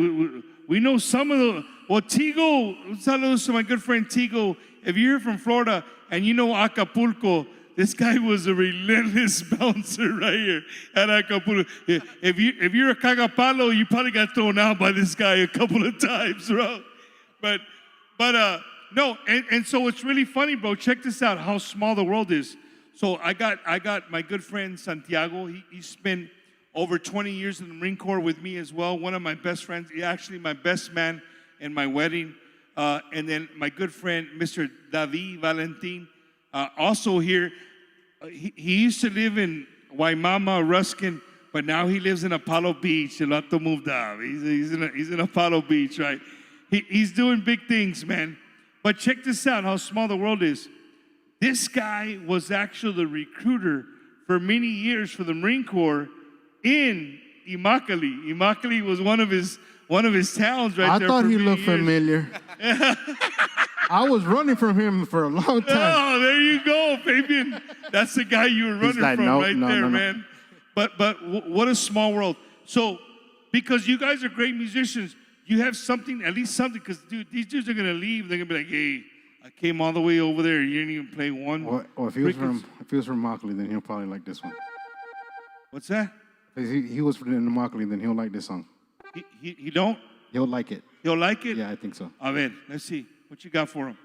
we know some of the." Well, Tigo, saludos to my good friend Tigo. If you're from Florida and you know Acapulco, this guy was a relentless bouncer right here at Acapulco. If you're a cagapalo, you probably got thrown out by this guy a couple of times, bro. But no, and so it's really funny, bro. Check this out, how small the world is. So I got my good friend Santiago. He spent over 20 years in the Marine Corps with me as well. One of my best friends, actually my best man in my wedding. And then my good friend, Mr. David Valentin, also here. He used to live in Waimama, Ruskin, but now he lives in Apollo Beach. El vato moved out. He's in Apollo Beach, right? He's doing big things, man. But check this out, how small the world is. This guy was actually the recruiter for many years for the Marine Corps in Immokalee. Immokalee was one of his towns right there. I thought for he many looked years. familiar. I was running from him for a long time. Oh, there you go, Fabian. That's the guy you were running like, from no, right no, there, no, no. man. But what a small world. So, because you guys are great musicians, you have something, at least something, because, dude, these dudes are going to leave. They're going to be like, "Hey, I came all the way over there. You didn't even play one." Or if he was from Immokalee, then he'll probably like this one. What's that? If he was from Immokalee, then he'll like this song. He don't? He'll like it. He'll like it? Yeah, I think so. A ver, let's see. What you got for him?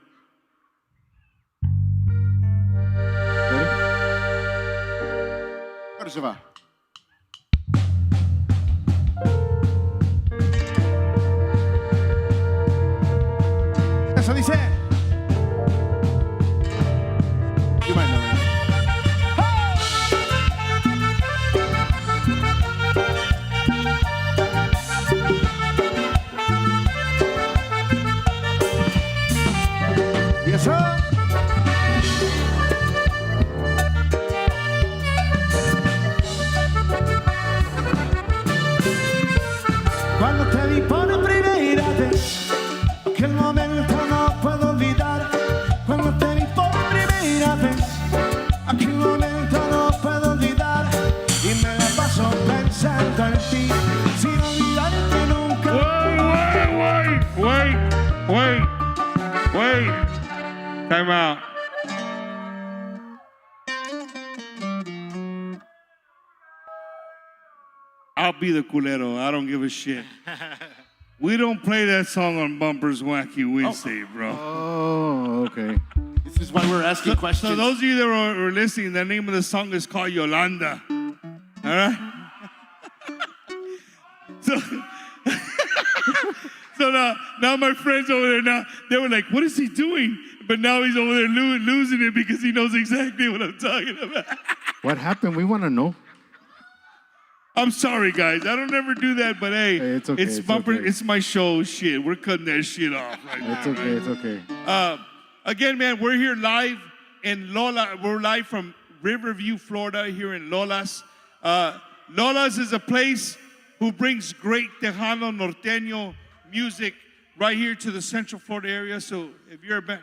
Ahora se va. Eso dice. You might know it. Y eso. Cuando te vi por primera vez, aquel momento no puedo olvidar. Cuando te vi por primera vez, aquel momento no puedo olvidar. Y me la paso pensando en ti, sin olvidarte nunca. Wait. Time out. I'll be the culero. I don't give a shit. We don't play that song on Bumpers Wacky Wednesday, bro. Oh, okay. This is why we're asking questions. So those of you that are listening, the name of the song is called Yolanda. All right? So now my friends over there, they were like, what is he doing? But now he's over there losing it because he knows exactly what I'm talking about. What happened? We want to know. I'm sorry, guys. I don't ever do that, but hey, it's okay. It's Bumper. Okay. It's my show. Shit, we're cutting that shit off right now. It's okay. Right? It's okay. Again, man, we're here live in Lola. We're live from Riverview, Florida, here in Lola's. Lola's is a place who brings great Tejano Norteño music right here to the Central Florida area. So if you're a band.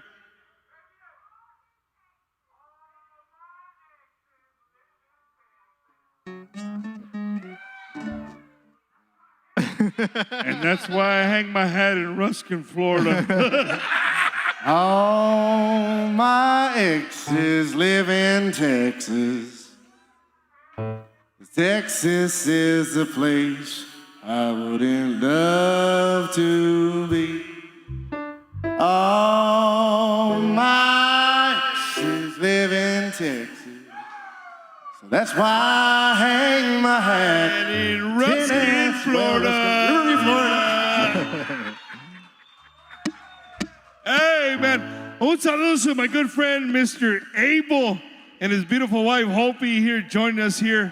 And that's why I hang my hat in Ruskin, Florida. All my exes live in Texas. Texas is the place I wouldn't love to be. All my exes live in Texas. So that's why I hang my hat in Ruskin, Florida. Riverview, Florida. Hey, man. Un saludo to my good friend, Mr. Abel, and his beautiful wife, Hopi, here joining us here.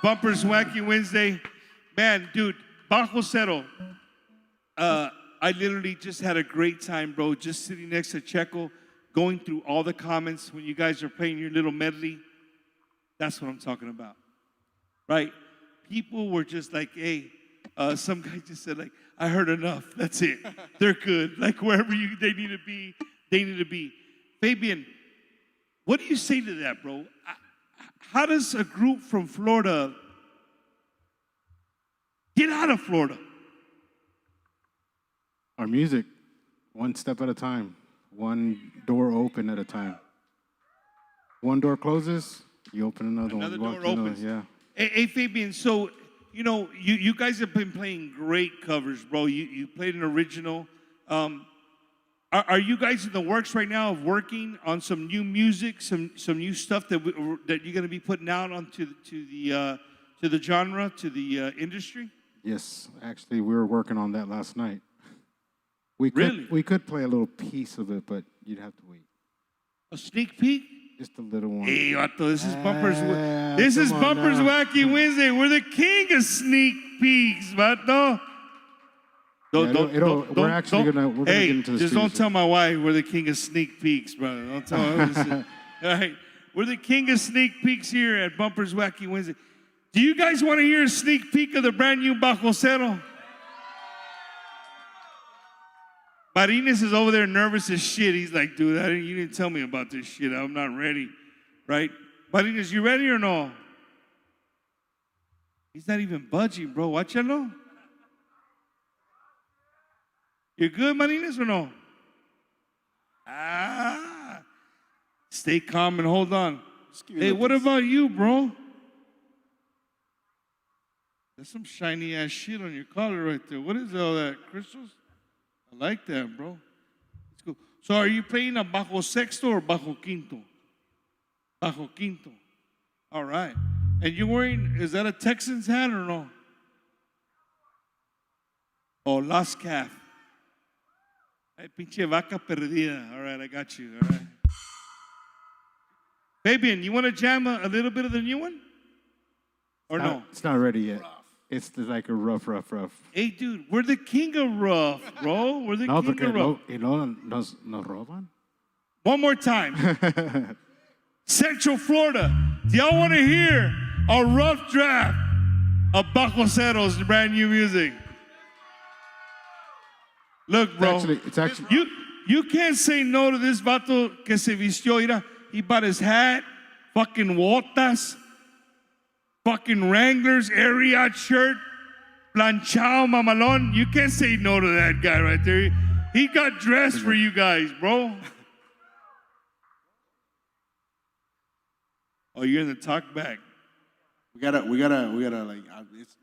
Bumpers Wacky Wednesday. Man, dude, Bajo Zero. I literally just had a great time, bro, just sitting next to Czecho, going through all the comments when you guys are playing your little medley. That's what I'm talking about, right? People were just like, hey, some guy just said, like, I heard enough. That's it. They're good. Like, wherever they need to be, they need to be. Fabian, what do you say to that, bro? How does a group from Florida get out of Florida? Our music, one step at a time, one door open at a time. One door closes, you open another door one. opens. Yeah. Hey, Fabian, so, you know, you guys have been playing great covers, bro. You played an original. Are you guys in the works right now of working on some new music, some new stuff that you're going to be putting out onto the genre, to the industry? Yes, actually, we were working on that last night. Really? We could play a little piece of it, but you'd have to wait. A sneak peek? Just a little one. Hey, Vato, this is Bumpers. This is Bumpers Wacky Wednesday. We're the king of sneak peeks, Vato. We're gonna get into the just don't tell my wife we're the king of sneak peeks, brother. Don't tell her. All right, we're the king of sneak peeks here at Bumpers Wacky Wednesday. Do you guys want to hear a sneak peek of the brand new Bajo Zero? Marines is over there nervous as shit. He's like, dude, you didn't tell me about this shit. I'm not ready, right? Marines, you ready or no? He's not even budging, bro. Watchalo. You good, Marines, or no? Stay calm and hold on. Hey, what about you, bro? There's some shiny ass shit on your collar right there. What is all that? Crystals? I like that, bro. It's cool. So are you playing a bajo sexto or bajo quinto? Bajo quinto. All right. And you're wearing, is that a Texans hat or no? Oh, Las Calf. Ay, pinche vaca perdida. All right, I got you. All right. Fabian, you want to jam a little bit of the new one? Or no? It's not ready yet. It's like a rough. Hey, dude, we're the king of rough, bro. We're the No, king porque of rough. nos roban. One more time. Central Florida. Do y'all want to hear a rough draft of Bajo Zero's brand new music? Look, bro. It's actually. You can't say no to this vato que se vistió. Mira, he bought his hat, fucking botas, fucking Wranglers, Ariat shirt, planchao, mamalon. You can't say no to that guy right there. He got dressed for you guys, bro. Oh, you're in the talk back. We gotta like.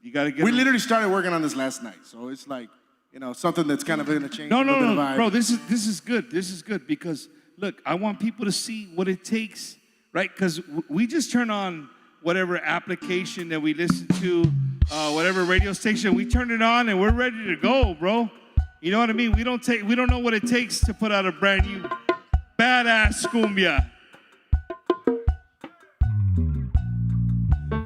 You gotta get. We literally started working on this last night, so it's like, you know, something that's kind of gonna change. No, a little bit of no, vibe. bro. This is good. This is good because look, I want people to see what it takes, right? Because we just turn on whatever application that we listen to, whatever radio station, we turn it on and we're ready to go, bro. You know what I mean? We don't know what it takes to put out a brand new badass cumbia.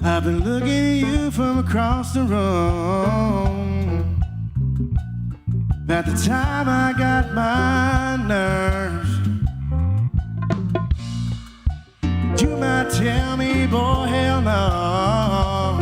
I've been looking at you from across the room. At the time I got my nerves. You might tell me, boy, hell no.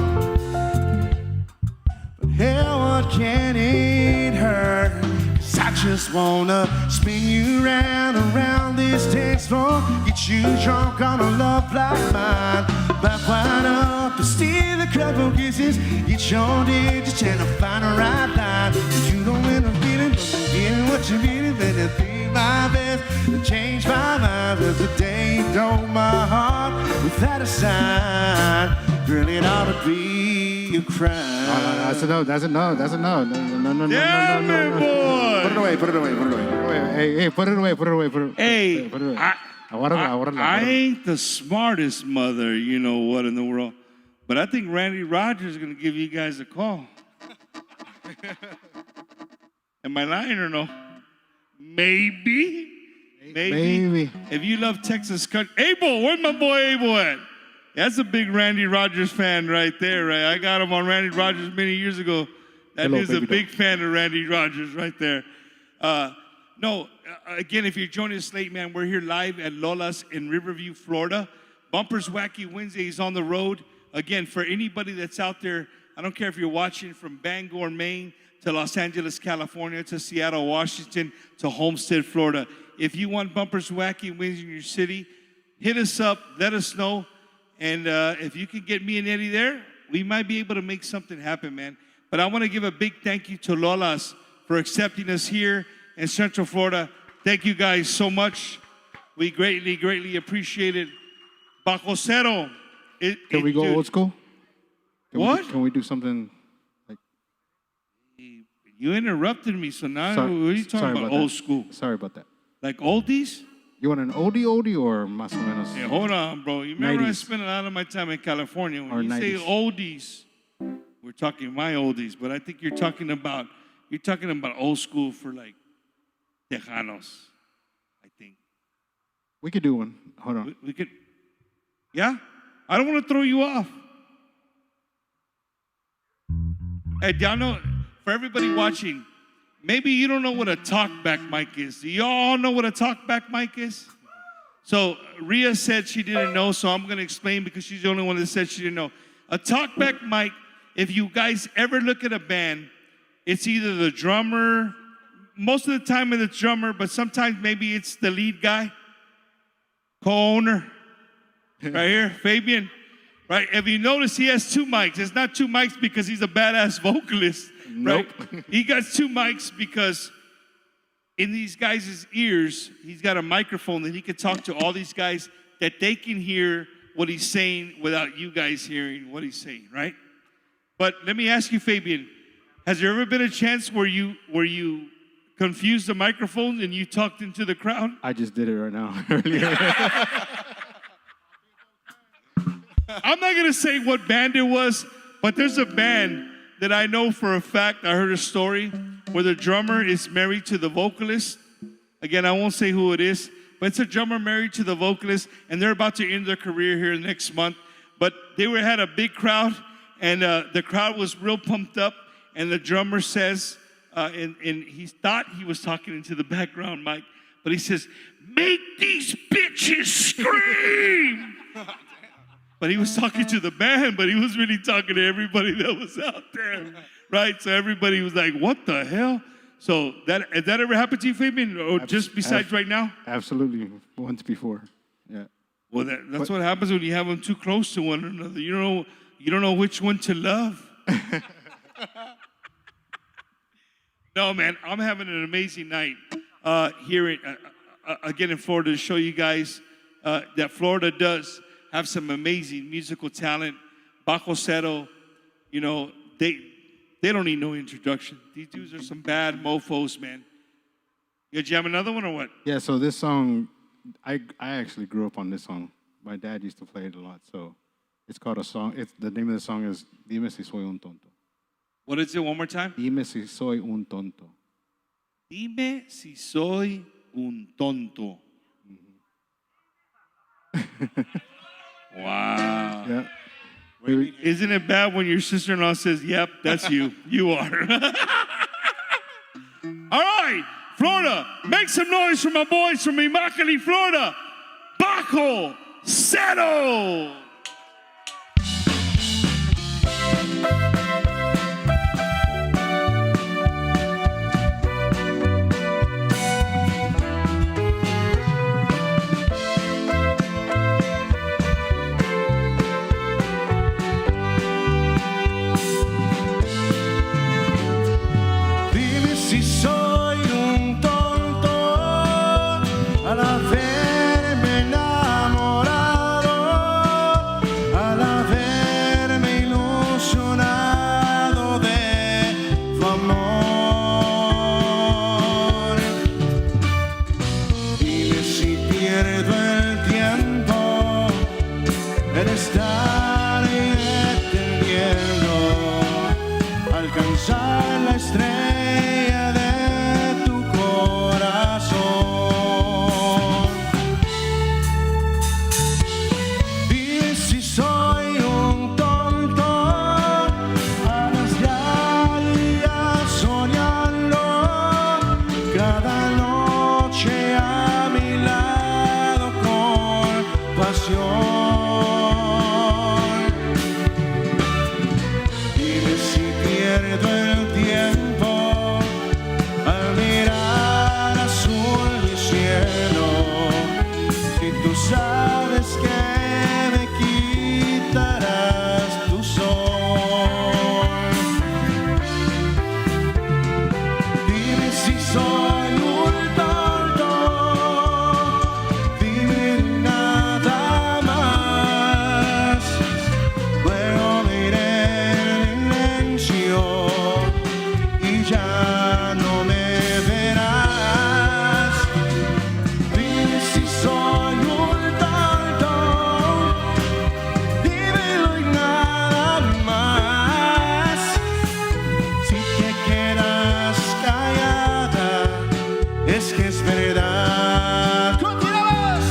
But hell, what can it hurt? 'Cause I just wanna spin you around this dance floor. Get you drunk on a love like mine. Back wide up and steal a couple kisses. Get your digits and I'll find a right line. You don't end up getting, but you're getting what you really better be my best to change my mind. There's a day you broke my heart without a sign. Girl, it ought to be a crime. That's a no. No. Damn it, boy. Put it away. Hey, put it away. Hey, Put it away. I ain't the smartest mother, you know what, in the world. But I think Randy Rogers is going to give you guys a call. Am I lying or no? Maybe. If you love Texas country. Abel, where's my boy Abel at? That's a big Randy Rogers fan right there, right? I got him on Randy Rogers many years ago. That is a big fan of Randy Rogers right there. Again, if you're joining us late, man, we're here live at Lola's in Riverview, Florida. Bumpers Wacky Wednesday is on the road. Again, for anybody that's out there, I don't care if you're watching from Bangor, Maine, to Los Angeles, California, to Seattle, Washington, to Homestead, Florida. If you want Bumpers Wacky Wednesday in your city, hit us up, let us know. And if you can get me and Eddie there, we might be able to make something happen, man. But I want to give a big thank you to Lola's for accepting us here in Central Florida. Thank you guys so much. We greatly appreciate it. Bajo Zero. Can we go old school? Can we do something like... You interrupted me, so now what are you talking about old school? Sorry about that. Like oldies? You want an oldie or más o menos? Hey, hold on, bro. You remember 90s. I spent a lot of my time in California. When Or you 90s. say oldies, we're talking my oldies, but I think you're talking about old school for like Tejanos, I think. We could do one. Hold on. We could, yeah? I don't want to throw you off. Hey, y'all know, for everybody watching, maybe you don't know what a talkback mic is. Do you all know what a talkback mic is? So Rhea said she didn't know, so I'm going to explain because she's the only one that said she didn't know. A talkback mic, if you guys ever look at a band, it's either the drummer, most of the time it's the drummer, but sometimes maybe it's the lead guy, co-owner, right here, Fabian. Right? If you notice, he has two mics. It's not two mics because he's a badass vocalist, right? Nope. He got two mics because in these guys' ears, he's got a microphone that he can talk to all these guys that they can hear what he's saying without you guys hearing what he's saying, right? But let me ask you, Fabian, has there ever been a chance where you confused the microphones and you talked into the crowd? I just did it right now. Earlier. I'm not going to say what band it was, but there's a band that I know for a fact. I heard a story where the drummer is married to the vocalist, Again, I won't say who it is, but it's a drummer married to the vocalist, and they're about to end their career here next month. But they had a big crowd, and the crowd was real pumped up, and the drummer says, and he thought he was talking into the background mic, but he says, "Make these bitches scream!" But he was talking to the band, but he was really talking to everybody that was out there, right? So everybody was like, "What the hell?" So has that ever happened to you, Fabian, or just besides right now? Absolutely, once before. Yeah. Well, that's what happens when you have them too close to one another. You don't know which one to love. No, man, I'm having an amazing night here again in Florida to show you guys that Florida does have some amazing musical talent. Bajo Zero, they don't need no introduction. These dudes are some bad mofos, man. You jam another one or what? Yeah, so this song, I actually grew up on this song. My dad used to play it a lot, so it's called a song. The name of the song is Dime si soy un tonto. What is it, one more time? Dime si soy un tonto. Dime si soy un tonto. Wow. Yeah. Isn't it bad when your sister-in-law says, "Yep, that's you. You are." All right, Florida, make some noise for my boys from Immokalee, Florida. Bajo Zero. Si soy un tonto al haberme enamorado, al haberme ilusionado de tu amor. Dime si pierdo el tiempo en estar entendiendo, alcanzar la estrella. Dime si pierdo el tiempo al mirar azul mi cielo, si tú sabes que me quitarás tu sol. Dime si soy un tonto, dime nada más, luego me iré en silencio y ya no me verás. Dime si soy un tonto, dímelo y nada más. Si te quedas callada, es que es verdad. ¡Continuamos!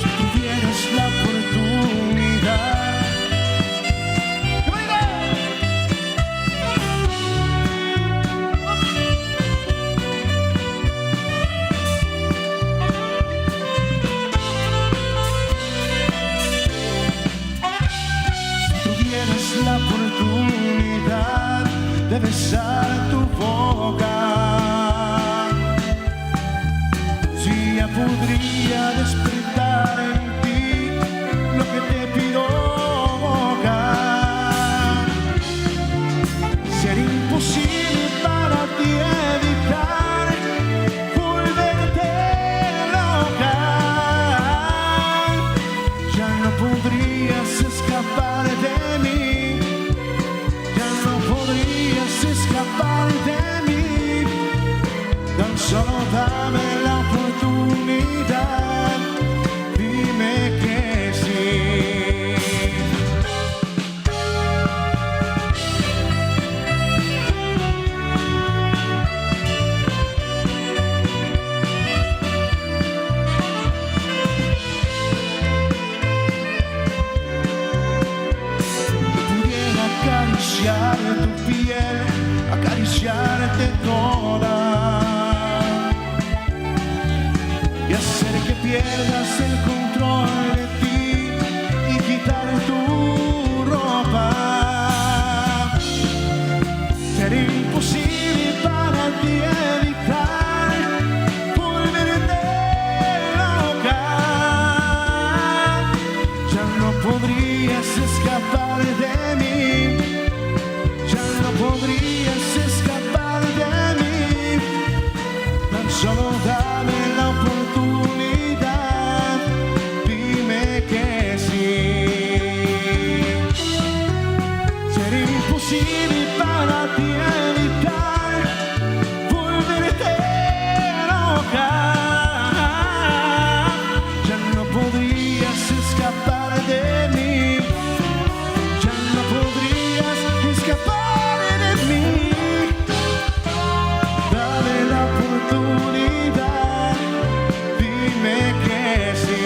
Si tuvieras la oportunidad, tuvieras la oportunidad de besar tu boca, si ya podría despertar en ti lo que te pido, boca. Sería imposible para ti evitar volverte loca. Ya no podrías escapar de mí, ya no podrías escapar de mí. Tan solo dame y hacer que pierdas el control de ti y quitar tu ropa. Será imposible para ti evitar volverte loca. Ya no podrías escapar de mí, ya no podrías escapar de mí. Tan solo dame la oportunidad, dime que sí. Será imposible para ti evitar volverte loca. Ya no podrías escapar de mí, ya no podrías escapar de mí. Dame la oportunidad, dime que sí.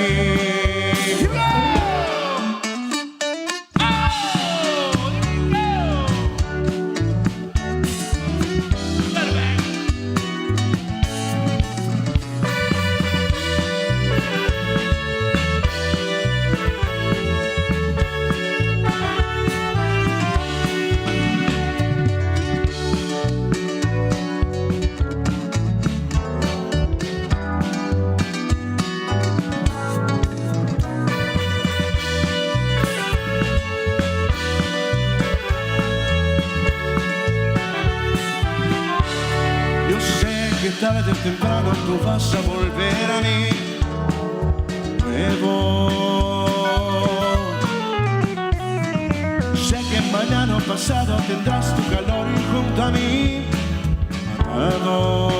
Yo sé que tarde o temprano tú vas a volver a mí nuevo. Sé que mañana o pasado tendrás tu calor y junto a mí amado.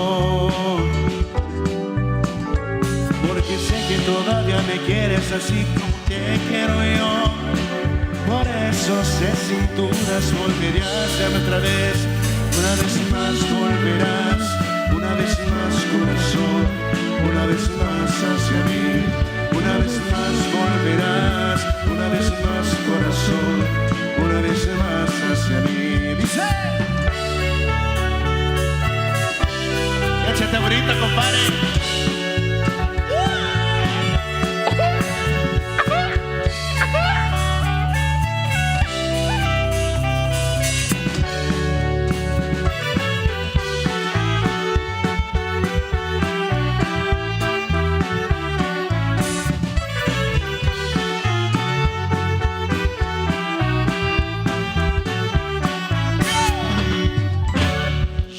Porque sé que todavía me quieres así como te quiero yo. Por eso sé sin dudas volverías a verme otra vez. Una vez más volverás, una vez más corazón, una vez más hacia mí. Una vez más volverás, una vez más corazón, una vez más hacia mí. Dice, échate bonita, compadre.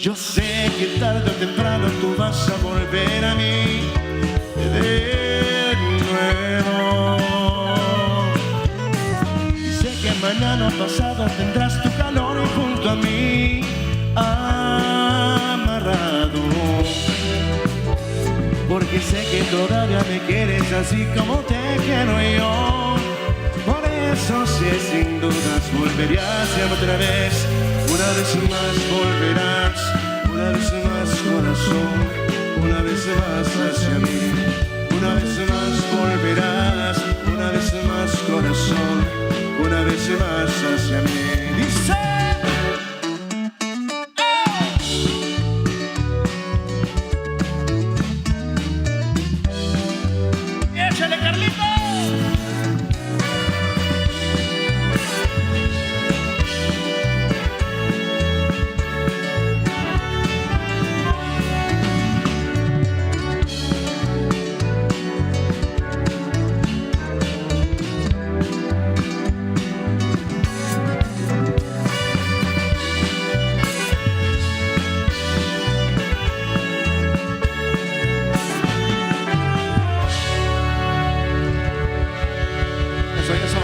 Yo sé que tarde o temprano tú vas a volver a mí de nuevo. Y sé que mañana o pasado tendrás tu calor y junto a mí amarrado. Porque sé que todavía me quieres así como te quiero yo. Por eso sé sin dudas volverías a otra vez. Una vez más volverás, una vez más corazón, una vez más hacia mí. Una vez más volverás, una vez más corazón, una vez más hacia mí. Dice, échale, Carlito. Eso.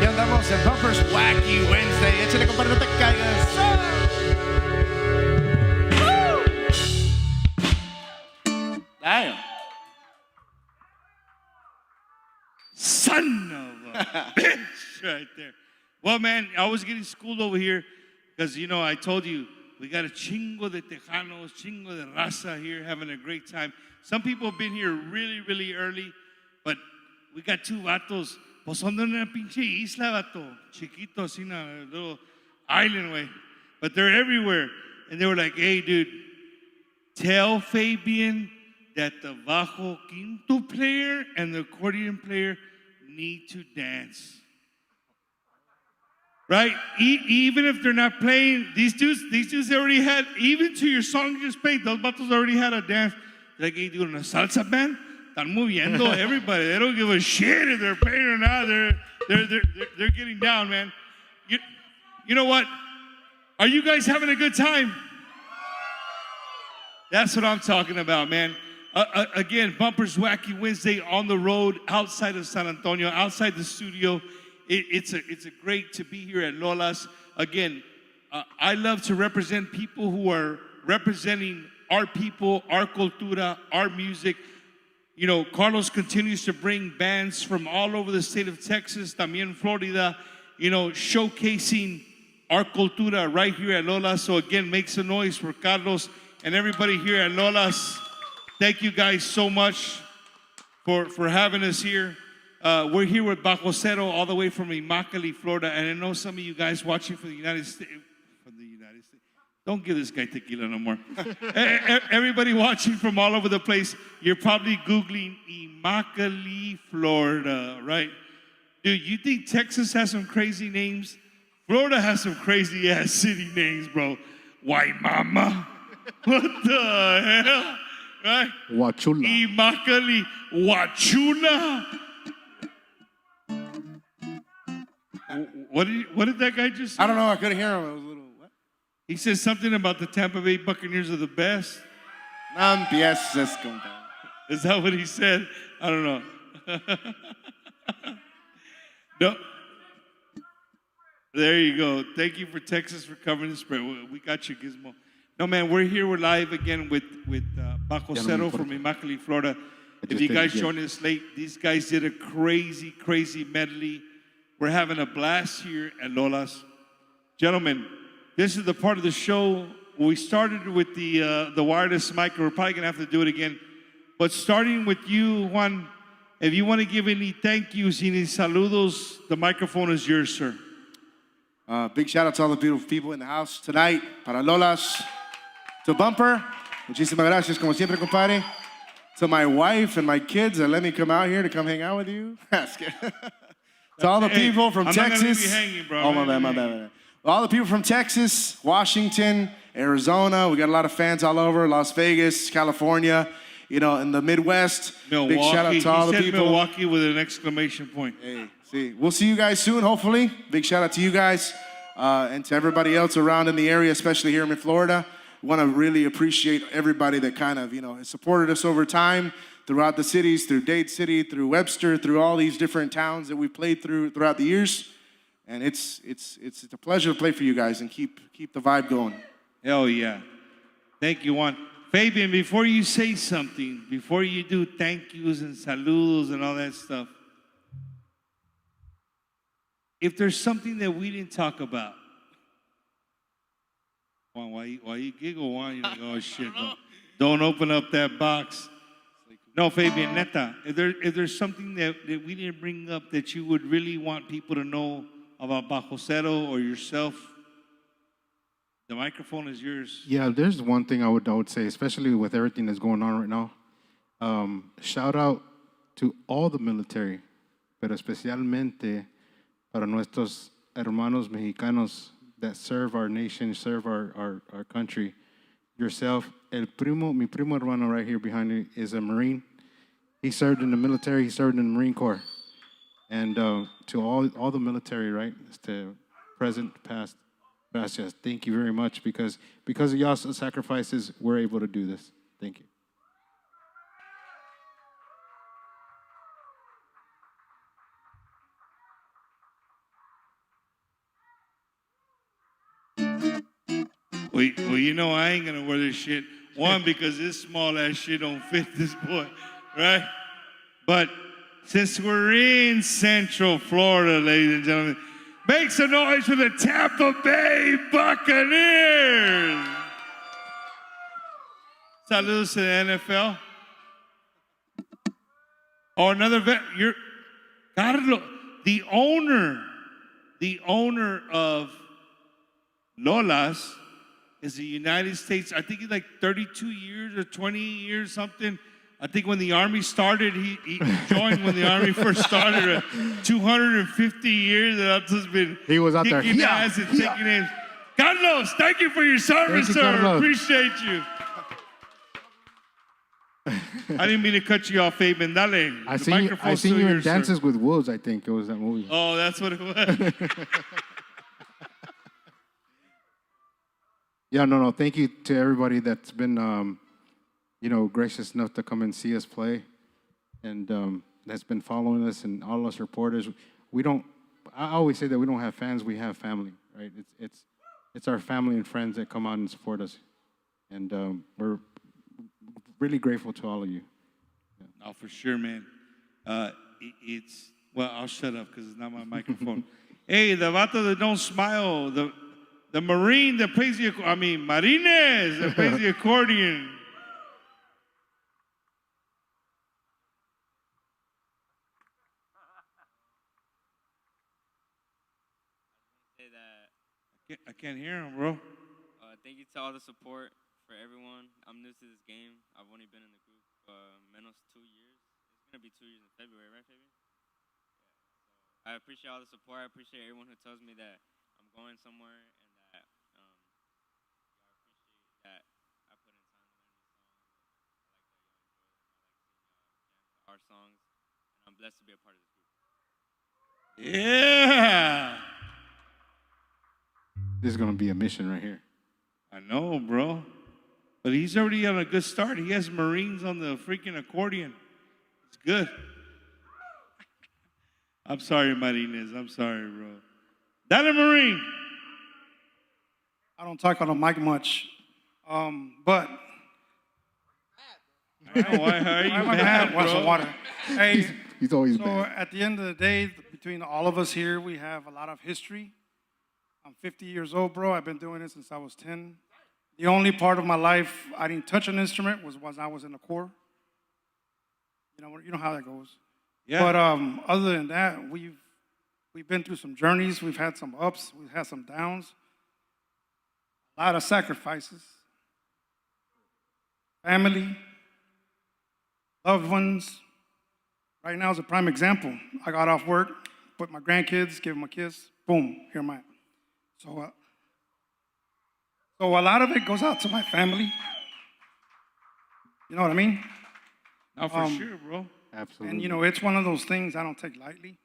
Ya andamos en Bumpers Wacky Wednesday. Échale, compadre, no te caigas. Damn. Son of a bitch right there. Well, man, I was getting schooled over here because, you know, I told you we got a chingo de tejanos, chingo de raza here having a great time. Some people have been here really, really early, but we got two vatos. Pues son de una pinche isla, vato. Chiquito, así, a little island way. But they're everywhere. and they were like, hey, dude, tell Fabian that the bajo quinto player and the accordion player need to dance. Right? Even if they're not playing, these dudes already had, even to your song you just played, those vatos already had a dance. Like, hey, dude, in a salsa band, están moviendo everybody. They don't give a shit if they're playing or not. They're getting down, man. You know what? Are you guys having a good time? That's what I'm talking about, man. Again, Bumpers Wacky Wednesday on the road, outside of San Antonio, outside the studio. It's a great to be here at Lola's. Again, I love to represent people who are representing our people, our cultura, our music. You know, Carlos continues to bring bands from all over the state of Texas, también Florida, you know, showcasing our cultura right here at Lola's. So again, make some noise for Carlos and everybody here at Lola's. Thank you guys so much for having us here. We're here with Bajo Zero all the way from Immokalee, Florida. And I know some of you guys watching from the United States. Don't give this guy tequila no more. Everybody watching from all over the place, you're probably Googling Immokalee, Florida, right? Dude, you think Texas has some crazy names? Florida has some crazy ass city names, bro. White Mama. What the hell? Right? Wachula. Immokalee. Wachula. What did that guy just say? I don't know. I couldn't hear him. It was a little, what? He said something about the Tampa Bay Buccaneers are the best. Is that what he said? I don't know. No. There you go. Thank you for Texas for covering the spread. We got you, Gizmo. No, man, we're here. We're live again with Bajo Zero from Immokalee, Florida. If you guys joined us late, these guys did a crazy, crazy medley. We're having a blast here at Lola's. Gentlemen, this is the part of the show where we started with the wireless mic. We're probably going to have to do it again. But starting with you, Juan, if you want to give any thank yous, any saludos, the microphone is yours, sir. Big shout out to all the beautiful people in the house tonight. Para Lola's. To Bumper. Muchísimas gracias, como siempre, compadre. To my wife and my kids that let me come out here to come hang out with you. To all the people from Texas. I'm not gonna leave you hanging, bro. Oh, my bad. All the people from Texas, Washington, Arizona. We got a lot of fans all over. Las Vegas, California. You know, in the Midwest. Milwaukee. Big shout out to all the people. Milwaukee with an exclamation point. Hey, see, we'll see you guys soon, hopefully. Big shout out to you guys and to everybody else around in the area, especially here in Florida. We want to really appreciate everybody that kind of, has supported us over time throughout the cities, through Dade City, through Webster, through all these different towns that we played throughout the years. And it's a pleasure to play for you guys and keep the vibe going. Hell yeah. Thank you, Juan. Fabian, before you say something, before you do thank yous and saludos and all that stuff, if there's something that we didn't talk about, Juan, why you giggle, Juan? You're like, oh shit, don't open up that box. No, Fabian, neta, if there's something that we didn't bring up that you would really want people to know about Bajo Zero or yourself, the microphone is yours. Yeah, there's one thing I would say, especially with everything that's going on right now. Shout out to all the military, pero especialmente para nuestros hermanos mexicanos that serve our nation, serve our country. Yourself, mi primo hermano right here behind me is a Marine. He served in the military, he served in the Marine Corps. And to all the military, right, to present, past, gracias. Thank you very much because of y'all's sacrifices, we're able to do this. Thank you. Well, you know I ain't gonna wear this shit. One, because this small ass shit don't fit this boy, right? But since we're in Central Florida, ladies and gentlemen, make some noise for the Tampa Bay Buccaneers. Saludos to the NFL. Oh, another vet. Carlos, the owner of Lola's. is the United States. I think he's like 32 years or 20 years, something. I think when the Army started, he joined when the Army first started. 250 years, and I've just been He was out there. kicking ass and taking names. Carlos, thank you for your service, Thank you, sir. Carlos. Appreciate you. I didn't mean to cut you off, Fabian. Dale. I seen you in Dances with Wolves, I think it was that movie. Oh, that's what it was. Yeah, no. Thank you to everybody that's been, gracious enough to come and see us play, and that's been following us and all our supporters. I always say that we don't have fans, we have family, right? It's our family and friends that come out and support us, and we're really grateful to all of you. Oh, for sure, man. Well, I'll shut up because it's not my microphone. Hey, the vato that don't smile, the Marine that plays Marines that plays the accordion. Say that. I can't hear him, bro. Thank you to all the support for everyone. I'm new to this game. I've only been in the group menos 2 years. It's gonna be 2 years in February, right, Fabian? Yeah. I appreciate all the support. I appreciate everyone who tells me that I'm going somewhere and that I appreciate that I put in time to learn these songs. I like that y'all enjoy them. I like seeing y'all jam to our songs, and I'm blessed to be a part of this group. Yeah. This is gonna be a mission right here. I know, bro. But he's already on a good start. He has Marines on the freaking accordion. It's good. I'm sorry, Marines. I'm sorry, bro. That a Marine. I don't talk on the mic much, but I know, why are you I'm mad, want some bro? water. Hey, He's always so bad. at the end of the day, between all of us here, we have a lot of history. I'm 50 years old, bro. I've been doing this since I was 10. The only part of my life I didn't touch an instrument was when I was in the Corps. You know how that goes. Yeah. But other than that, we've been through some journeys. We've had some ups. We've had some downs. A lot of sacrifices. Family, loved ones. Right now is a prime example. I got off work, put my grandkids, gave them a kiss. Boom, here am I. So a lot of it goes out to my family. You know what I mean? No, for sure, bro. Absolutely. And it's one of those things I don't take lightly.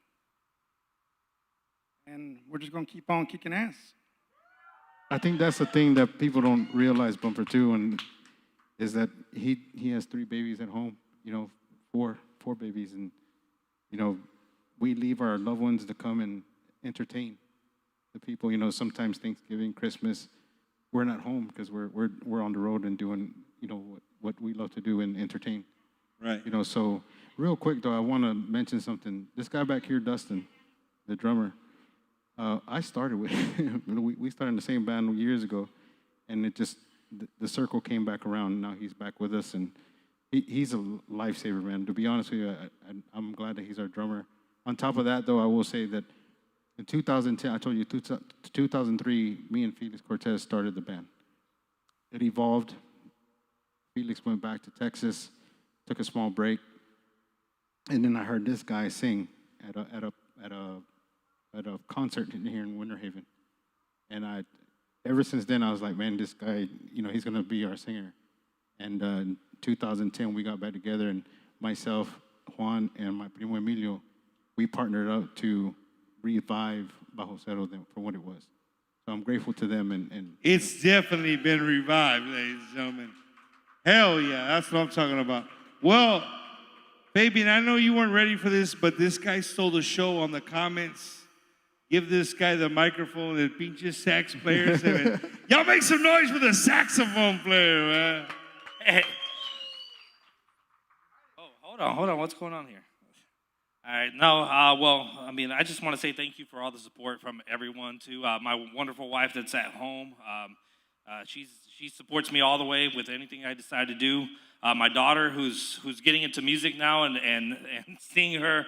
And we're just gonna keep on kicking ass. I think that's the thing that people don't realize, Bumper, too, and is that he has 3 babies at home. Four babies, and we leave our loved ones to come and entertain the people. Sometimes Thanksgiving, Christmas, we're not home because we're on the road and doing what we love to do and entertain. Right. So real quick though, I want to mention something. This guy back here, Dustin, the drummer, I started with we started in the same band years ago, and it just the circle came back around. Now he's back with us, and he's a lifesaver, man. To be honest with you, I'm glad that he's our drummer. On top of that, though, I will say that in 2010, I told you, 2003, me and Felix Cortez started the band. It evolved. Felix went back to Texas, took a small break, and then I heard this guy sing at a concert here in Winter Haven, and ever since then I was like, man, this guy, he's gonna be our singer. And in 2010, we got back together, and myself, Juan, and my primo Emilio, we partnered up to revive Bajo Zero for what it was. So I'm grateful to them. And It's definitely been revived, ladies and gentlemen. Hell yeah, that's what I'm talking about. Well, Fabian, I know you weren't ready for this, but this guy stole the show on the comments. Give this guy the microphone and pinche sax players. Y'all make some noise for the saxophone player, man. Hey. Oh, hold on. What's going on here? All right. No, I just want to say thank you for all the support from everyone. To my wonderful wife that's at home. She supports me all the way with anything I decide to do. My daughter, who's getting into music now, and seeing her,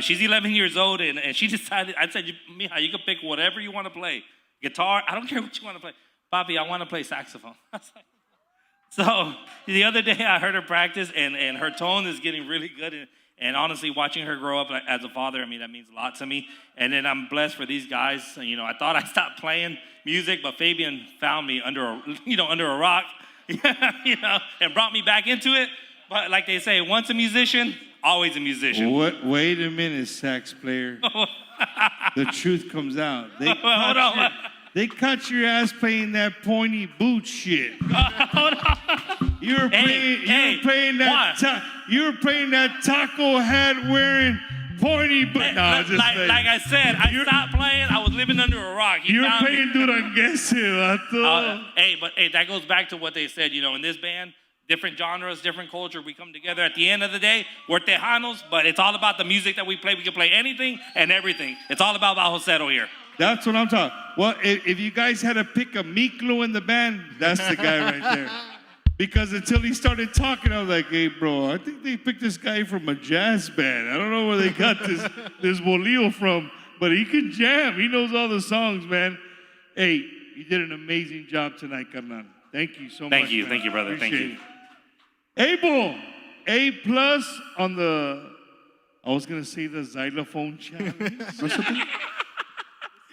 she's 11 years old, and she decided. I said, Mija, you can pick whatever you want to play. Guitar, I don't care what you want to play. Papi, I want to play saxophone. So the other day I heard her practice, and her tone is getting really good. And honestly, watching her grow up as a father, I mean, that means a lot to me. And then I'm blessed for these guys. You know, I thought I stopped playing music, but Fabian found me under a rock, you know, and brought me back into it. But like they say, once a musician, always a musician. Wait a minute, sax player. The truth comes out. They caught your ass playing that pointy boot shit. Hold on. You were playing that taco hat wearing pointy boot. Like I said, I stopped playing. I was living under a rock. You're playing Duranguense, vato. But that goes back to what they said. You know, in this band, different genres, different culture. We come together. At the end of the day, we're Tejanos, but it's all about the music that we play. We can play anything and everything. It's all about Bajo Zero here. That's what I'm talking. Well, if you guys had to pick a Miklo in the band, that's the guy right there. Because until he started talking, I was like, hey, bro, I think they picked this guy from a jazz band. I don't know where they got this bolillo from, but he can jam. He knows all the songs, man. Hey, you did an amazing job tonight, carnal. Thank you so much. Thank you, brother. Appreciate Thank you. Abel, A+ on the, I was going to say the xylophone challenge.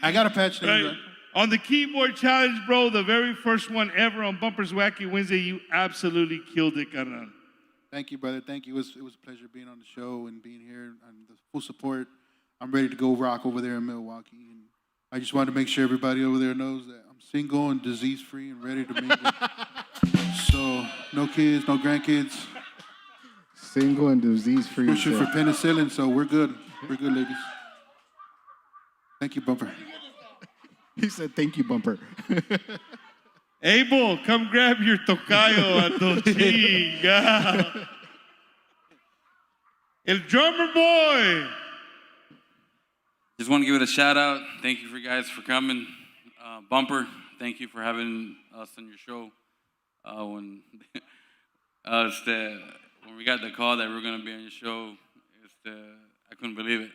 I got a patch. Right. On the keyboard challenge, bro, the very first one ever on Bumper's Wacky Wednesday, you absolutely killed it, carnal. Thank you, brother. Thank you. It was a pleasure being on the show and being here and the full support. I'm ready to go rock over there in Milwaukee. And I just wanted to make sure everybody over there knows that I'm single and disease-free and ready to mingle. So, no kids, no grandkids. Single and disease-free. Pushing for penicillin, so we're good. We're good, ladies. Thank you, Bumper. He said, thank you, Bumper. Abel, come grab your tocayo, Chinga. El drummer boy. Just want to give it a shout out. Thank you for guys for coming. Bumper, thank you for having us on your show. When we got the call that we were going to be on your show, I couldn't believe it.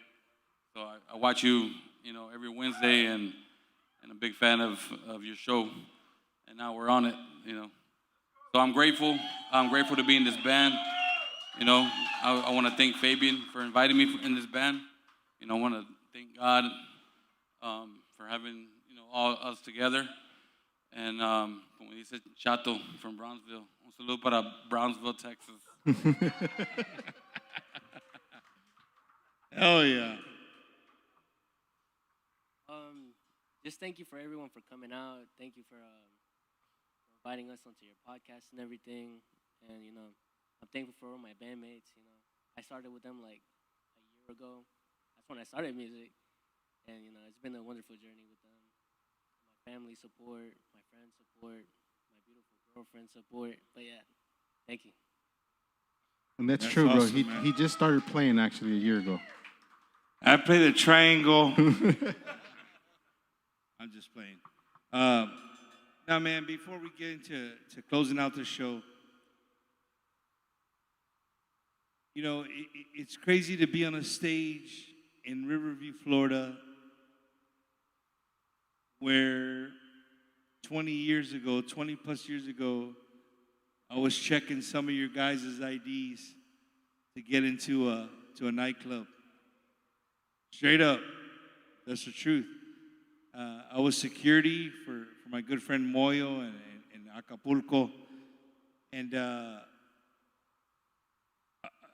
So I watch you, every Wednesday, and a big fan of your show. And now we're on it, So I'm grateful. I'm grateful to be in this band. I want to thank Fabian for inviting me in this band. I want to thank God for having, all us together. And como dice Chato from Brownsville, un saludo para Brownsville, Texas. Hell yeah. Just thank you for everyone for coming out. Thank you for inviting us onto your podcast and everything. And, I'm thankful for all my bandmates. I started with them like a year ago. That's when I started music. And, it's been a wonderful journey with them. My family support, my friends support, my beautiful girlfriend support. But yeah, thank you. And that's true, awesome, bro. He just started playing actually a year ago. I play the triangle. I'm just playing. Now, man, before we get into closing out the show, it's crazy to be on a stage in Riverview, Florida, where 20 plus years ago, I was checking some of your guys' IDs to get into a nightclub. Straight up, that's the truth. I was security for my good friend Moyo in Acapulco. And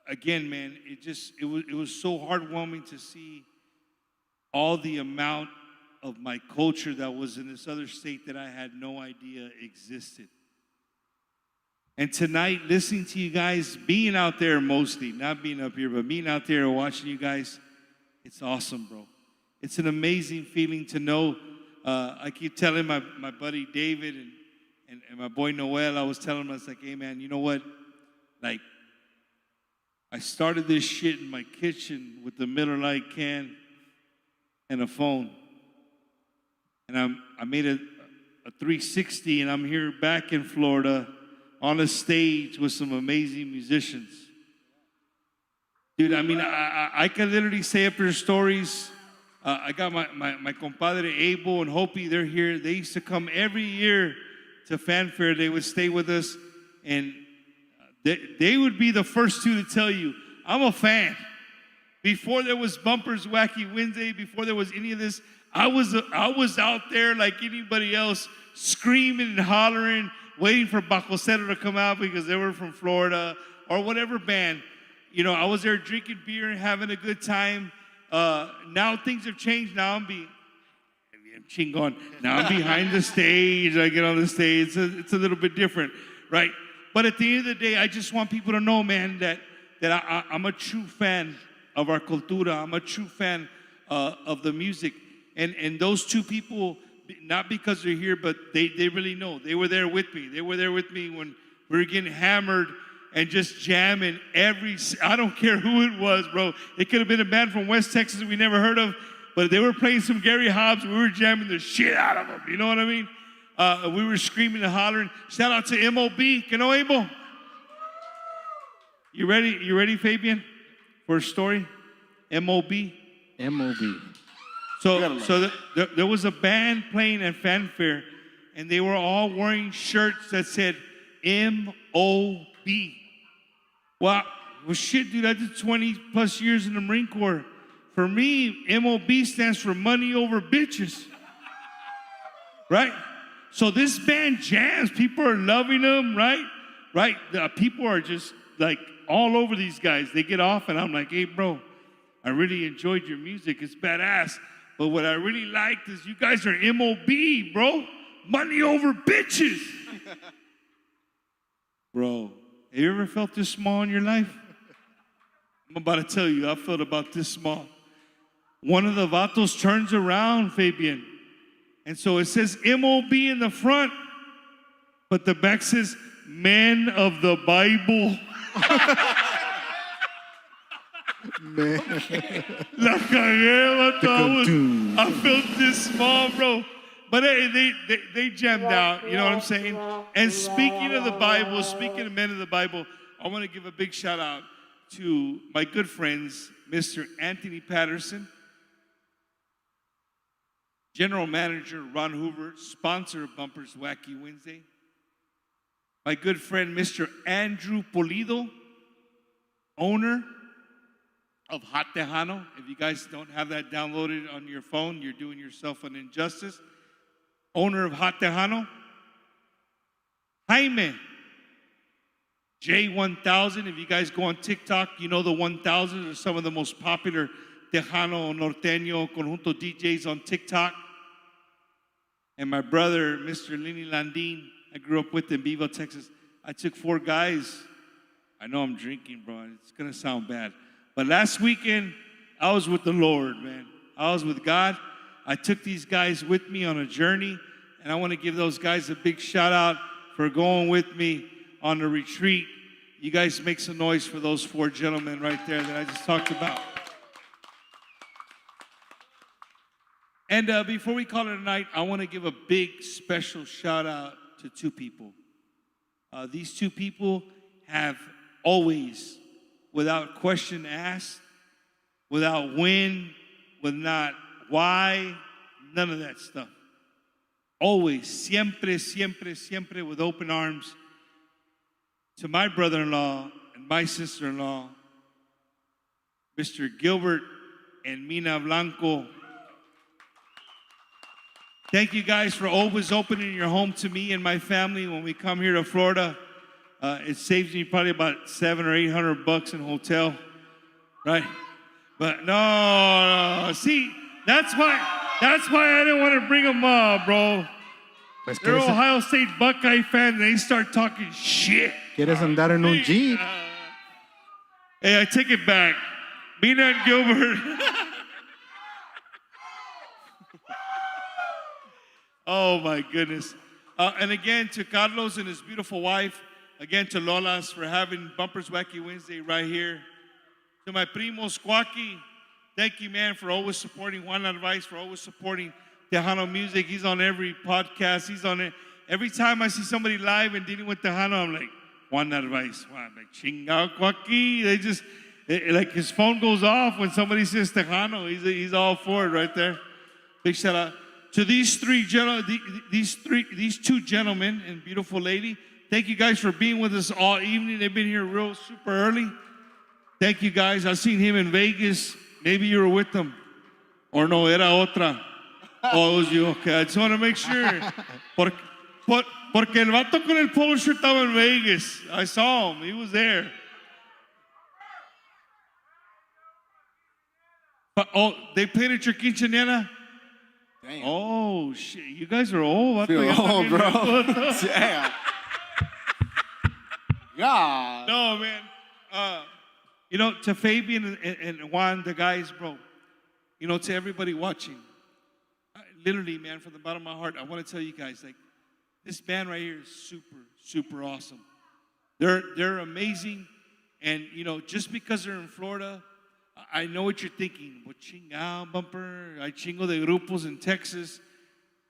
again, man, it was so heartwarming to see all the amount of my culture that was in this other state that I had no idea existed. And tonight, listening to you guys, being out there mostly, not being up here, but being out there and watching you guys, it's awesome, bro. It's an amazing feeling to know. I keep telling my buddy David and my boy Noel, I was telling him, I was like, hey, man, you know what? Like, I started this shit in my kitchen with the Miller Lite can and a phone. And I made a 360, and I'm here back in Florida on a stage with some amazing musicians. Dude, I mean, I could literally say up your stories I got my compadre Abel and Hopi. They're here. They used to come every year to Fanfare. They would stay with us, and they would be the first two to tell you, I'm a fan. Before there was Bumpers Wacky Wednesday, before there was any of this, I was out there like anybody else, screaming and hollering, waiting for Bajo Zero to come out because they were from Florida or whatever band. You know, I was there drinking beer and having a good time. Now things have changed. Now I'm behind the stage. I get on the stage. It's a little bit different, right? But at the end of the day, I just want people to know, man, that I'm a true fan of our cultura. I'm a true fan of the music. And those two people, not because they're here, but they really know. They were there with me. They were there with me when we were getting hammered and just jamming I don't care who it was, bro. It could have been a band from West Texas we never heard of, but they were playing some Gary Hobbs. We were jamming the shit out of them. You know what I mean? We were screaming and hollering. Shout out to MOB. Que no, Abel? You ready? You ready, Fabian, for a story? MOB. MOB. So there was a band playing at Fanfare, and they were all wearing shirts that said MOB. Well, shit, dude, I did 20 plus years in the Marine Corps. For me, MOB stands for money over bitches. Right? So this band jams. People are loving them, right? Right? The people are just like all over these guys. They get off, and I'm like, hey, bro, I really enjoyed your music. It's badass. But what I really liked is you guys are MOB, bro. Money over bitches. Bro, have you ever felt this small in your life? I'm about to tell you, I felt about this small. One of the vatos turns around, Fabian. And so it says MOB in the front, but the back says Men of the Bible. Man. La cagué, vato. I felt this small, bro. But hey, they jammed out, you know what I'm saying? And speaking of the Bible, speaking of men of the Bible, I want to give a big shout out to my good friends, Mr. Anthony Patterson, General Manager Ron Hoover, sponsor of Bumpers Wacky Wednesday. My good friend, Mr. Andrew Polido, owner of Hot Tejano. If you guys don't have that downloaded on your phone, you're doing yourself an injustice. Owner of Hot Tejano. Jaime, J1000. If you guys go on TikTok, you know the 1000 are some of the most popular Tejano Norteño Conjunto DJs on TikTok. And my brother, Mr. Lenny Landin, I grew up with in Bevo, Texas. I took 4 guys. I know I'm drinking, bro. It's going to sound bad. But last weekend, I was with the Lord, man. I was with God. I took these guys with me on a journey, and I want to give those guys a big shout out for going with me on the retreat. You guys make some noise for those 4 gentlemen right there that I just talked about. And before we call it a night, I want to give a big special shout out to 2 people. These 2 people have always, without question asked, without when, with not why, none of that stuff. Always, siempre, siempre, siempre with open arms to my brother-in-law and my sister-in-law, Mr. Gilbert and Mina Blanco. Thank you guys for always opening your home to me and my family when we come here to Florida. It saves me probably about $700 or $800 in hotel, right? But no. See, that's why I didn't want to bring them up, bro. They're Ohio State Buckeye fans, and they start talking shit. ¿Quieres andar en un Jeep? Hey, I take it back. Mina and Gilbert. Oh, my goodness. And again, to Carlos and his beautiful wife. Again, to Lola's for having Bumpers Wacky Wednesday right here. To my primos, Wacky, thank you, man, for always supporting Juan Advice, for always supporting Tejano music. He's on every podcast. He's on it. Every time I see somebody live and dealing with Tejano, I'm like, Juan Advice. Juan, like, chingao, Wacky. like his phone goes off when somebody says Tejano. He's all for it right there. Big shout out to these two gentlemen and beautiful lady. Thank you guys for being with us all evening. They've been here real super early. Thank you guys. I seen him in Vegas. Maybe you were with them, or no? Era otra. Oh, it was you. Okay, I just want to make sure. Porque el vato con el polo shirt estaba en Vegas. I saw him. He was there. But, oh, they played at your quinceañera? Damn. Oh, shit. You guys are old. Feel old, bro. Damn. God. No, man. You know, to Fabian and Juan, the guys, bro, you know, to everybody watching, literally, man, from the bottom of my heart, I want to tell you guys, like, this band right here is super, super awesome. They're amazing. And, you know, just because they're in Florida, I know what you're thinking. Well, chingao, bumper. I chingo de grupos in Texas.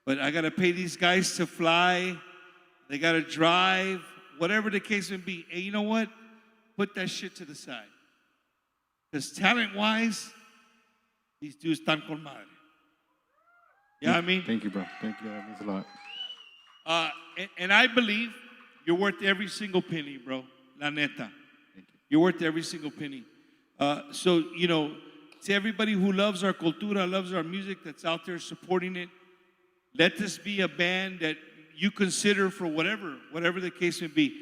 But I got to pay these guys to fly. They got to drive. Whatever the case may be. Hey, you know what? Put that shit to the side. Because talent-wise, these dudes están con madre. You know what I mean? Thank you, bro. Thank you. That means a lot. And I believe you're worth every single penny, bro. La neta. Thank you. You're worth every single penny. So, you know, to everybody who loves our cultura, loves our music, that's out there supporting it, let this be a band that you consider for whatever the case may be.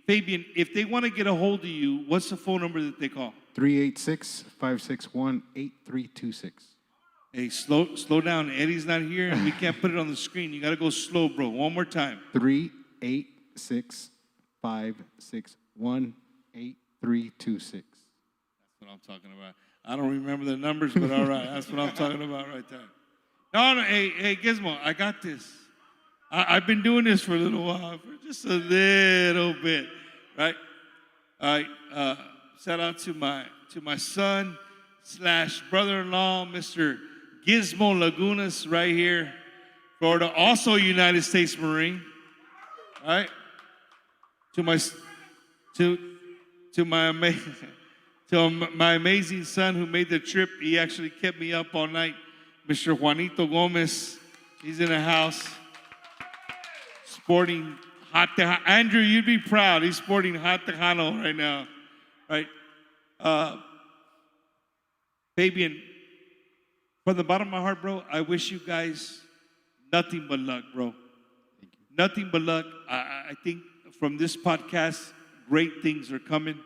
Fabian, if they want to get a hold of you, what's the phone number that they call? 386-561-8326. Hey, slow down. Eddie's not here, and we can't put it on the screen. You got to go slow, bro. One more time. 386-561-8326. That's what I'm talking about. I don't remember the numbers, but all right. That's what I'm talking about right there. No, hey, Gizmo, I got this. I've been doing this for a little while, for just a little bit, right? All right. Shout out to my son / brother-in-law, Mr. Gizmo Lagunas, right here, Florida, also a United States Marine. All right. To my amazing son who made the trip. He actually kept me up all night. Mr. Juanito Gomez. He's in the house. Sporting hot Tejano. Andrew, you'd be proud. He's sporting hot Tejano right now. Right? Fabian, from the bottom of my heart, bro, I wish you guys nothing but luck, bro. Nothing but luck. I think from this podcast, great things are coming,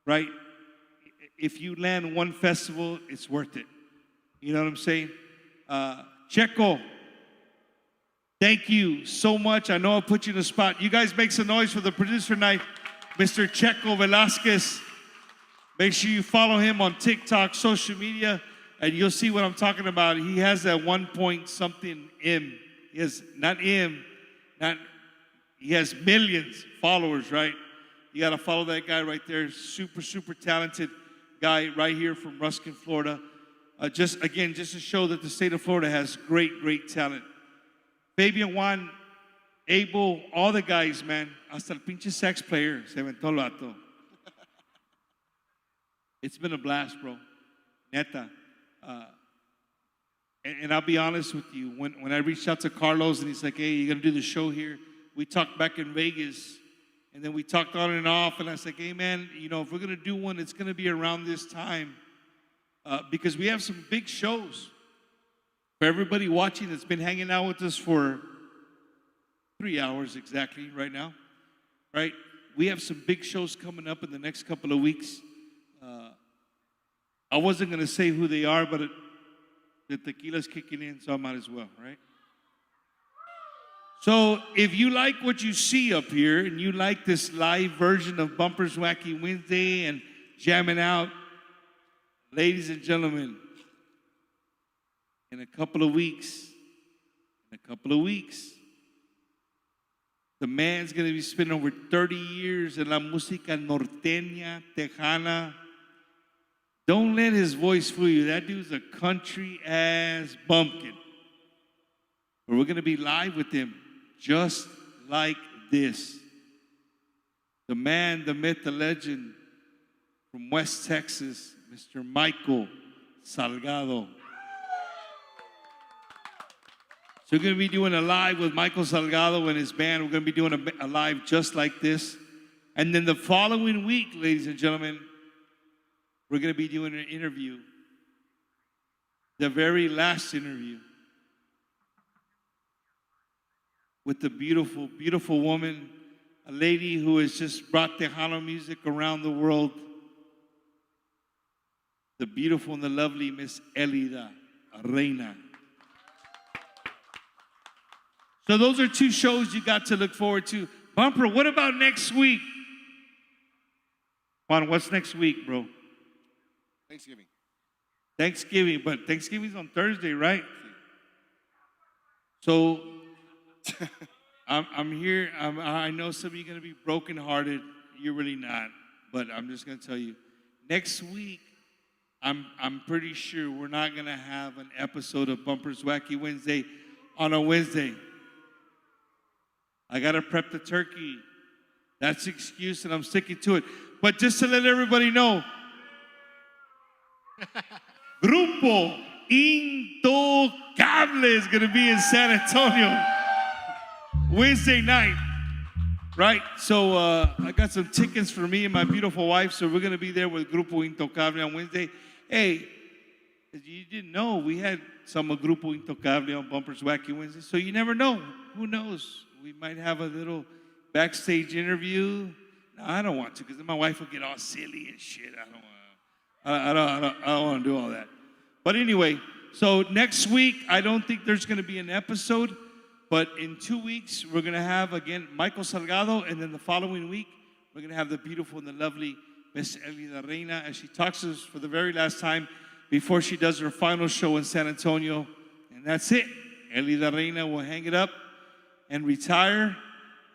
right? If you land one festival, it's worth it. You know what I'm saying? Czecho, thank you so much. I know I put you in the spot. You guys make some noise for the producer tonight, Mr. Czecho Velasquez. Make sure you follow him on TikTok, social media, and you'll see what I'm talking about. He has that 1 point something M. He has, he has millions followers, right? You got to follow that guy right there. Super, super talented guy right here from Ruskin, Florida. Just to show that the state of Florida has great, great talent. Fabian, Juan, Abel, all the guys, man. Hasta el pinche sax player se aventó el vato. It's been a blast, bro. Neta. And I'll be honest with you. When I reached out to Carlos and he's like, hey, you're going to do the show here? We talked back in Vegas. And then we talked on and off. And I was like, hey, man, you know, if we're going to do one, it's going to be around this time. Because we have some big shows. For everybody watching that's been hanging out with us for 3 hours exactly right now. Right? We have some big shows coming up in the next couple of weeks. I wasn't going to say who they are, but the tequila's kicking in, so I might as well, right? So if you like what you see up here and you like this live version of Bumpers Wacky Wednesday and jamming out, ladies and gentlemen, in a couple of weeks, the man's going to be spending over 30 years in la música norteña, tejana. Don't let his voice fool you. That dude's a country-ass bumpkin. But we're going to be live with him just like this. The man, the myth, the legend, from West Texas, Mr. Michael Salgado. So we're going to be doing a live with Michael Salgado and his band. We're going to be doing a live just like this. And then the following week, ladies and gentlemen, we're going to be doing an interview. The very last interview with the beautiful, beautiful woman, a lady who has just brought Tejano music around the world. The beautiful and the lovely Miss Elida Reina. So those are two shows you got to look forward to. Bumper, what about next week? Juan, what's next week, bro? Thanksgiving. Thanksgiving, but Thanksgiving's on Thursday, right? So I'm here. I know some of you are going to be brokenhearted. You're really not, but I'm just going to tell you. Next week, I'm pretty sure we're not going to have an episode of Bumper's Wacky Wednesday on a Wednesday. I got to prep the turkey. That's the excuse, and I'm sticking to it. But just to let everybody know, Grupo Intocable is going to be in San Antonio Wednesday night, right? So I got some tickets for me and my beautiful wife, so we're going to be there with Grupo Intocable on Wednesday. Hey, you didn't know we had some of Grupo Intocable on Bumper's Wacky Wednesday, so you never know. Who knows? We might have a little interview. No, I don't want to, because then my wife will get all silly and shit. I don't want to do all that. But anyway, so next week, I don't think there's going to be an episode, but in 2 weeks, we're going to have, again, Michael Salgado, and then the following week, we're going to have the beautiful and the lovely Miss Elida Reina, as she talks to us for the very last time before she does her final show in San Antonio. And that's it. Elida Reina will hang it up and retire.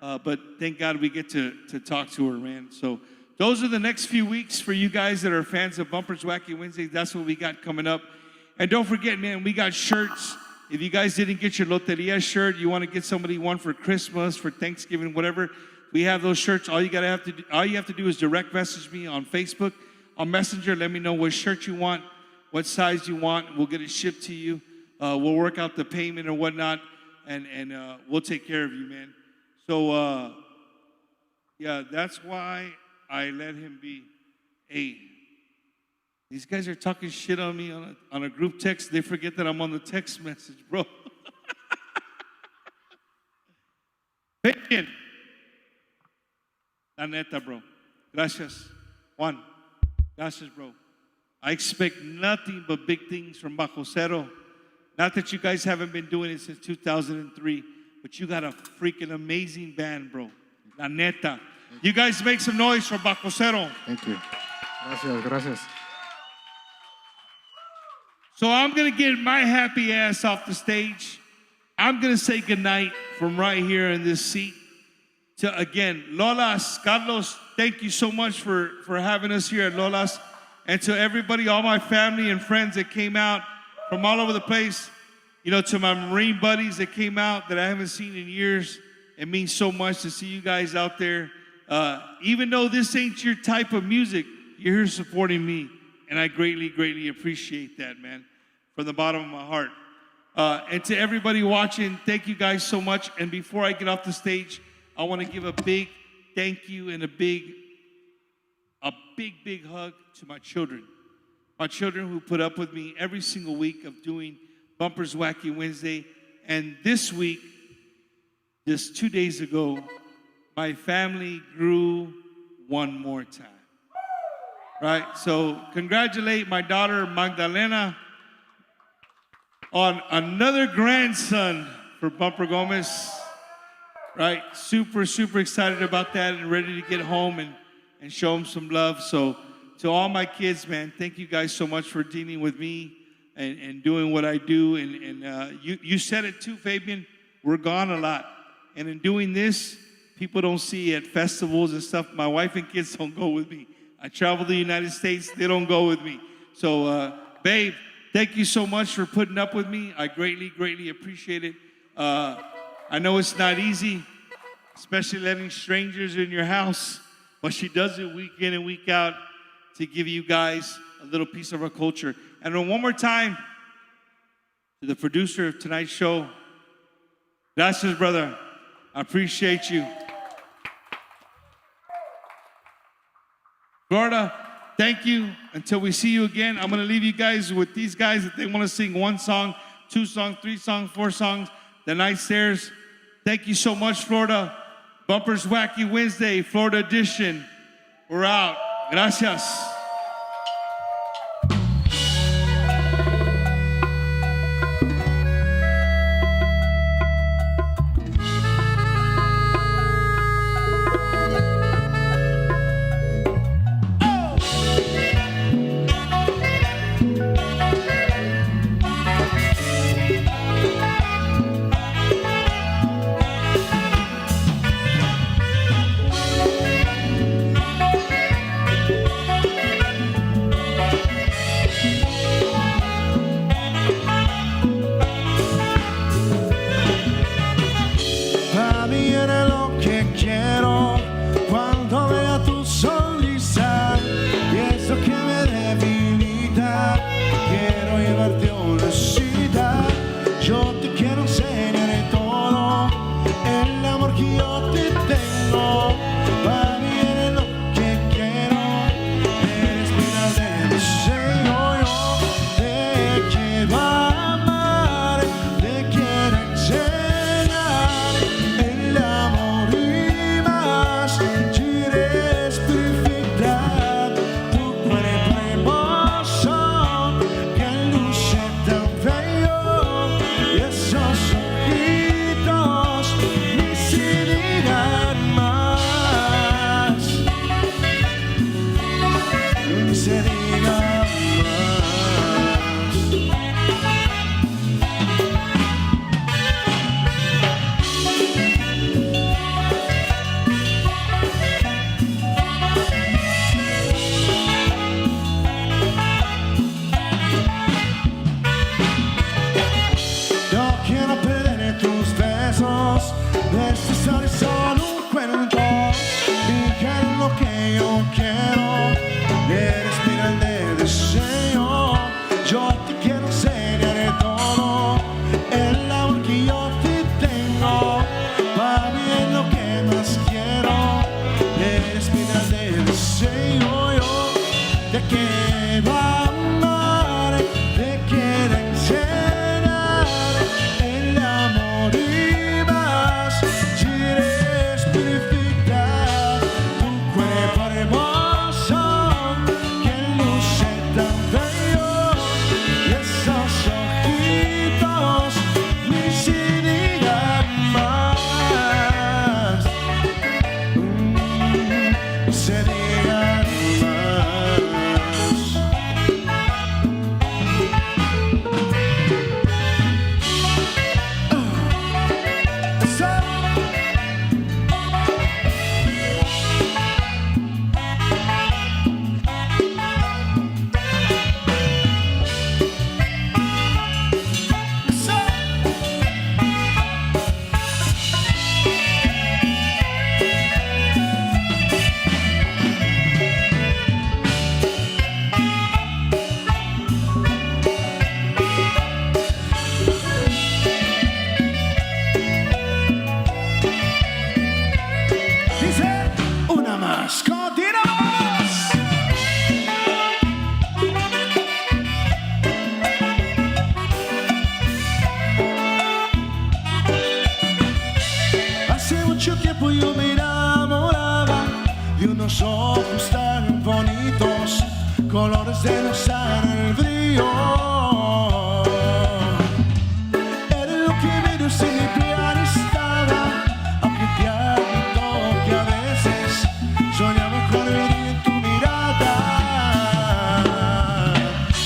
But thank God we get to talk to her, man. So those are the next few weeks for you guys that are fans of Bumper's Wacky Wednesdays. That's what we got coming up. And don't forget, man, we got shirts. If you guys didn't get your Loteria shirt, you want to get somebody one for Christmas, for Thanksgiving, whatever, we have those shirts. All you have to do is direct message me on Facebook, on Messenger. Let me know what shirt you want, what size you want. We'll get it shipped to you. We'll work out the payment or whatnot, and we'll take care of you, man. So, yeah, that's why I let him be. Hey, these guys are talking shit on me on a group text. They forget that I'm on the text message, bro. Bacon. La neta, bro. Gracias. Juan. Gracias, bro. I expect nothing but big things from Bajo Zero. Not that you guys haven't been doing it since 2003, but you got a freaking amazing band, bro. La neta. You guys make some noise for Bajo Zero. Thank you. Gracias. So I'm going to get my happy ass off the stage. I'm going to say goodnight from right here in this seat. To, again, Lola's, Carlos, thank you so much for having us here at Lola's. And to everybody, all my family and friends that came out from all over the place, you know, to my Marine buddies that came out that I haven't seen in years, it means so much to see you guys out there. Even though this ain't your type of music, you're here supporting me. And I greatly, greatly appreciate that, man, from the bottom of my heart. And to everybody watching, thank you guys so much. And before I get off the stage, I want to give a big thank you and a big hug to my children. My children who put up with me every single week of doing Bumper's Wacky Wednesday. And this week, just 2 days ago, my family grew one more time. Right? So congratulate my daughter Magdalena on another grandson for Bumper Gomez. Right? Super, super excited about that and ready to get home and show them some love. So to all my kids, man, thank you guys so much for dealing with me and doing what I do. And you said it too, Fabian. We're gone a lot. And in doing this, people don't see at festivals and stuff. My wife and kids don't go with me. I travel the United States. They don't go with me. So, babe, thank you so much for putting up with me. I greatly, greatly appreciate it. I know it's not easy, especially letting strangers in your house, but she does it week in and week out to give you guys a little piece of our culture. And then one more time, to the producer of tonight's show, gracias, brother. I appreciate you. Florida, thank you. Until we see you again, I'm going to leave you guys with these guys if they want to sing 1 song, 2 songs, 3 songs, 4 songs. The night's theirs. Thank you so much, Florida. Bumpers Wacky Wednesday, Florida edition. We're out. Gracias. colores de luz en el brillo. Eres lo que menos en mi plan estaba, aunque te admito que a veces soñaba con el brillo en tu mirada.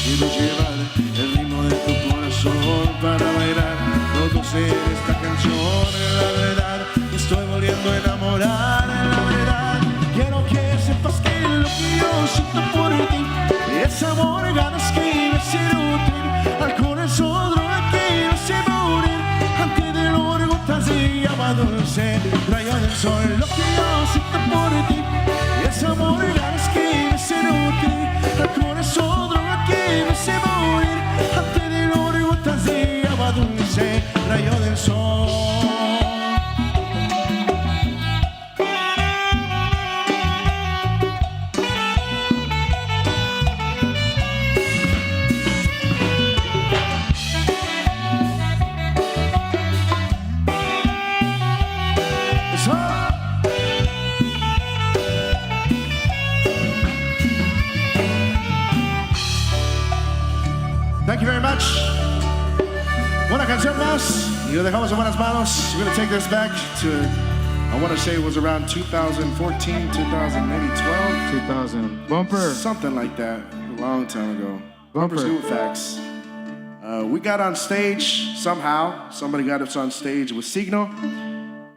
Quiero llevar el ritmo de tu corazón para bailar todos en esta canción. La verdad, me estoy volviendo a enamorar. La verdad, quiero que sepas que lo que yo siento por ti es amor, ganas que iba a ser útil al corazón, droga que iba a ser morir. Antes de lo gotas de agua dulce, rayo del sol. Lo que yo siento por ti es amor, ganas que iba a ser útil much. Una canción más y lo dejamos en buenas manos. We're gonna take this back to, I want to say it was around 2014, 2000, maybe 12. 2000. Bumper. Something like that, a long time ago. Bumper. School facts. We got on stage somehow. Somebody got us on stage with Signo.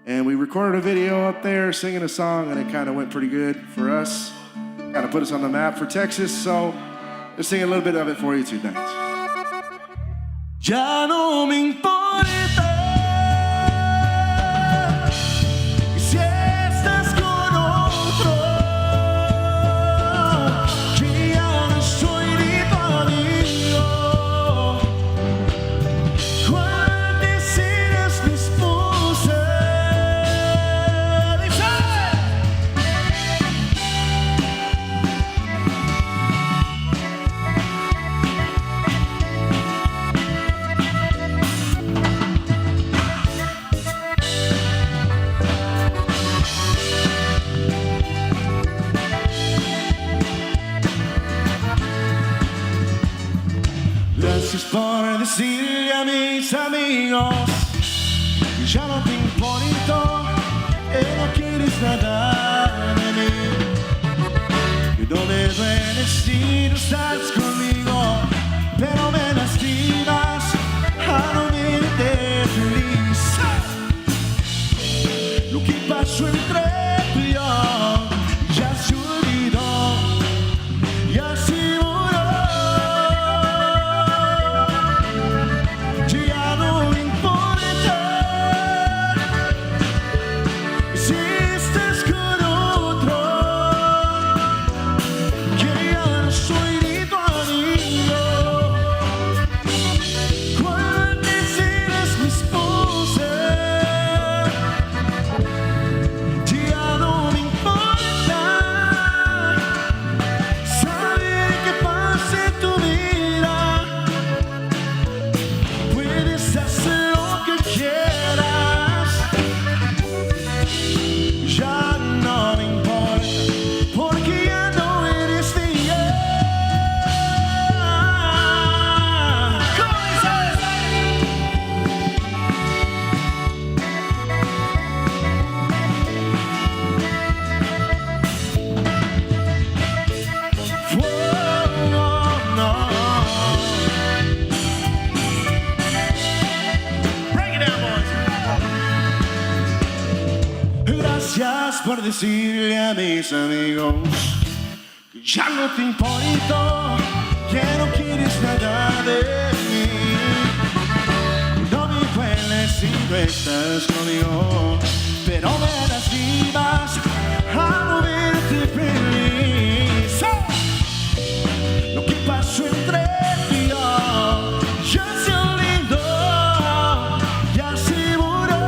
And we recorded a video up there singing a song, and it kind of went pretty good for us. Kind of put us on the map for Texas. So let's sing a little bit of it for you tonight. Ya no me importa si estás con otro, que ya no soy ni tu amigo. Cuando serás mi esposa, gracias por decirle a mis amigos que ya no te importo, que no quieres nada de mí, que no me duele si no estás conmigo, pero me lastimas a no verte feliz. Lo que pasó entre tú y yo ya se olvidó y así por decirle a mis amigos que ya no te importo, que no quieres nada de mí. No me duele si no estás conmigo, pero me lastimas a no verte feliz. Lo que pasó entre tú y yo ya se olvidó y así murió.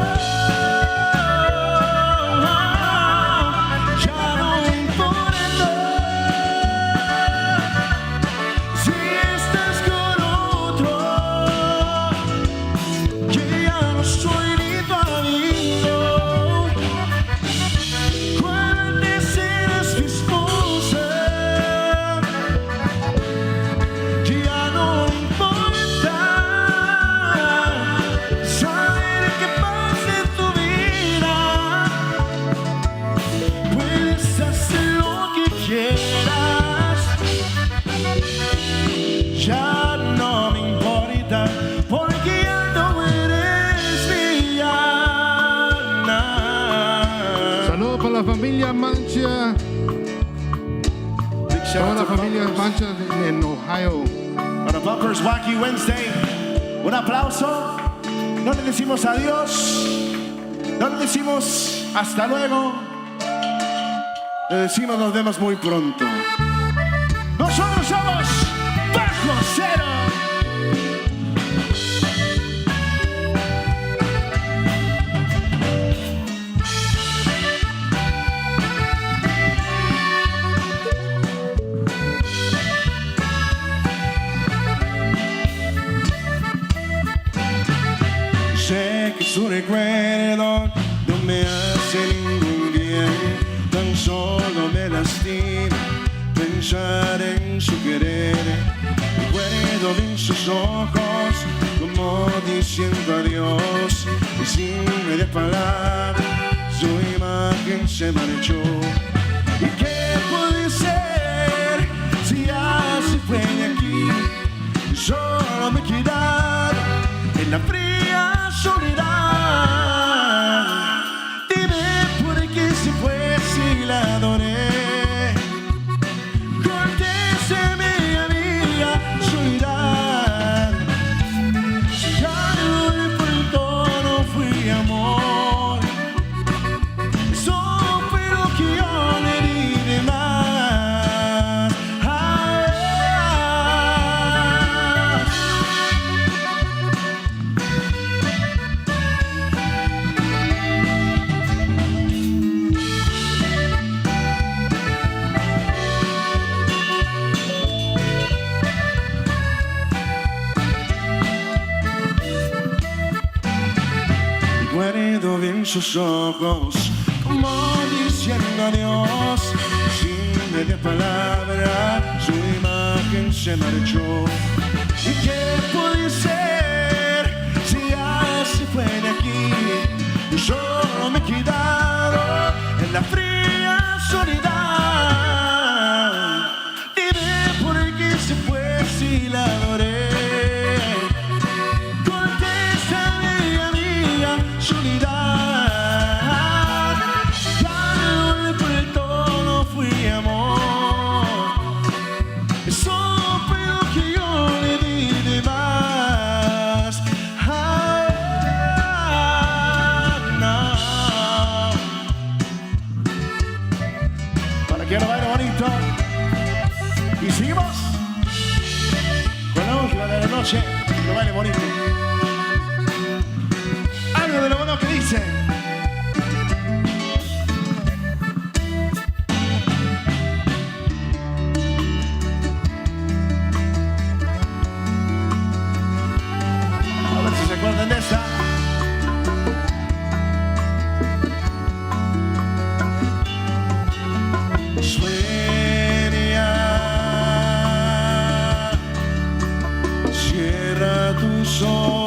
Ya no me importa, porque ya no eres villana. Saludos para la familia Mancha. Toda la familia Mancha en Ohio. Para Bumpers Wacky Wednesday, un aplauso. No le decimos adiós, no le decimos hasta luego, le decimos nos vemos muy pronto. Nosotros somos Bajo Zero. Sé que su recuerdo no me hace ningún bien, tan solo me lastima pensar en su querer. Recuerdo bien sus ojos como diciendo adiós, y sin medias palabras su imagen se marchó. ¿Y qué puede ser si así fue de aquí? Solo me quedaron en la fría soledad. Dime por qué se fue si la adoré. Contésteme, amiga, soledad. Si ya no le faltó, no fue amor. Eso fue lo que yo le di de más. Recuerdo bien sus ojos como diciendo adiós, sin media palabra su imagen se marchó. ¿Y qué puede ser si así fue de aquí? Yo solo me he quedado en la fría soledad. Dime por qué se fue si la adoré. Soledad, ya no le faltó, no fui amor. Eso fue lo que yo le di de más. No. Para que lo baile bonito. Y seguimos con la última de la noche. Que lo baile bonito. De lo bueno que dice. A ver si se acuerdan de esa. Sueña, cierra tus ojos.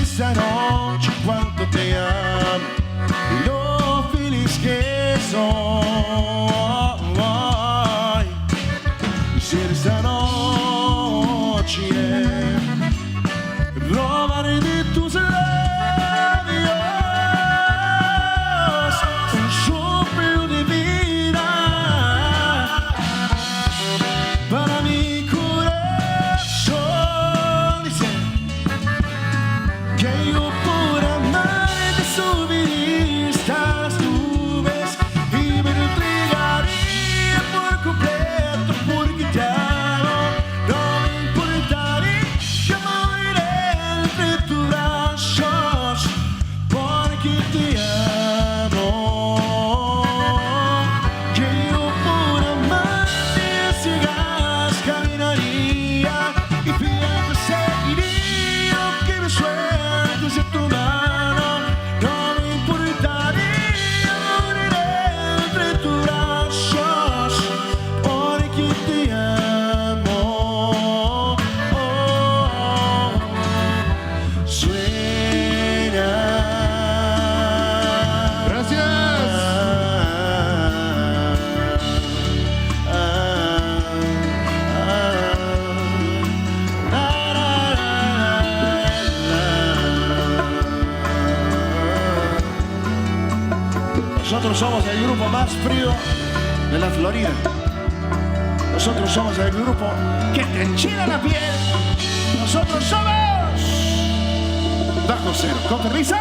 Esta noche cuánto te amo y lo feliz que soy. Quisiera esta noche robaré de tus labios un soplo de vida para mi corazón. Dice que yo por amarte subiría estas nubes y me entregaría por completo porque te amo. No me importaría morir entre tus brazos porque te amo. Que yo por amarte a ciegas caminaría y fiel seguiría aunque me sueltes de tu mano. No me importaría morir entre tus brazos porque te amo. Sueña. Gracias. Nosotros somos el grupo más frío de la Florida. Nosotros somos el grupo que te enchila la piel. Nosotros somos Bajo Zero. ¿Con permiso?